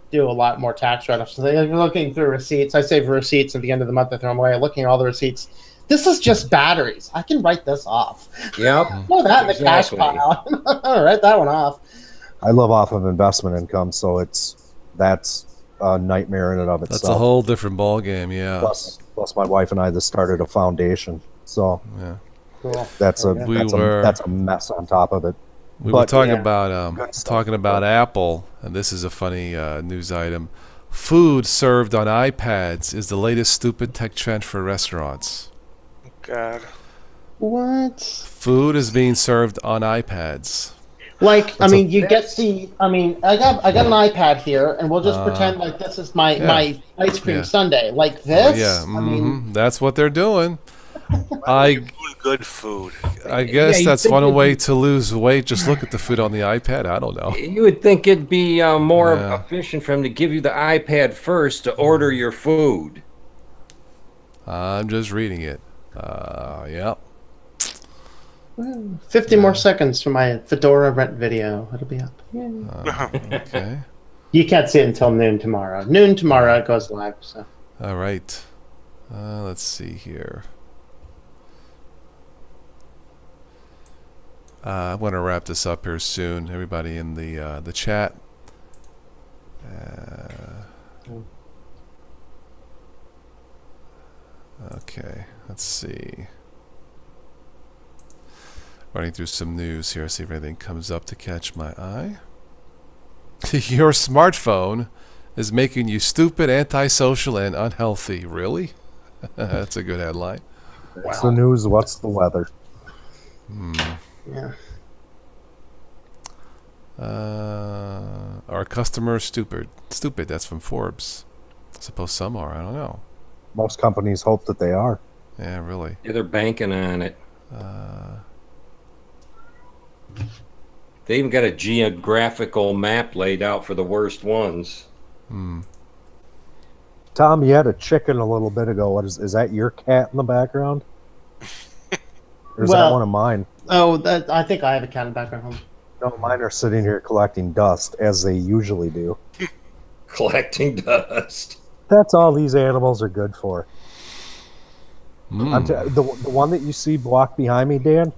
do a lot more tax write-offs. Like looking through receipts. I save receipts at the end of the month. I throw them away. Looking at all the receipts. This is just batteries. I can write this off. Yep. Throw that in the cash pile. I'll write that one off. I live off of investment income, so that's a nightmare in and of itself. That's a whole different ballgame, yeah. Plus my wife and I just started a foundation, so Yeah. Cool. that's a mess on top of it. We were talking yeah. about Apple, and this is a funny news item. Food served on iPads is the latest stupid tech trend for restaurants. God. What? Food is being served on iPads. Like, I mean, you get the. I mean, I got an iPad here, and we'll just pretend like this is my ice cream sundae. Like this. Yeah, I mean, that's what they're doing. Doing good food. I guess you that's think one way to lose weight. Just look at the food on the iPad. I don't know. You would think it'd be more efficient for them to give you the iPad first to order your food. I'm just reading it. Yeah. 50 more seconds for my Fedora rent video. It'll be up. Okay. You can't see it until noon tomorrow. Noon tomorrow it goes live. So. All right. Let's see here. I want to wrap this up here soon. Everybody in the chat. Okay. Let's see. Running through some news here. See if anything comes up to catch my eye. Your smartphone is making you stupid, antisocial, and unhealthy. Really? That's a good headline. What's the news? What's the weather? Yeah. Are customers stupid? Stupid. That's from Forbes. I suppose some are. I don't know. Most companies hope that they are. Yeah, really. Yeah, they're banking on it. They even got a geographical map laid out for the worst ones. Tom, you had a chicken a little bit ago. What is that your cat in the background? Or is that one of mine? Oh, I think I have a cat in the background home. No, mine are sitting here collecting dust, as they usually do. Collecting dust. That's all these animals are good for. The one that you see blocked behind me, Dan,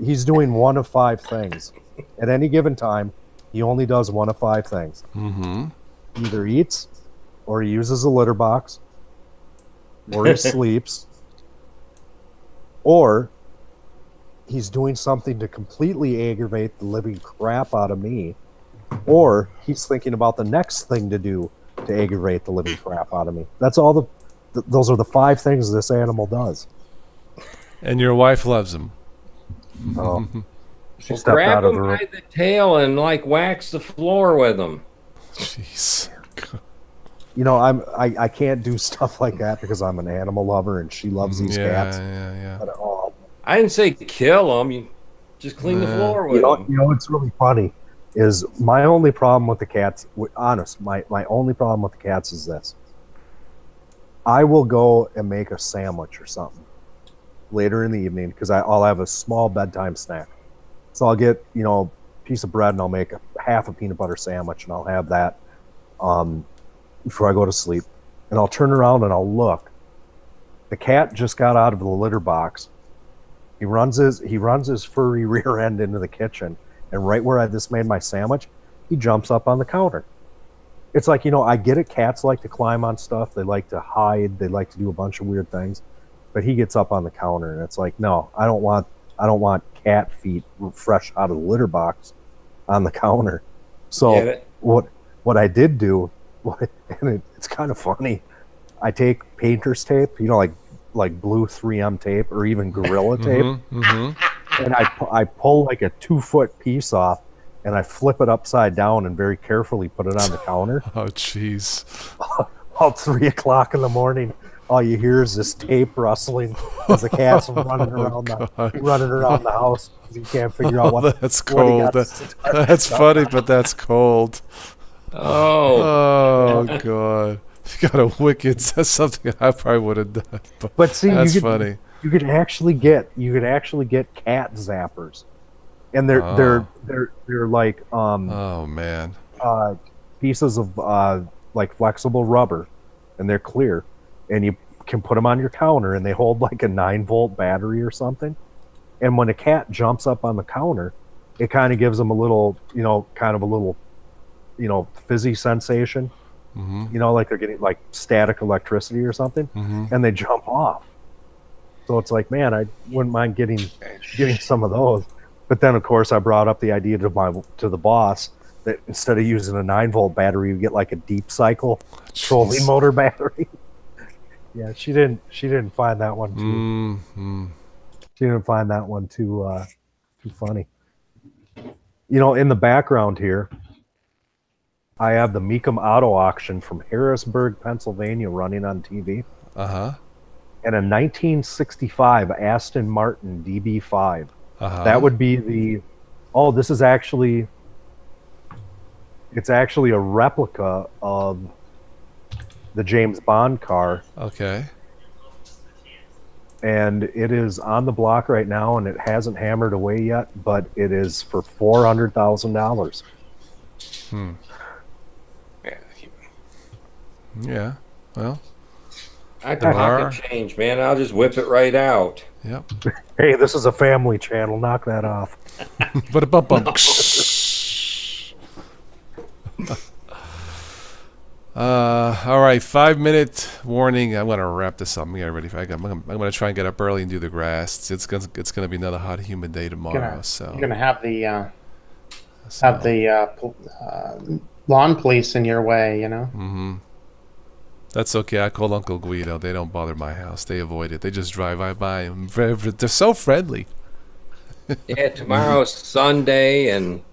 he's doing one of 5 things. At any given time, he only does one of 5 things. He either eats, or he uses a litter box, or he sleeps, or he's doing something to completely aggravate the living crap out of me, or he's thinking about the next thing to do to aggravate the living crap out of me. That's all those are the 5 things this animal does. And your wife loves him. Oh, she Well, stepped grab out of him the room. by the tail and like wax the floor with him. Jeez. You know, I can't do stuff like that because I'm an animal lover and she loves these cats. Yeah. But, oh, I didn't say kill him. You just clean the floor with him. you know what's really funny is my only problem with the cats. My only problem with the cats is this. I will go and make a sandwich or something later in the evening because I'll have a small bedtime snack. So I'll get a piece of bread and I'll make half a peanut butter sandwich and I'll have that before I go to sleep. And I'll turn around and I'll look. The cat just got out of the litter box. He runs his furry rear end into the kitchen, and right where I just made my sandwich, he jumps up on the counter. It's like, I get it. Cats like to climb on stuff. They like to hide. They like to do a bunch of weird things. But he gets up on the counter, and it's like, no, I don't want cat feet fresh out of the litter box on the counter. So what I did do, and it's kind of funny, I take painter's tape, like blue 3M tape or even Gorilla tape, and I pull like a 2-foot piece off, and I flip it upside down and very carefully put it on the counter. Oh, jeez. About 3 o'clock in the morning, all you hear is this tape rustling as the cat's running around the house because he can't figure out what. That's cold. That's funny, but that's cold. Oh, God. You got a wicked. That's something I probably would have done. But see, that's funny. You could actually get cat zappers, and they're like oh man, pieces of like flexible rubber, and they're clear, and you can put them on your counter, and they hold like a 9-volt battery or something. And when a cat jumps up on the counter, it kind of gives them a little, fizzy sensation. Like they're getting like static electricity or something, and they jump off. So it's like, man, I wouldn't mind getting some of those. But then, of course, I brought up the idea to the boss that instead of using a 9-volt battery, you get like a deep cycle trolling motor battery. Yeah, she didn't find that one too. She didn't find that one too funny. In the background here, I have the Mecum Auto Auction from Harrisburg, Pennsylvania, running on TV. And a 1965 Aston Martin DB5. That would be the. Oh, this is actually. It's actually a replica of the James Bond car. Okay. And it is on the block right now, and it hasn't hammered away yet, but it is for $400,000. Yeah. Well. I can pocket change, man. I'll just whip it right out. Yep. Hey, this is a family channel. Knock that off. But a bump. All right, 5-minute warning. I'm gonna wrap this up. I'm getting ready. I'm gonna try and get up early and do the grass. It's gonna be another hot, humid day tomorrow. You're gonna have the lawn police in your way, That's okay. I call Uncle Guido. They don't bother my house. They avoid it. They just drive right by. They're so friendly. Yeah, tomorrow's Sunday, and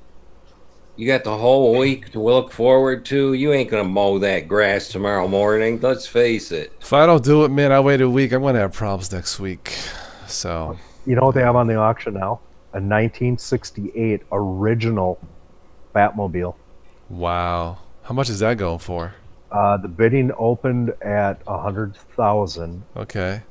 you got the whole week to look forward to. You ain't gonna mow that grass tomorrow morning. Let's face it. If I don't do it, man, I wait a week. I'm gonna have problems next week. So. You know what they have on the auction now? A 1968 original Batmobile. Wow. How much is that going for? The bidding opened at $100,000. Okay.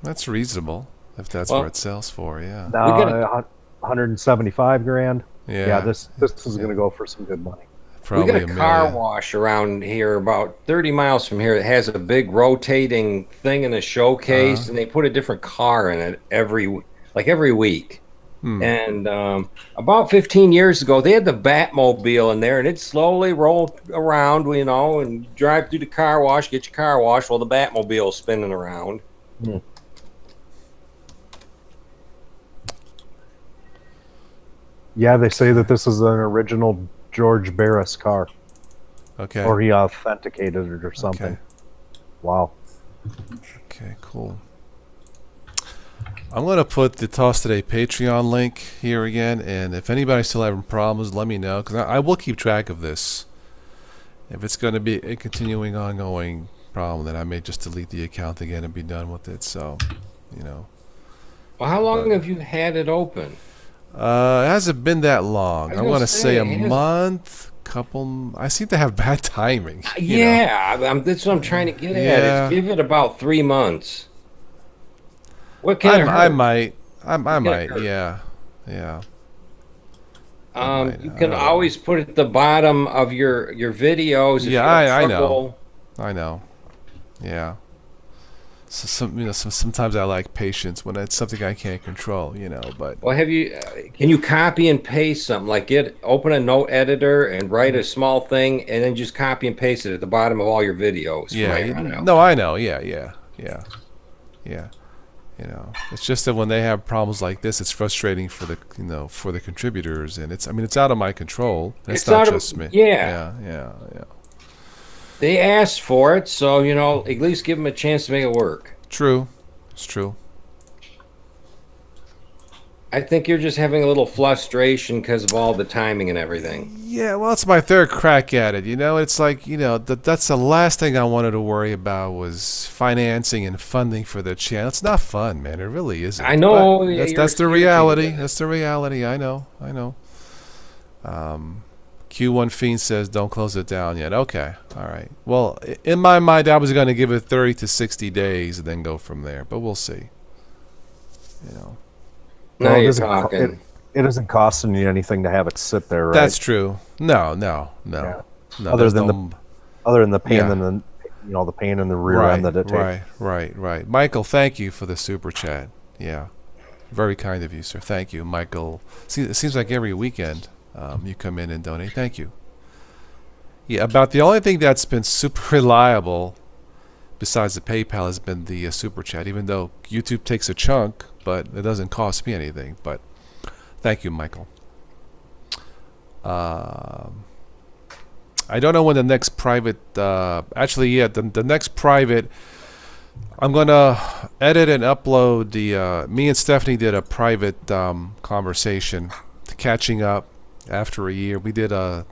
That's reasonable if that's where it sells for. Yeah. Now, 175 grand. Yeah. This is going to go for some good money. Probably we got a car wash around here about 30 miles from here. It has a big rotating thing in a showcase, and they put a different car in it every week. And about 15 years ago, they had the Batmobile in there, and it slowly rolled around, and drive through the car wash, get your car washed while the Batmobile's spinning around. Yeah, they say that this is an original George Barris car, Okay. or he authenticated it or something. Okay. Wow. Okay, cool. I'm going to put the Toss Today Patreon link here again, and if anybody's still having problems, let me know, because I will keep track of this. If it's going to be a continuing, ongoing problem, then I may just delete the account again and be done with it. So, you know. Well, how long have you had it open? It hasn't been that long. I was I gonna want to say a say, it has- month, couple. I seem to have bad timing. you know. Yeah, that's what I'm trying to get at. Yeah. Is give it about 3 months. What can it I hurt? might. I What can it might. hurt? Yeah. Yeah. You I can don't know. always put at the bottom of your videos. If Yeah, you have I know. trouble. I know. Yeah. So sometimes I lack patience when it's something I can't control, you know. But Well, can you copy and paste something? Like open a note editor and write a small thing, and then just copy and paste it at the bottom of all your videos. from yeah, here on out. no, I know. Yeah. You know, it's just that when they have problems like this, it's frustrating for the contributors, and it's out of my control. It's not out of- just me. yeah. Yeah. They asked for it, so at least give them a chance to make it work. True. It's true. I think you're just having a little frustration because of all the timing and everything. Yeah, well, it's my third crack at it. It's like that's the last thing I wanted to worry about was financing and funding for the channel. It's not fun, man. It really isn't. I know, But you're that's the serious reality. about it. That's the reality. I know. Q1 Fiend says don't close it down yet. Okay, all right. Well, in my mind, I was going to give it 30 to 60 days and then go from there. But we'll see. Now Well, it you're isn't co- talking. It isn't costing you anything to have it sit there, right? That's true. No. Yeah. No, Other there's than no- Other than the pain Yeah. in the pain in the rear end that it takes. Right. Michael, thank you for the super chat. Yeah, very kind of you, sir. Thank you, Michael. See, it seems like every weekend you come in and donate. Thank you. Yeah, about the only thing that's been super reliable, besides the PayPal, has been the super chat. Even though YouTube takes a chunk, but it doesn't cost me anything. But thank you, Michael. I don't know when the next private. The next private. I'm gonna edit and upload the. Me and Stephanie did a private conversation, catching up after a year. We did a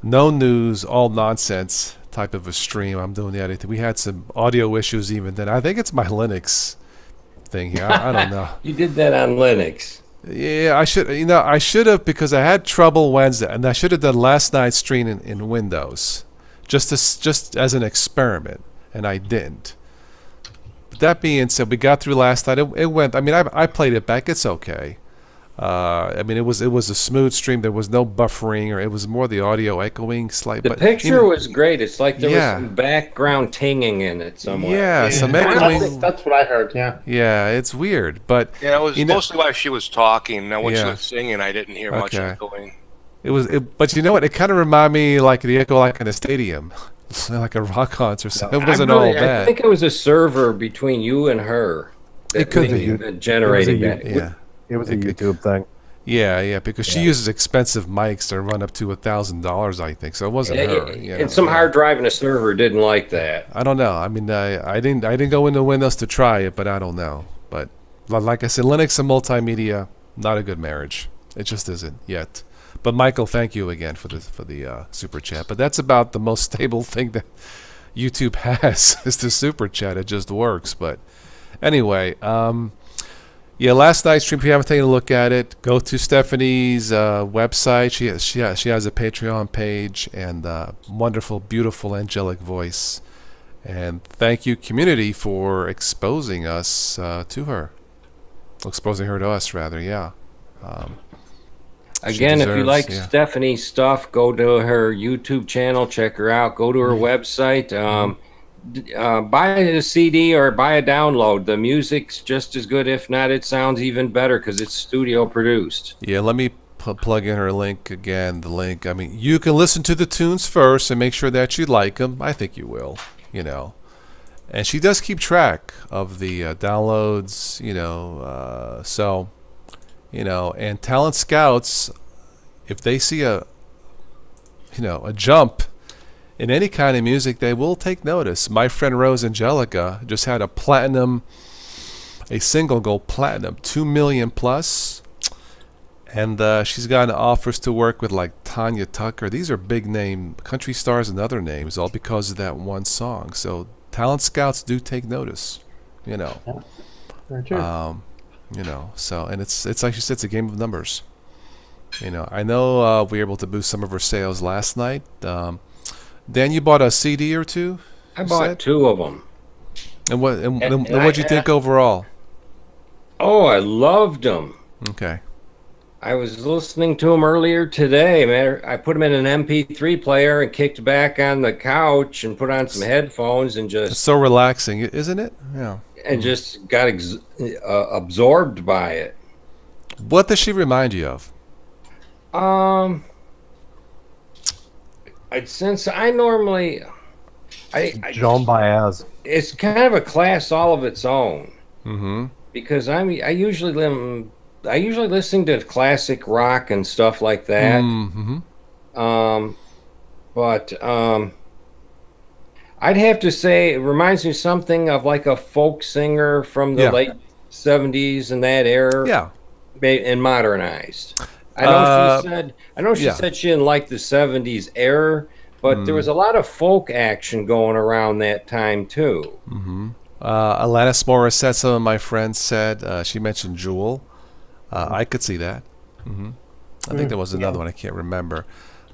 no news, all nonsense type of a stream. I'm doing the editing. We had some audio issues even then. I think it's my Linux thing here. I don't know. You did that on Linux. Yeah, I should have because I had trouble Wednesday, and I should have done last night's stream in Windows, just as an experiment, and I didn't. But that being said, we got through last night. It went. I mean, I played it back. It's okay. I mean, it was a smooth stream. There was no buffering, or it was more the audio echoing slightly. The picture was great. It's like there Yeah. was some background tinging in it somewhere. Yeah, some That's, echoing. that's what I heard. Yeah. Yeah, it's weird, but Yeah, it was You know- mostly while she was talking. Now when she Yeah. was singing, I didn't hear much Okay. echoing. but you know what? It kind of reminded me like the echo like in a stadium, like a rock concert. So it wasn't all I bad. think it was a server between you and her. It could be. that generated It was that. Yeah. It was a It- YouTube thing. Yeah, because she uses expensive mics that run up to $1,000, I think. So it wasn't her. you know, And some yeah. hard drive in a server didn't like that. I don't know. I mean, I didn't go into Windows to try it, but I don't know. But like I said, Linux and multimedia, not a good marriage. It just isn't yet. But Michael, thank you again for the super chat. But that's about the most stable thing that YouTube has is the super chat. It just works. But anyway, yeah, last night's stream. If you haven't taken a look at it, go to Stephanie's website. She has a Patreon page and wonderful, beautiful, angelic voice. And thank you, community, for exposing us to her. Exposing her to us, rather. Yeah. Again, if you deserves- like yeah. Stephanie's stuff, go to her YouTube channel, check her out. Go to her website. Buy a CD or buy a download. The music's just as good, if not, it sounds even better because it's studio produced. Yeah, let me plug in her link again. The link. I mean, you can listen to the tunes first and make sure that you like them. I think you will. And she does keep track of the downloads. So you know, and talent scouts, if they see a jump in any kind of music, they will take notice. My friend Rose Angelica just had a single go platinum, 2 million plus, and she's gotten offers to work with like Tanya Tucker. These are big name country stars and other names, all because of that one song. So talent scouts do take notice, you know. Yeah, very true. You know, so, and it's like you said, it's a game of numbers. You know, I know we were able to boost some of her sales last night. Dan, you bought a CD or two? I bought 2 of them. And what'd you think overall? Oh, I loved them. Okay. I was listening to them earlier today. Man, I put them in an MP3 player and kicked back on the couch and put on some headphones and It's just so relaxing, isn't it? Yeah. and just got absorbed by it. What does she remind you of? Since I normally, Joan Baez. it's kind of a class all of its own Mm-hmm. because I usually listen to classic rock and stuff like that. Mm-hmm. But I'd have to say it reminds me something of like a folk singer from the late 70s and that era. Yeah. And modernized. I know she said she didn't like the 70s era, but there was a lot of folk action going around that time too. Mm-hmm. Alanis Morissette, some of my friends said, she mentioned Jewel. I could see that. Mm-hmm. I think there was another one, I can't remember.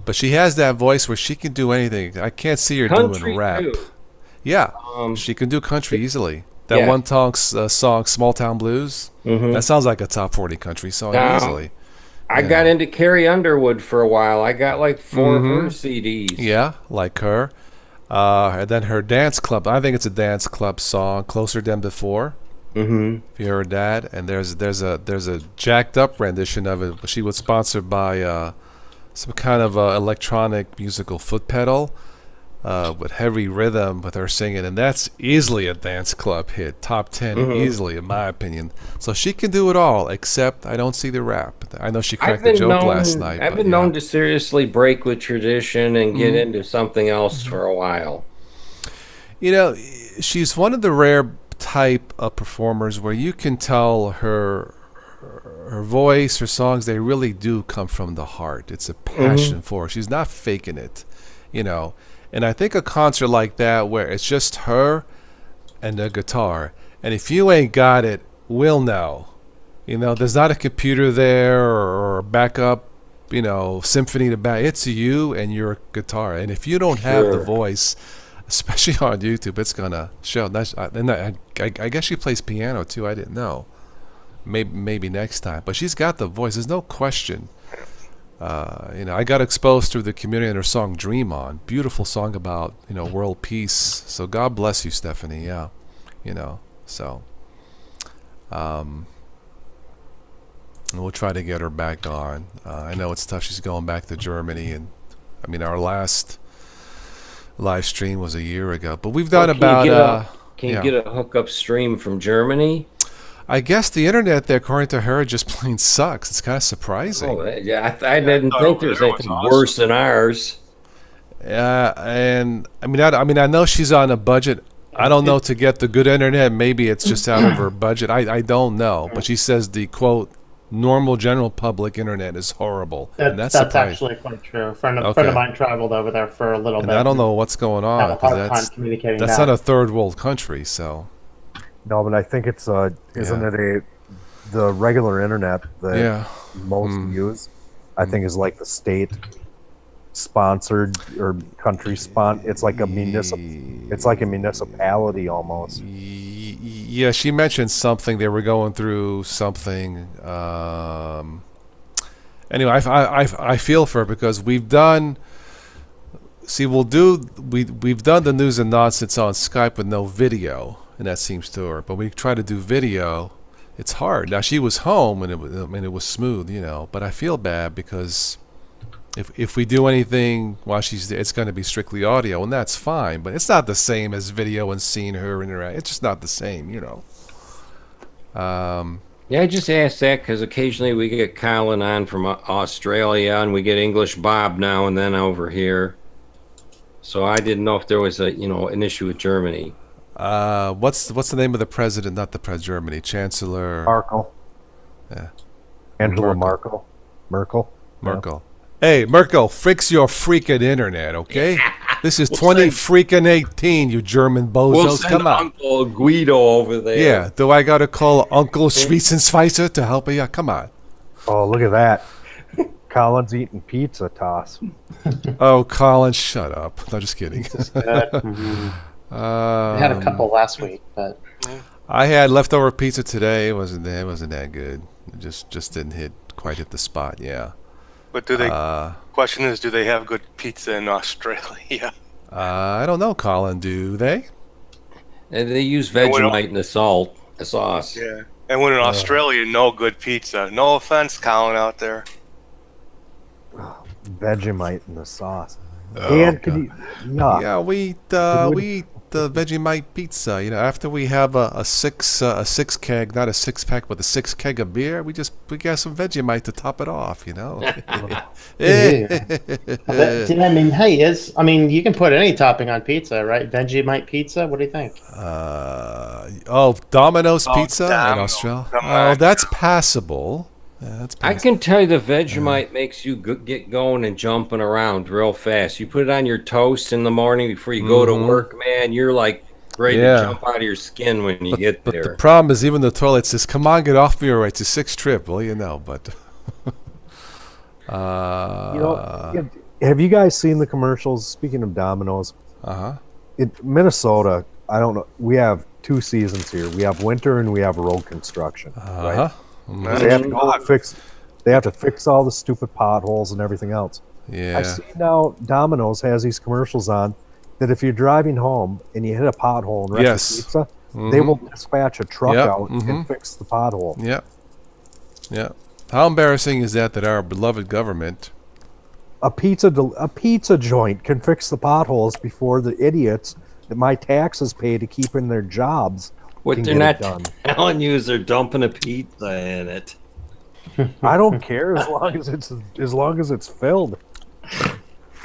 But she has that voice where she can do anything. I can't see her doing rap. Too. Yeah, she can do country easily. That one song, Small Town Blues, that sounds like a top 40 country song easily. I got into Carrie Underwood for a while. I got like 4 of her CDs. Yeah, like her. And then her dance club. I think it's a dance club song, Closer Than Before. Mm-hmm. If you heard that, and there's a jacked up rendition of it. She was sponsored by some kind of electronic musical foot pedal with heavy rhythm with her singing, and that's easily a dance club hit, top 10 easily in my opinion. So she can do it all, except I don't see the rap. I know she cracked the joke last night. I've been known to seriously break with tradition and get into something else for a while. You know, she's one of the rare type of performers where you can tell her voice, her songs, they really do come from the heart. It's a passion for her. She's not faking it, you know. And I think a concert like that where it's just her and the guitar, and if you ain't got it, we'll know. You know, there's not a computer there or backup, you know, symphony to back. It's you and your guitar. And if you don't have the voice, especially on YouTube, it's gonna show. And I guess she plays piano too. I didn't know. Maybe next time. But she's got the voice. There's no question. You know, I got exposed through the community and her song "Dream On." Beautiful song about, you know, world peace. So God bless you, Stephanie. Yeah, you know. So, and we'll try to get her back on. I know it's tough. She's going back to Germany, and I mean, our last live stream was a year ago, but we've done Can you get a hookup stream from Germany? I guess the internet there, according to her, just plain sucks. It's kind of surprising. Oh, yeah, I didn't think there was anything worse than ours. And I mean, I know she's on a budget. I don't know, to get the good internet. Maybe it's just out of her budget. I don't know. But she says the quote normal general public internet is horrible. That's actually quite true. A friend of mine traveled over there for a little bit. I don't know what's going on. Had a hard time communicating. That's not a third world country, so. No, but I think it's isn't it the regular internet that most use? I think is like the state sponsored or country It's like a municipality almost. Yeah, she mentioned something. They were going through something. Anyway, I feel for her because we've done. See, we've done the news and nonsense on Skype with no video. And that seems to her. But we try to do video, it's hard. Now she was home and it was smooth, you know. But I feel bad because if we do anything while she's there, it's going to be strictly audio, and that's fine. But it's not the same as video and seeing her interact. It's just not the same, you know. Yeah, I just asked that because occasionally we get Colin on from Australia, and we get English Bob now and then over here. So I didn't know if there was an issue with Germany. What's the name of the president? Not the president, Germany, Chancellor Merkel. Yeah. Angela Merkel. Merkel. Hey, Merkel, fix your freaking internet, okay? This is We'll 20 send- freaking 18, you German bozos. We'll send Come on. Uncle Guido over there. Yeah, do I gotta call Uncle Schweizensweiser to help you? Come on. Oh, look at that. Colin's eating pizza toss. Oh, Colin, shut up. No, just kidding. I had a couple last week, but I had leftover pizza today. It wasn't that good. It just didn't quite hit the spot. Yeah. But question is, do they have good pizza in Australia? I don't know, Colin. Do they? And they use we don't- Vegemite in the sauce. Yeah. And when in Australia, no good pizza. No offense, Colin, out there. Vegemite in the sauce. Oh, And could you, Yeah, we eat the Vegemite pizza. You know, after we have a six keg, not a six pack, but a 6 keg of beer, we got some Vegemite to top it off. You know. I mean, you can put any topping on pizza, right? Vegemite pizza. What do you think? Domino's pizza in Domino's. Australia. Come Oh, on. that's passable. Yeah, that's I passable. can tell you the Vegemite makes you get going and jumping around real fast. You put it on your toast in the morning before you go to work, man. You're like ready Yeah. to jump out of your skin when you get But there. the problem is, even the toilet says, "Come on, get off me already." It's a 6 trip. Well, you know, but. have you guys seen the commercials? Speaking of Domino's, in Minnesota, I don't know. We have 2 seasons here. We have winter and we have road construction. Right? They have to go and fix. They have to fix all the stupid potholes and everything else. Yeah. I see now Domino's has these commercials on that if you're driving home and you hit a pothole and Yes. pizza, they will dispatch a truck Yep, out and fix the pothole. Yeah. Yeah. How embarrassing is that our beloved government? A pizza joint can fix the potholes before the idiots that my taxes pay to keep in their jobs. What can they're get not it done. telling you is they're dumping a pizza in it. I don't care as long as it's filled.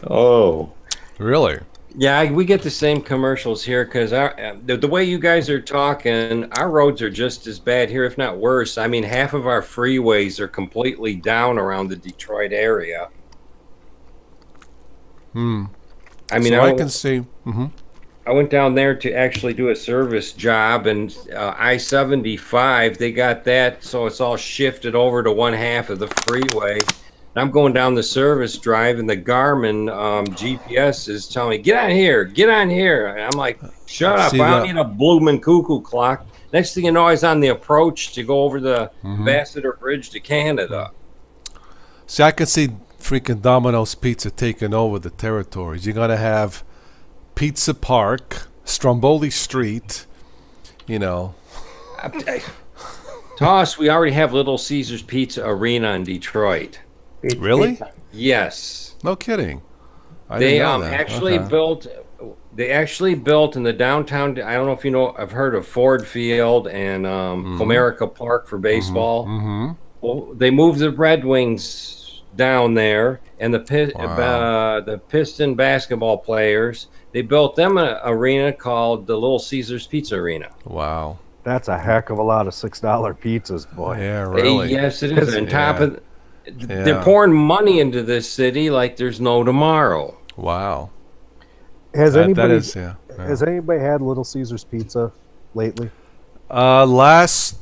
Oh. Really? Yeah, we get the same commercials here because the way you guys are talking, our roads are just as bad here, if not worse. I mean, half of our freeways are completely down around the Detroit area. I mean, So I can see. I went down there to actually do a service job, and I-75, they got that, so it's all shifted over to one half of the freeway. And I'm going down the service drive, and the Garmin GPS is telling me, get on here, get on here. And I'm like, shut up, See I don't that- need a bloomin' cuckoo clock. Next thing you know, I was on the approach to go over the Ambassador Bridge to Canada. See, I can see freaking Domino's Pizza taking over the territories. You're gonna have Pizza Park, Stromboli Street. You know. Toss, we already have Little Caesars Pizza Arena in Detroit. Really? Pizza. Yes. No kidding. I They didn't know that. actually Okay. built. They actually built in the downtown. I don't know if you know. I've heard of Ford Field and Comerica Park for baseball. Well, they moved the Red Wings down there, and the Piston basketball players. They built them an arena called the Little Caesars Pizza Arena. Wow. That's a heck of a lot of $6 pizzas, boy. Yeah, really. Yes, it is. On top of, Yeah. they're pouring money into this city like there's no tomorrow. Wow. Has That anybody is, yeah. has anybody had Little Caesars pizza lately? Last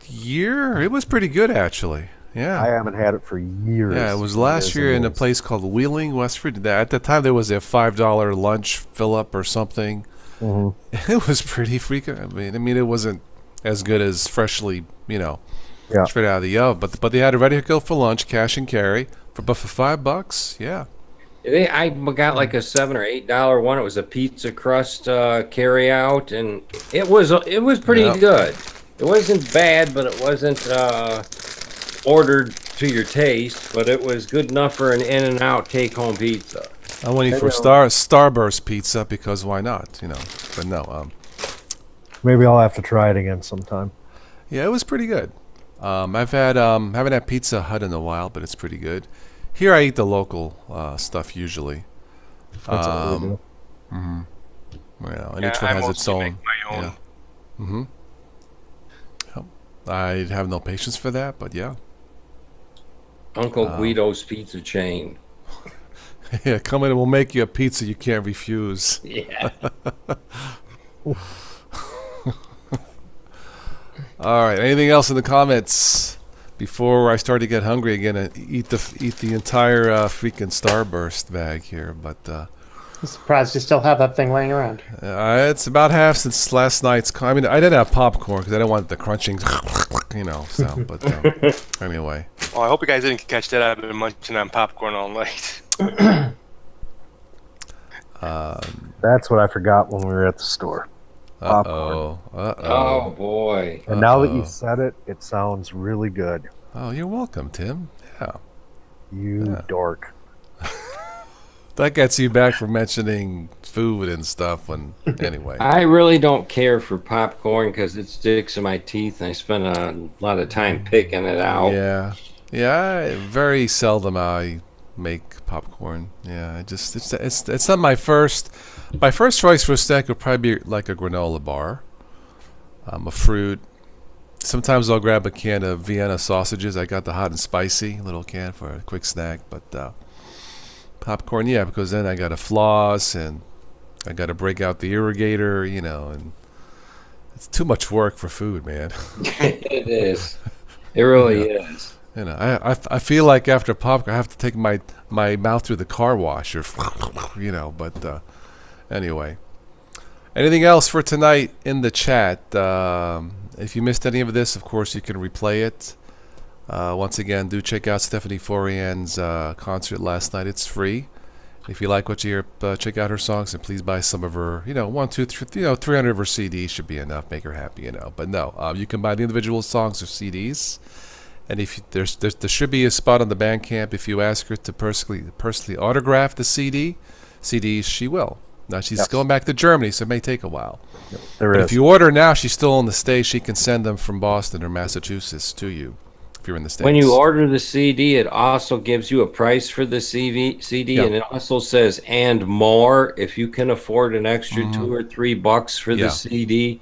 year, it was pretty good actually. Yeah. I haven't had it for years. Yeah, it was last Years year and in a years. place called Wheeling, West Virginia. At the time, there was a $5 lunch fill up or something. It was pretty freaking. I mean, it wasn't as good as freshly, Yeah. straight out of the oven. But they had it ready to go for lunch, cash and carry, for $5. Yeah. I got like a $7 or $8 one. It was a pizza crust carry out, and it was pretty Yeah. good. It wasn't bad, but it wasn't ordered to your taste. But it was good enough for an in and out take home pizza. I'm waiting for Starburst pizza because why not? But no. Maybe I'll have to try it again sometime. Yeah, it was pretty good. I've had haven't had Pizza Hut in a while, but it's pretty good. Here I eat the local stuff usually. That's all we do. And Yeah, each one I has its mostly own. make my own. Yeah. Yep. I have no patience for that, but yeah. Uncle Guido's Pizza Chain. Yeah, come in and we'll make you a pizza you can't refuse. Yeah. All right. Anything else in the comments before I start to get hungry again and eat the entire freaking Starburst bag here? But I'm surprised you still have that thing laying around. it's about half since last night's. I mean, I didn't have popcorn because I didn't want the crunching, So, but anyway. Well, I hope you guys didn't catch that. I've been munching on popcorn all night. That's what I forgot when we were at the store. Uh-oh. Oh boy. And now that you said it, it sounds really good. Oh, you're welcome, Tim. Yeah. You dork. That gets you back from mentioning food and stuff. Anyway. I really don't care for popcorn because it sticks in my teeth, and I spend a lot of time picking it out. Yeah. Very seldom I make popcorn. Yeah, it's not my first. My first choice for a snack would probably be like a granola bar, a fruit. Sometimes I'll grab a can of Vienna sausages. I got the hot and spicy little can for a quick snack. But popcorn, yeah, because then I got to floss and I got to break out the irrigator, and it's too much work for food, man. It is. It really is. I feel like after popcorn I have to take my mouth through the car wash but anyway. Anything else for tonight in the chat? If you missed any of this, of course you can replay it. Once again, do check out Stephanie Forian's concert last night. It's free. If you like what you hear, check out her songs and please buy some of her, 300 of her CDs should be enough, make her happy, But no, you can buy the individual songs or CDs. And if there should be a spot on the Bandcamp if you ask her to personally autograph the CDs, she will. Now she's going back to Germany, so it may take a while. There but is. if you order now, she's still in the States. She can send them from Boston or Massachusetts to you if you're in the States. When you order the CD, it also gives you a price for the CD, and it also says "and more." If you can afford an extra $2 or $3 for the CD,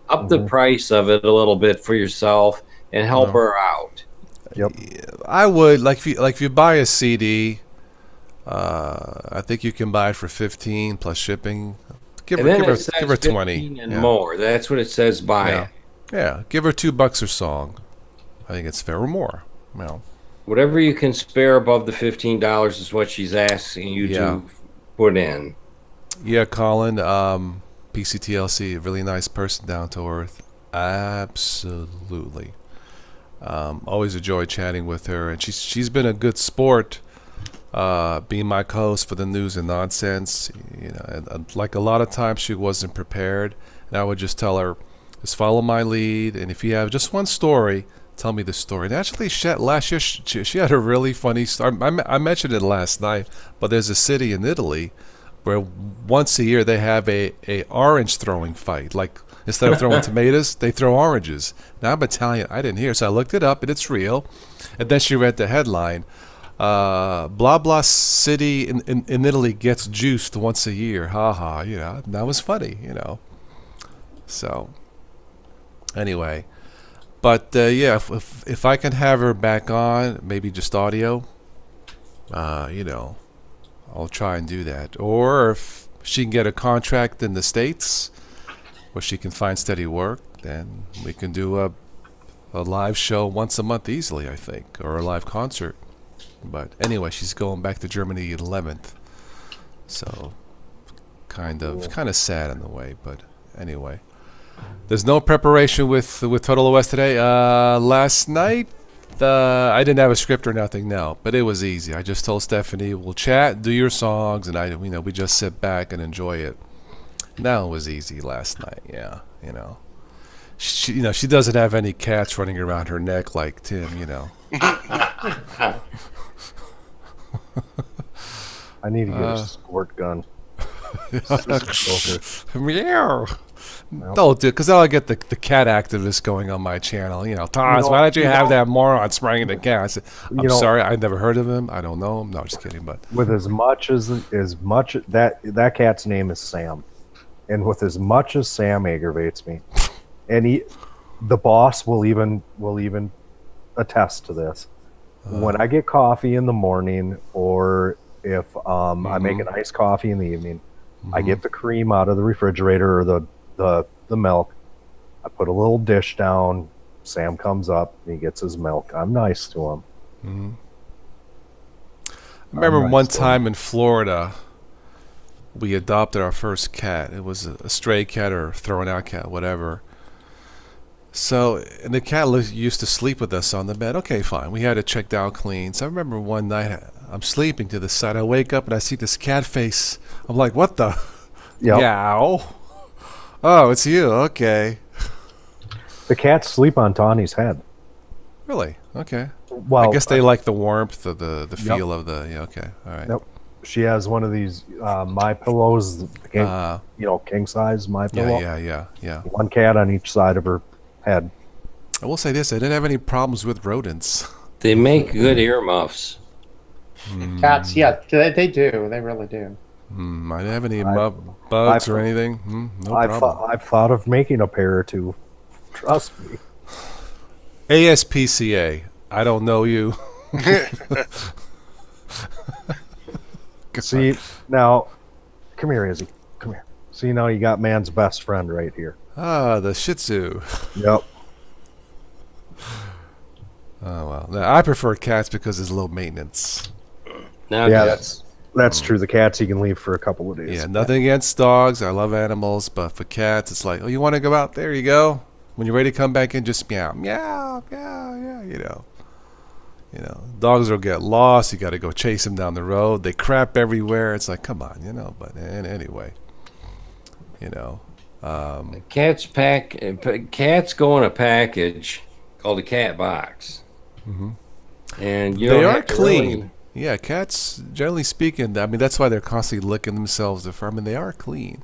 up the price of it a little bit for yourself and help her out. Yep. I would if you buy a CD. I think you can buy it for $15 plus shipping. Give her 20 and more. That's what it says. Buy it. Yeah, give her $2 a song. I think it's fair or more. Whatever you can spare above the $15 is what she's asking you to put in. Yeah, Colin. PCTLC, a really nice person, down to earth. Absolutely. Always enjoy chatting with her, and she's been a good sport. Being my co-host for the news and nonsense, and like a lot of times she wasn't prepared, and I would just tell her, just follow my lead, and if you have just one story, tell me the story. And actually, last year she had a really funny story. I mentioned it last night, but there's a city in Italy where once a year they have a orange throwing fight. Like instead of throwing tomatoes, they throw oranges. Now I'm Italian, I didn't hear, so I looked it up, and it's real. And then she read the headline. Blah blah city in Italy gets juiced once a year. Ha. That was funny, So anyway, but if I can have her back on, maybe just audio, I'll try and do that. Or if she can get a contract in the States where she can find steady work, then we can do a live show once a month easily, I think, or a live concert. But anyway, she's going back to Germany 11th, so kind of sad in the way. But anyway, there's no preparation with Total OS today. Last night, I didn't have a script or nothing, no, but it was easy. I just told Stephanie, we'll chat, do your songs, and we just sit back and enjoy it. That was easy last night. She doesn't have any cats running around her neck like Tim. I need to get a squirt gun. Meow. Don't do, because I'll get the cat activists going on my channel. You know, Thomas, why don't you have that moron spraying the cat? I said, I'm sorry, I never heard of him. I don't know him. No, just kidding. But with as much that cat's name is Sam, and with as much as Sam aggravates me, and the boss will even attest to this. When I get coffee in the morning, or if I make an iced coffee in the evening, I get the cream out of the refrigerator or the milk. I put a little dish down. Sam comes up. He gets his milk. I'm nice to him. I remember one time in Florida, we adopted our first cat. It was a stray cat or thrown out cat, whatever. So, and the cat used to sleep with us on the bed. Okay, fine. We had it checked out clean. So I remember one night I'm sleeping to the side. I wake up and I see this cat face. I'm like, what the? Yep. Yow. Oh, it's you. Okay. The cats sleep on Tawny's head. Really? Okay. Well, I guess they like the warmth, the feel of the. Yeah. Okay. All right. Yep. She has one of these My Pillows, king size My Pillow. Yeah. One cat on each side of her head. I will say this: I didn't have any problems with rodents. They make good earmuffs. Cats, yeah, they do. They really do. I didn't have any bugs or anything. No problem. I've thought of making a pair or two. Trust me. ASPCA. I don't know you. See, now, come here, Izzy. Come here. See, now you got man's best friend right here. Ah, the Shih Tzu. Yep. Oh, well. Now, I prefer cats because it's low maintenance. Now, yeah, that's true. The cats you can leave for a couple of days. Yeah, nothing against dogs. I love animals. But for cats, it's like, oh, you want to go out? There you go. When you're ready to come back in, just meow. Meow, meow, yeah, you know. Dogs will get lost. You got to go chase them down the road. They crap everywhere. It's like, come on, But anyway, Cats go in a package called a cat box, and they are clean. Yeah, cats, generally speaking, I mean that's why they're constantly licking themselves. I mean, they are clean.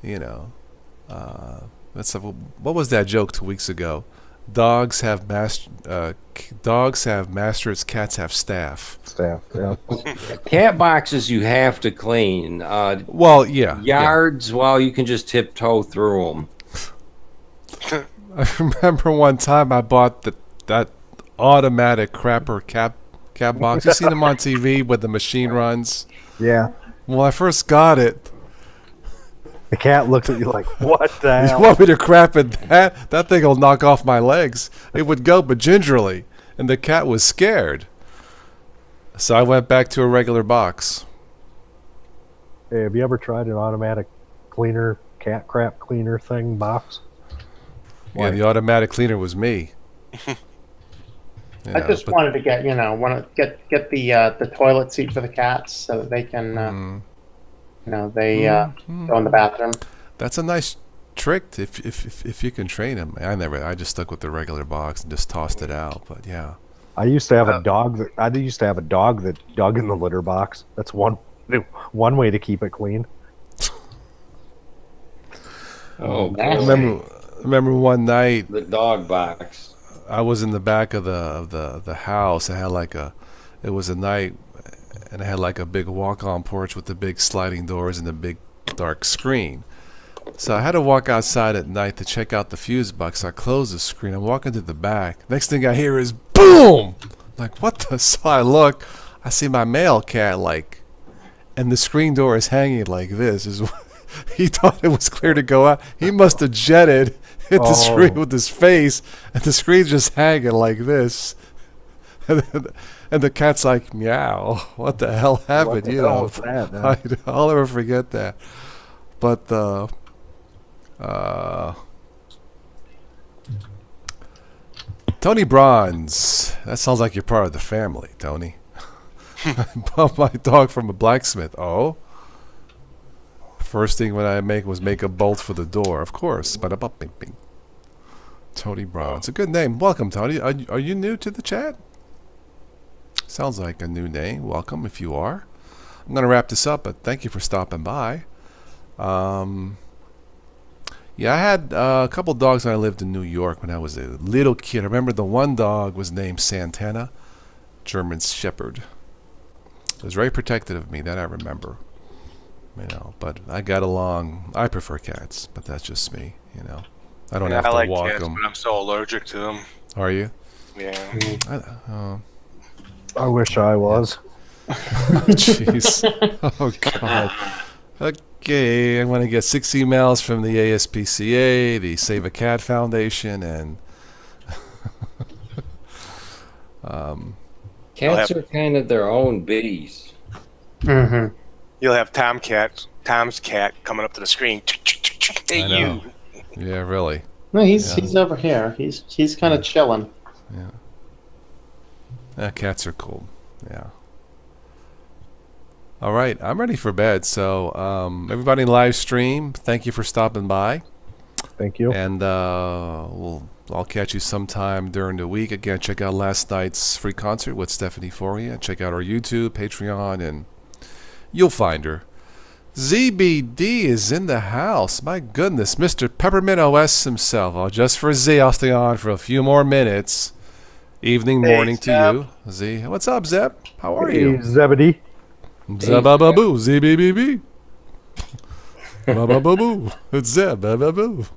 That's what was that joke 2 weeks ago? Dogs have masters, cats have staff. Staff, yeah. Cat boxes you have to clean. Well, yeah. Yards, well, you can just tiptoe through them. I remember one time I bought that automatic crapper cat box. You seen them on TV when the machine runs? Yeah. When I first got it, the cat looks at you like, what the hell? You want me to crap in that? That thing will knock off my legs. It would go, but gingerly. And the cat was scared. So I went back to a regular box. Hey, have you ever tried an automatic cleaner, cat crap cleaner thing box? Yeah, the automatic cleaner was me. I just wanted to get, get the toilet seat for the cats so that they can, go in the bathroom. That's a nice trick if you can train them. I just stuck with the regular box and just tossed it out. But yeah, I used to have a dog that dug in the litter box. That's one way to keep it clean. Oh, I remember one night the dog box. I was in the back of the house. I had it was a night, and I had like a big walk-on porch with the big sliding doors and the big dark screen. So I had to walk outside at night to check out the fuse box. I closed the screen. I'm walking to the back. Next thing I hear is boom! Like, what the? So I look. I see my male cat, and the screen door is hanging like this. He thought it was clear to go out. He must have jetted, hit the screen with his face, and the screen's just hanging like this. And the cat's like, meow. What the hell happened? What the hell was that, I'll never forget that. But Tony Bronze. That sounds like you're part of the family, Tony. I bought my dog from a blacksmith. Oh. First thing when I make a bolt for the door, of course. Bing, bing. Tony Bronze. A good name. Welcome, Tony. Are you new to the chat? Sounds like a new name. Welcome if you are. I'm going to wrap this up, but thank you for stopping by. Yeah, I had a couple dogs when I lived in New York when I was a little kid. I remember the one dog was named Santana, German Shepherd. It was very protective of me, that I remember. You know, but I got along. I prefer cats, but that's just me. You know, I don't have I to like walk cats, them. but I'm so allergic to them. Are you? Yeah. I wish I was. Jeez. Oh God. Okay, I'm going to get 6 emails from the ASPCA, the Save a Cat Foundation, and Cats are kind of their own bees. Mm-hmm. You'll have Tom's cat coming up to the screen. Hey, I know. you. yeah, really. No, he's over here. He's kind of chilling. Yeah, cats are cool. Yeah. All right, I'm ready for bed. So, everybody in live stream, thank you for stopping by. Thank you. And I'll catch you sometime during the week. Again, check out last night's free concert with Stephanie Foria. Check out our YouTube, Patreon, and you'll find her. ZBD is in the house. My goodness, Mr. Peppermint OS himself. Oh, just for Z, I'll stay on for a few more minutes. Evening, morning to you. Z, what's up, Zeb? How are Hey, you? Zebedee. Zabababoo, ZBBB. Babababoo. It's Zeb. Bababoo.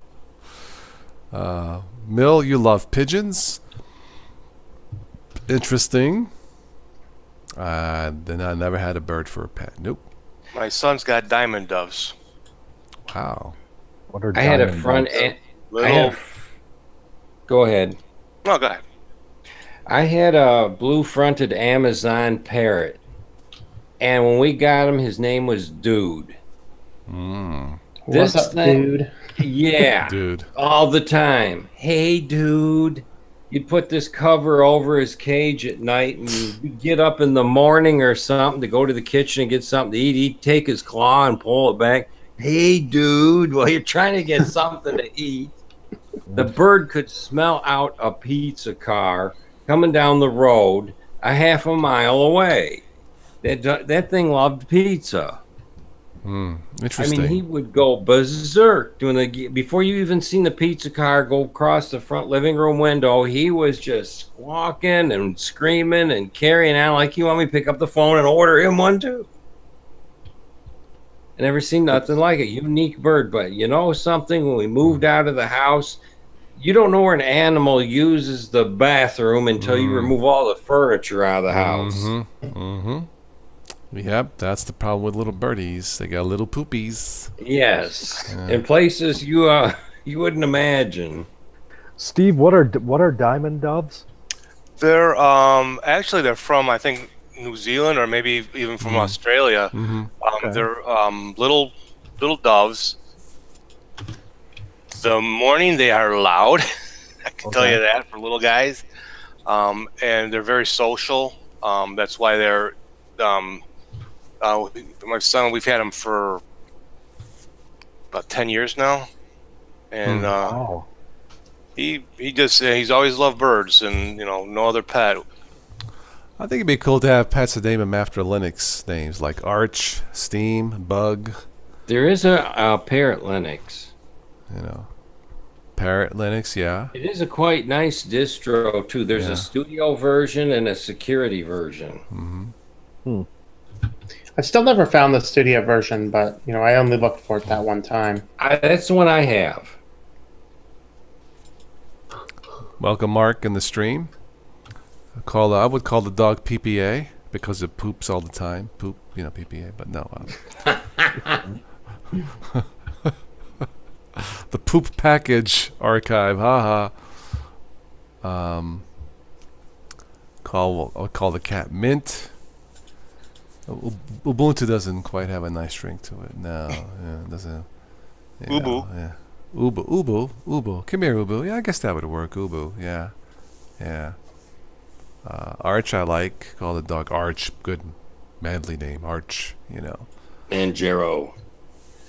Mill, you love pigeons. Interesting. Then I never had a bird for a pet. Nope. My son's got diamond doves. Wow. What are I had a diamond front dogs? end. Little. Go ahead. No, go ahead. I had a blue-fronted Amazon parrot, and when we got him, his name was Dude. What's up, dude? Yeah, Dude. all the time. Hey, dude. You'd put this cover over his cage at night, and you'd get up in the morning or something to go to the kitchen and get something to eat. He'd take his claw and pull it back. Hey, dude. Well, you're trying to get something to eat. The bird could smell out a pizza car coming down the road a half a mile away. That thing loved pizza. I Interesting. mean, he would go berserk before you even seen the pizza car go across the front living room window. He was just squawking and screaming and carrying on like you want me to pick up the phone and order him one too. I never seen nothing like it. Unique bird, but you know something? When we moved out of the house, you don't know where an animal uses the bathroom until you remove all the furniture out of the house. Yep, that's the problem with little birdies. They got little poopies. Yes, in places you wouldn't imagine. Steve, what are diamond doves? They're actually they're from I think New Zealand or maybe even from Australia. They're little doves. The morning they are loud. I can tell you that for little guys, and they're very social. That's why they're. My son, we've had him for about 10 years now, and he's always loved birds, and no other pet. I think it'd be cool to have pets that name them after Linux names like Arch, Steam, Bug. There is a parrot Linux. Parrot Linux, yeah. It is a quite nice distro too. There's a studio version and a security version. I've still never found the studio version, but I only looked for it that one time. That's the one I have. Welcome, Mark, in the stream. I would call the dog PPA because it poops all the time. Poop, PPA, but no. The poop package archive, haha. I'll call the cat Mint. Ubuntu doesn't quite have a nice ring to it. No, it doesn't. Ubu. Yeah. Ubu. Come here, Ubu. Yeah, I guess that would work. Ubu. Yeah. Arch, I like. Call the dog Arch. Good, manly name, Arch. Manjaro.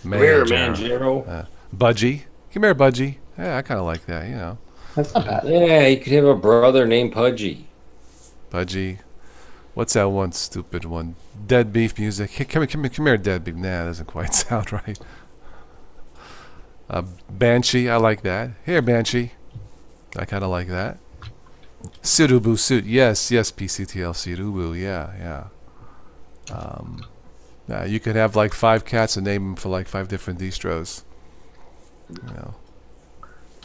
Where Manjaro? Budgie. Come here, Budgie. Yeah, I kind of like that. That's not bad. Yeah, you could have a brother named Pudgy. Budgie. What's that one stupid one? Dead Beef Music. Hey, come here, Dead Beef. Nah, that doesn't quite sound right. Banshee, I like that. Here, Banshee. I kind of like that. Surubu suit. Yes, PCTL Surubu. Yeah. You could have like 5 cats and name them for like 5 different distros.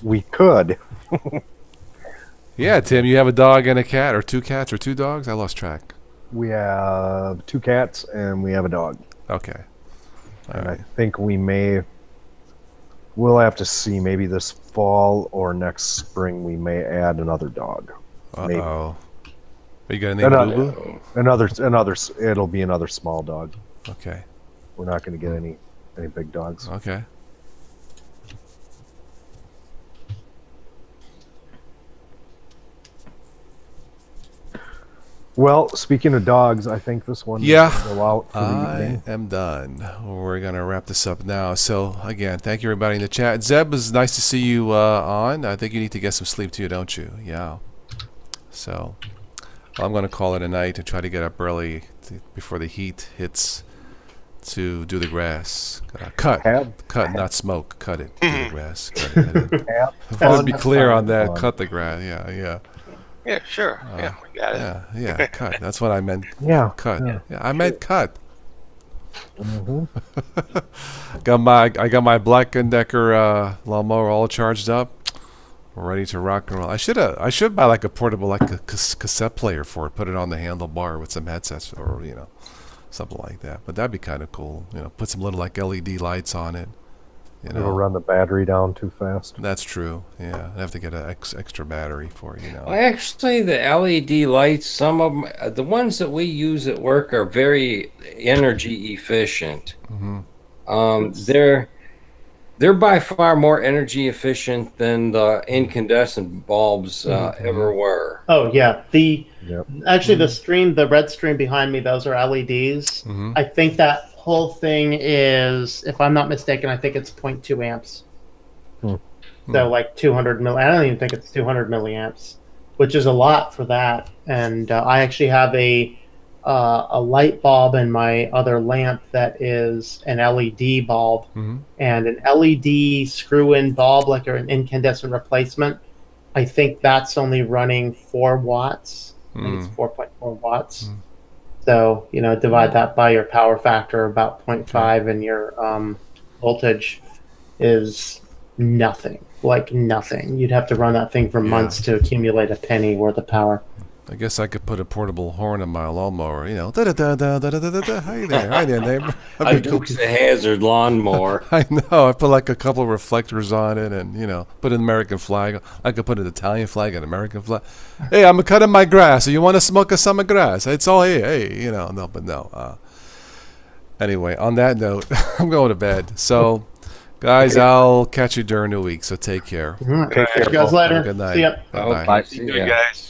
We could. Yeah, Tim, you have a dog and a cat, or 2 cats, or 2 dogs? I lost track. We have 2 cats and we have a dog. Okay. All And right. I think we'll have to see. Maybe this fall or next spring we may add another dog. Maybe. Uh-oh. Are you going to name it Boo-Boo? It'll be another small dog. Okay. We're not going to get any big dogs. Okay. Well, speaking of dogs, I think this one Yeah. will go out for the I evening. am done. We're going to wrap this up now. So, again, thank you, everybody in the chat. Zeb, it's nice to see you on. I think you need to get some sleep, too, don't you? Yeah. So, I'm going to call it a night and try to get up early before the heat hits to do the grass. Cut, not smoke. Cut it. Do the grass. Cut it. Have I want to be fun. clear on that. Fun. Cut the grass. Yeah. Yeah, sure. Yeah, we got it. Yeah. Cut. That's what I meant. Yeah. Cut. Yeah. Yeah, I meant cut. Mhm. I got my Black & Decker lawnmower all charged up, ready to rock and roll. I should buy like a portable cassette player for it. Put it on the handlebar with some headsets or something like that. But that'd be kind of cool. Put some little like LED lights on it. It'll run the battery down too fast. That's true. Yeah, I have to get an extra battery for it. Well, actually, the LED lights, some of them, the ones that we use at work are very energy efficient. They're by far more energy efficient than the incandescent bulbs ever were. Oh yeah, Yep. actually the red stream behind me, those are LEDs. I think that whole thing is, if I'm not mistaken, I think it's 0.2 amps. So like 200 I don't even think it's 200 milliamps, which is a lot for that. And I actually have a light bulb in my other lamp that is an LED bulb, and an LED screw-in bulb, like an incandescent replacement. I think that's only running 4 watts. I think it's 4.4 watts. So, divide that by your power factor, about 0.5, and your voltage is nothing. Like nothing. You'd have to run that thing for months to accumulate a penny worth of power. I guess I could put a portable horn on my lawnmower. Da-da-da-da-da-da-da-da. Hi there, neighbor. A Dukes of Hazzard lawnmower. I know. I put like a couple of reflectors on it, and put an American flag. I could put an Italian flag, an American flag. Hey, I'm cutting my grass. So you want to smoke some grass? It's all hey, no. Anyway, on that note, I'm going to bed. So, guys, I'll catch you during the week. So take care. Take care. You guys later. Good night. See ya. Bye-bye. Bye. See Good ya. guys.